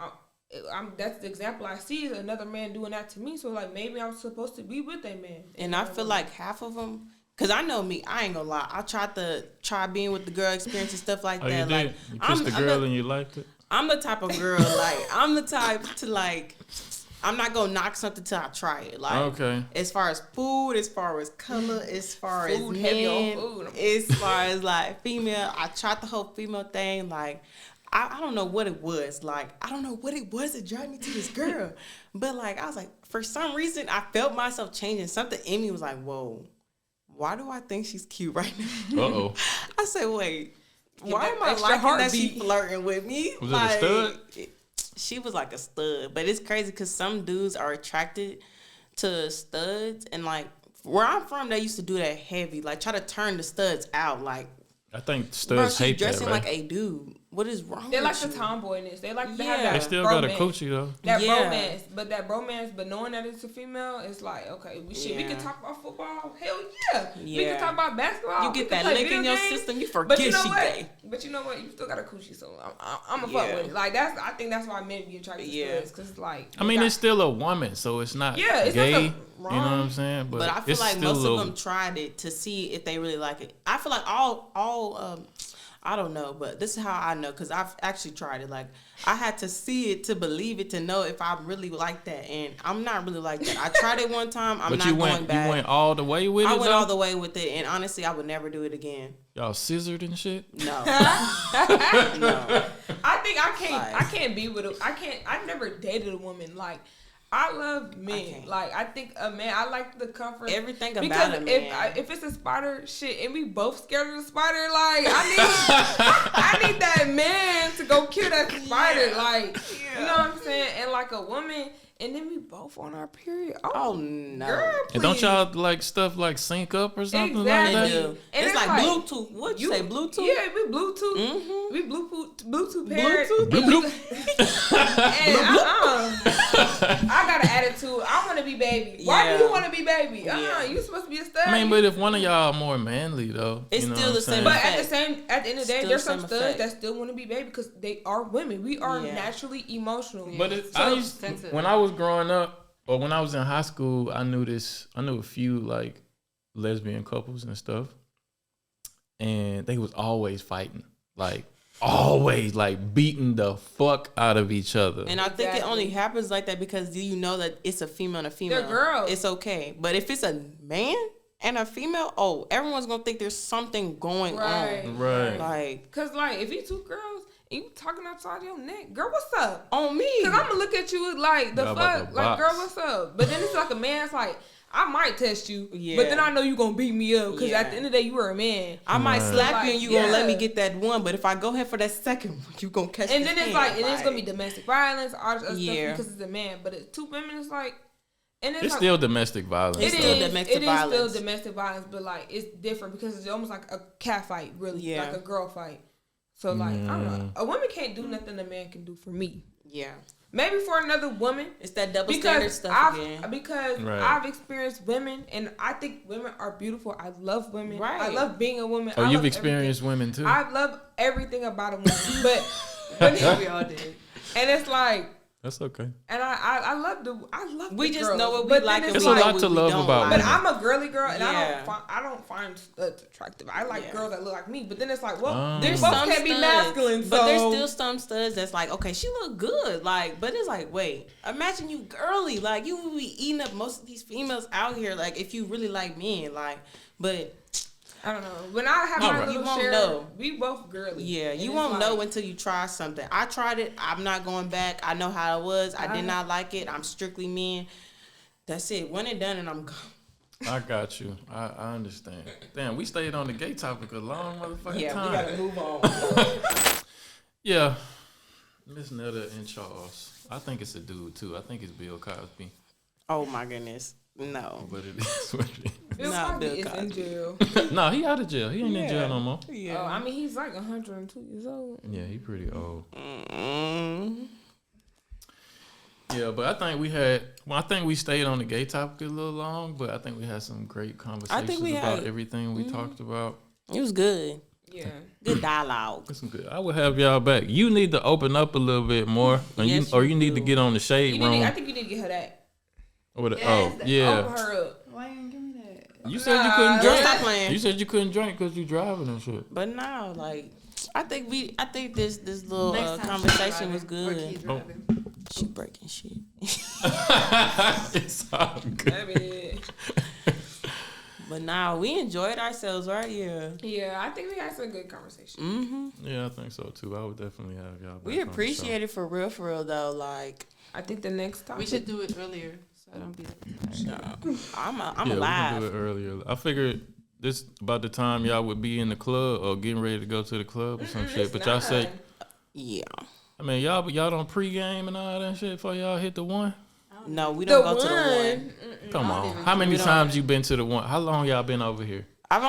that's the example I see is another man doing that to me. So like maybe I'm supposed to be with a man. and I feel like half of them. Cause I know me, I ain't gonna lie. I tried to try being with the girl experience and stuff like Oh, that. you Like, did? You kissed the girl and you liked it? I'm the type of girl, like, I'm the type to, like, I'm not gonna knock something till I try it. Like, Okay. as far as food, as far as color, as far as Food, heavy on men, food. as far as, like, female, I tried the whole female thing. Like, I don't know what it was. Like, I don't know what it was that drive me to this girl. But, like, I was like, for some reason, I felt myself changing. Something in me was like, whoa, why do I think she's cute right now? Uh-oh. I said, wait, why that am I extra liking that she heartbeat. flirting with me? Was it a stud? She was like a stud, but it's crazy because some dudes are attracted to studs, and like where I'm from, they used to do that heavy, like try to turn the studs out. Like, I think bro, studs she's hate that, dressing right? like a dude. What is wrong They with like you? the tomboyness. They like to Yeah. have that. They still got a bromance. coochie, though. That Yeah. bromance, but knowing that it's a female, it's like, okay, we can Yeah. talk about football. Hell yeah. We Yeah. can talk about basketball. You We get can that play lick in video your games. system, you But forget you know she what? gay. But you know what? You still got a coochie, so I'm a Yeah. fuck with it. Like I think that's why men be attracted to Yeah. studs, cause like. I mean, got- it's still a woman, so it's not Yeah, it's gay. nothing You know what wrong. I'm saying? But I feel it's like still most a of them tried it to see if they really like it. I feel like all I don't know, but this is how I know because I've actually tried it. Like, I had to see it to believe it to know if I really like that, and I'm not really like that. I tried it one time. I'm But not you going went, back. you went all the way with I it, went though? all the way with it, and honestly, I would never do it again. Y'all scissored and shit? No, no. I think I Like- can't be with a. I've never dated a woman like. I love men. can't. Like I think a man. I like the comfort. Everything about because a man. if it's a spider, shit, and we both scared of the spider, like I need that man to go kill that spider. Yeah. Like you know what I'm saying? And like a woman, and then we both on our period. Oh no. girl, And don't please. y'all like stuff like sync up or something Exactly. like They that? do. And It's it's like like, Bluetooth. What you say, Bluetooth? Yeah, we Bluetooth. Mhm. We Bluetooth paired. Bluetooth? Bloop, And I got an attitude. I want to be baby. Why Yeah. do you want to be baby? Yeah. You supposed to be a stud. I mean, but if one of y'all are more manly, though, It's you know still what the I'm same saying? But at effect. the end of the day, Still there's same some studs effect. that still want to be baby because they are women. We are Yeah. naturally emotional. But it, So- when I was growing up, or when I was in high school, I knew a few like lesbian couples and stuff, and they was always fighting, like always like beating the fuck out of each other. And I think it Exactly. only happens like that because you know that it's a female and a female. They're girls. It's okay. But if it's a man and a female, oh, everyone's gonna think there's something going Right. on. Right. Like, Cause like if you two girls and you talking outside your neck, girl, what's up? on me. Cause I'm gonna look at you like the Y'all about fuck, to like box. girl, what's up? But then it's like a man's like, I might test you, Yeah. but then I know you gonna beat me up because Yeah. at the end of the day, you were a man. I might slap you and you gonna let me Yeah. get that one, but if I go ahead for that second one, you gonna catch And this then it's hand, like, and it's gonna be domestic violence, all this other Yeah. stuff because it's a man. But it's two women, it's like, and It's like, still domestic violence. It's It still is. domestic It is violence. still domestic violence, but like it's different because it's almost like a cat fight, really, Yeah. like a girl fight. So like I don't know, a woman can't do nothing a man can do for me. Yeah, Maybe for another woman, it's that double standard stuff again. Because Right. I've experienced women, and I think women are beautiful. I love women. Right. I love being a woman. Oh, I you've love experienced women too. I love everything about a woman, but We all did. and it's like. That's okay. And I love We the just girls, know what we but then like and It's we a know lot what to we love don't about like. But I'm a girly girl, and Yeah. I don't find studs attractive. I like Yeah. girls that look like me. But then it's like, well, There's both some can't be studs, masculine. but So there's still some studs that's like, okay, she look good, like, but it's like, wait, imagine you girly, like you would be eating up most of these females out here, like if you really like men, like, but I don't know. When I have my You little won't share, know. we both girly. yeah, And you it's won't like, know until you try something. I tried it. I'm not going back. I know how it was. I did not like it. I'm strictly men. That's it. When it done, and I'm gone. I got you. I understand. Damn, we stayed on the gay topic a long motherfucking time. we gotta move on. Yeah, Miss Netta and Charles. I think it's a dude too. I think it's Bill Cosby. Oh my goodness, no. But it is what it Bill Not Cosby Bill is in Cosby. jail. is. No, he out of jail. He ain't in jail no more. Yeah. Oh, I mean, he's like 102 years old. Yeah, he pretty old. Mm. Yeah, but I think we stayed on the gay topic a little long, but I think we had some great conversations we about had- everything we talked about. It was good. Yeah. Good dialogue. That's some good. I would have y'all back. You need to open up a little bit more, and Yes, you you need to do. get on the shade room. I think you need to get her that. Or the- Yes, oh yeah, Open her up. Why you didn't give me that? you said you couldn't Girl, drink. stop playing. You said you couldn't drink because you driving and shit. But now, like, I think this little Next time conversation she's was driving, or good. keep Oh. driving. She breaking shit. It's all good. I mean, But now we enjoyed ourselves, right? Yeah. yeah, I think we had some good conversation. Mm-hmm. Yeah, I think so too. I would definitely have y'all back. We appreciate it for real though. Like, I think the next time We should do it earlier, so I don't be. I'm Yeah, we can alive. do it earlier. I figured this about the time y'all would be in the club or getting ready to go to the club or some shit. But y'all say, Yeah. I mean, y'all don't pregame and all that shit before y'all hit the one. No, we The don't go to the one. one. Come on, how many times you been to the one? How long y'all been over here? I've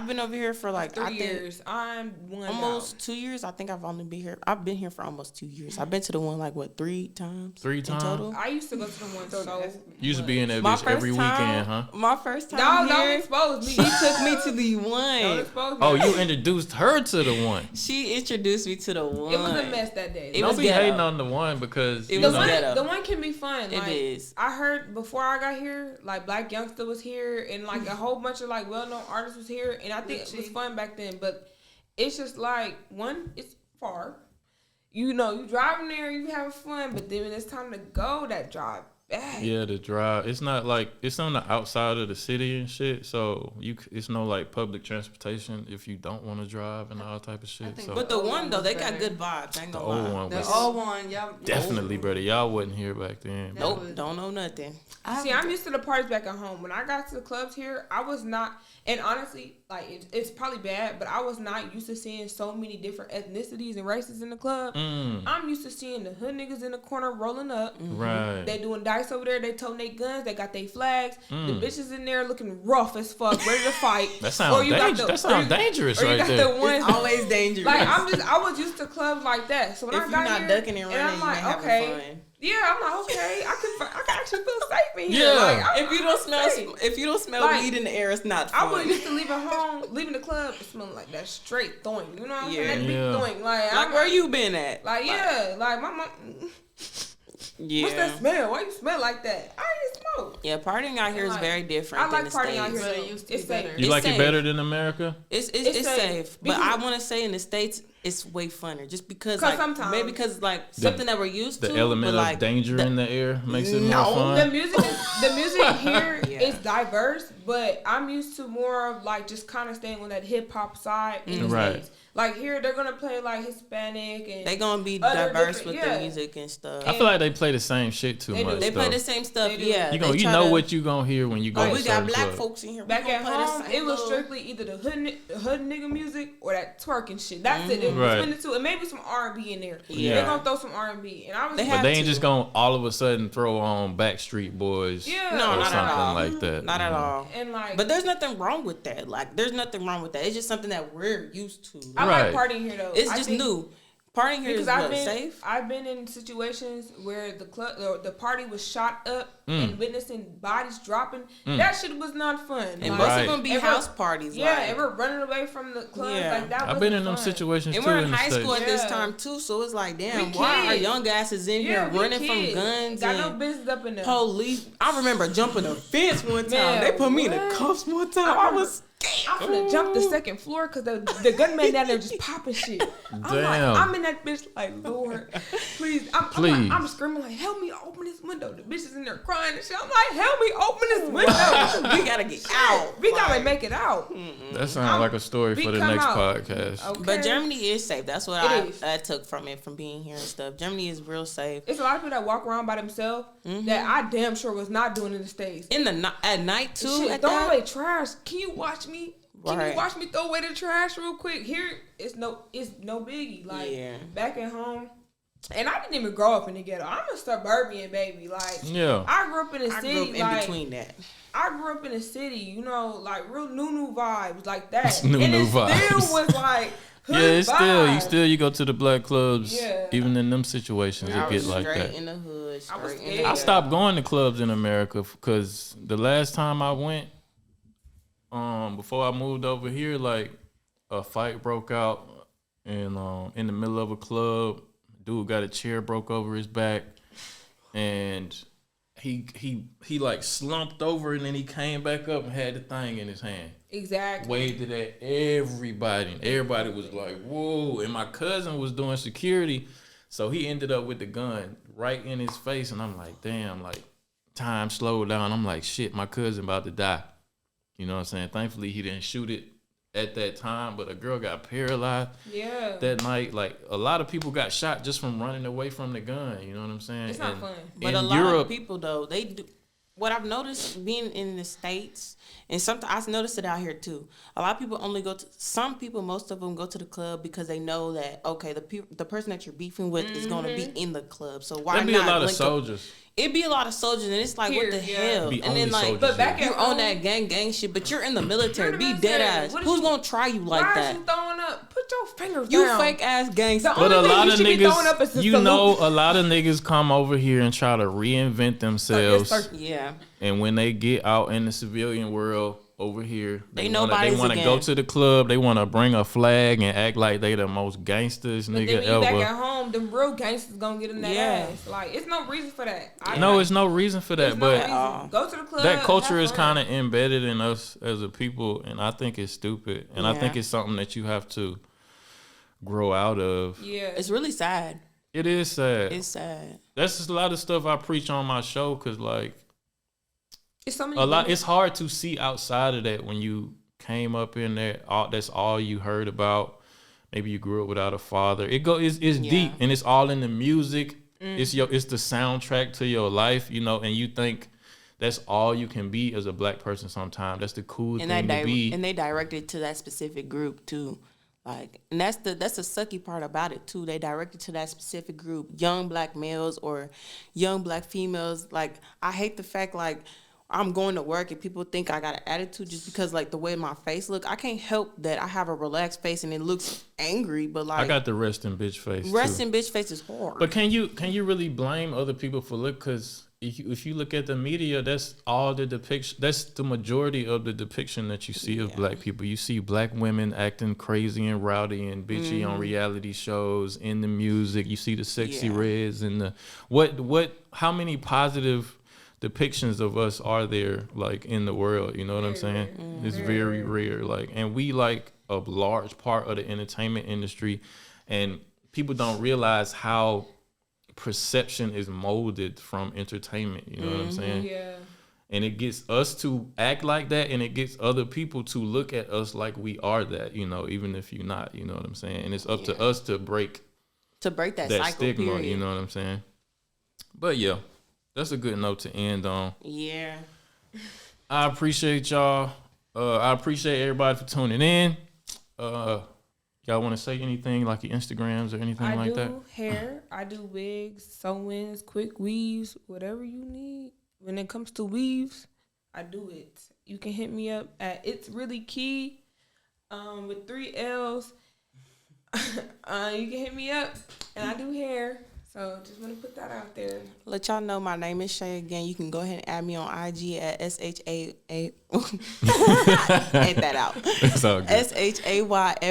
been over here for like 3 I think years. I'm one almost 2 years. I think I've been here for almost 2 years. I've been to the one like what 3 times? 3 in times? total. I used to go to the one so. You used to be in that My bitch first every time, weekend, huh? My first time No, don't here, expose me. she took me to the Don't one. expose me. Oh, you introduced her to the one. She introduced me to the one. It was a mess that day. It Don't was be ghetto. hating on the one because It you was know, ghetto. The one can be fun. It Like, is. I heard before I got here, like Black Youngster was here, and like a whole bunch of like well-known artists was here, and I think it was fun back then. But it's just like one, it's far. You know, you driving there, you having fun, but then when it's time to go, that drive back. Yeah, the drive. It's not like it's on the outside of the city and shit. So it's no like public transportation if you don't want to drive and all type of shit. think So But the one though, they got better. good vibes. I ain't the gonna old lie. one The was old one, y'all. definitely, brother. Y'all wasn't here back then. Nope, don't know nothing. See, I'm used to the parties back at home. When I got to the clubs here, I was not, and honestly, like it's probably bad, but I was not used to seeing so many different ethnicities and races in the club. I'm used to seeing the hood niggas in the corner rolling up. Right. They doing dice over there. They toting their guns. They got their flags. The bitches in there looking rough as fuck, ready to fight. That sounds dangerous. That sounds dangerous or you right got there. the ones. Always dangerous. Like I was used to clubs like that. So when if I you're got not here, ducking and running, I'm you like, ain't having okay, fun. yeah, I'm like, okay, I can actually feel safe in here. Yeah. Like, If you don't smell, safe. weed in the air, it's not fun. I was used to leaving the club, it smelling like that straight throwing. You know what I'm saying? That big Yeah. throwing. Like, Like where you been at? Like, yeah, like my mom. Yeah. What's that smell? Why you smell like that? I ain't smoke. Yeah, partying out here is Like, very different. I like than the partying out States. here. But it used to It's be safe. better. You It's like safe. it better than America? It's It's safe. safe. But I Because- want to say in the States, it's way funner. Just because, 'Cause like, sometimes- maybe because like something that we're used to. The element but, like, of danger in the air makes it more No. fun. The music here Yeah. is diverse, but I'm used to more of like just kind of staying on that hip hop side in the Right. States. Like here, they're gonna play like Hispanic and they gonna be other diverse different- with yeah. the music and stuff. I feel like they play the same shit too They do. much. They play though. the same stuff. They do. Yeah, You they you try know to- what you gonna hear when you go. Oh, to we got certain black clubs. folks in here. We Back gonna at play the home, same it was little- strictly either the hood nigga music or that twerking shit. That's it. It was Right. between the two, and maybe some R&B in there. Yeah. They're gonna throw some R&B, and I was They But have they ain't to. just gonna all of a sudden throw on Backstreet Boys. Yeah. No, or not something at all. like that. Not at all. and like, But there's nothing wrong with that. Like, there's nothing wrong with that. It's just something that we're used to. I Right. like partying here though. It's I just think- new. Partying here is Because what, safe. I've been in situations where the club or the party was shot up and witnessing bodies dropping. That shit was not fun. And Like, most Right. of them be Ever- house parties. yeah, like, and we're running away from the club. Yeah. Like that. I've been in them fun. situations and too we're in in the high school States. at this Yeah. time too, so it's like, damn, We why are kids. young asses in Yeah, here we running from kids. guns Got no and business up in there. police? I remember jumping a fence one time. Man, they put me in the what? cuffs one time. I was I'm finna jump the second floor because the gunman down there just popping shit. I'm like, Damn. I'm in that bitch like, Lord, please. Please. I'm screaming like, help me open this window. The bitch is in there crying and shit. I'm like, help me open this window. we gotta get out. We gotta Like, make it out. That sounds like a story we for the come next out. podcast. Okay? But Germany is safe. That's what It is. I took from it, from being here and stuff. Germany is real safe. It's a lot of people that walk around by themselves that I damn sure was not doing in the States. In the at night too. Shit, At throw that, away trash. Can you watch me? Can Right. you watch me throw away the trash real quick? Here, it's no biggie. Like Yeah. back at home, and I didn't even grow up in the ghetto. I'm a suburban baby. Like Yeah. I grew up in the I city. grew up in like between that. I grew up in the city. You know, like real new vibes like that. New and it vibes. still was like hood Yeah, it's vibes. still you go to the black clubs, Yeah. even in them situations, I it was get like straight that. in the hood. I was Straight in scared. the I hood. stopped going to clubs in America because the last time I went, before I moved over here, like a fight broke out, and in the middle of a club, dude got a chair broke over his back, and he like slumped over, and then he came back up and had the thing in his hand. Exactly. Waved it at everybody, and everybody was like, whoa. And my cousin was doing security, so he ended up with the gun right in his face, and I'm like, damn, like time slowed down. I'm like, shit, my cousin about to die. You know what I'm saying? Thankfully he didn't shoot it at that time, but a girl got paralyzed Yeah. that night. Like a lot of people got shot just from running away from the gun. You know what I'm saying? It's not fun. But in a lot Europe, of people though, they do. What I've noticed being in the States, and sometimes I noticed it out here too. A lot of people only go to. Some people, most of them, go to the club because they know that okay, the person that you're beefing with is going to be in the club. So why there'd be not a lot of link up? soldiers. It'd be a lot of soldiers, and it's like, what the Here, hell? Be And only then like, soldiers But back here. you're at home, on that gang shit, but you're in the military. You're in the Be dead military. ass. What is Who's you- gonna try you like why that? is you throwing up? Put your fingers You down. fake ass gangster. The But only a thing lot you of should be throwing up is niggas, the you salute. know, a lot of niggas come over here and try to reinvent themselves. Yeah. And when they get out in the civilian world over here, They wanna, nobody's want to again. go to the club. They want to bring a flag and act like they the most gangsters But then nigga when you back ever. at home, them real gangsters gonna get in that Yeah. ass. Like, it's no reason for that. No, it's no reason for There's that, no but reason. Go to the club. that culture have is fun. kind of embedded in us as a people, and I think it's stupid. And I think Yeah. it's something that you have to grow out of. Yeah. It's really sad. It is sad. It's sad. That's just a lot of stuff I preach on my show, cause like It's so many a lot. women- It's hard to see outside of that when you came up in there. That's all you heard about. Maybe you grew up without a father. It's deep, and it's all in the music. It's the soundtrack to your life, you know. And you think that's all you can be as a black person. Sometimes that's the cool And thing to be. they directed to that specific group too. Like, and that's the sucky part about it too. They directed to that specific group, young black males or young black females. Like, I hate the fact like I'm going to work and people think I got an attitude just because like the way my face look. I can't help that I have a relaxed face and it looks angry, but like I got the resting bitch face. too. resting bitch face is hard. But can you really blame other people for look? Because if you look at the media, that's all the depiction. That's the majority of the depiction that you see of black people. You see black women acting crazy and rowdy and bitchy on reality shows, in the music. You see the sexy Yeah. reds and the what? How many positive depictions of us are there like in the world? You know what I'm saying? It's very rare. Like, and we like a large part of the entertainment industry And people don't realize how perception is molded from entertainment. You know what I'm saying? Yeah. And it gets us to act like that, and it gets other people to look at us like we are that, you know, even if you're not, you know what I'm saying? And it's up to us to break that cycle, stigma, period. you know what I'm saying? But yeah, that's a good note to end on. Yeah. I appreciate y'all. I appreciate everybody for tuning in. Y'all want to say anything, like your Instagrams or anything like that? I do hair. I do wigs, sew-ins, quick weaves, whatever you need. When it comes to weaves, I do it. You can hit me up at It's Really Key with 3 L's. You can hit me up, and I do hair. So just want to put that out there. Let y'all know my name is Shay again. You can go ahead and add me on IG at SHA. Edit that out. It's all good. SHAYFYE.ASF.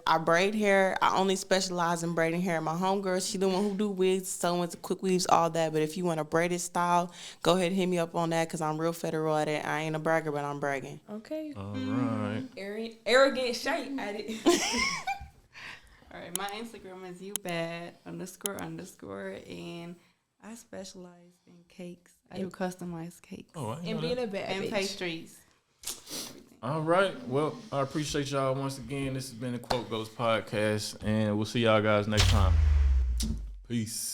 I braid hair. I only specialize in braiding hair. My homegirl, she the one who do wigs, sew-ins, quick weaves, all that. But if you want a braided style, go ahead and hit me up on that because I'm real federal at it. I ain't a bragger, but I'm bragging. Okay. All right. Arrogant Shay at it. All right, my Instagram is youbad__, and I specialize in cakes. I do customized cakes. Oh, I And being a bad and bitch. pastries. Everything. All right. Well, I appreciate y'all once again. This has been the Quote Goes podcast, and we'll see y'all guys next time. Peace.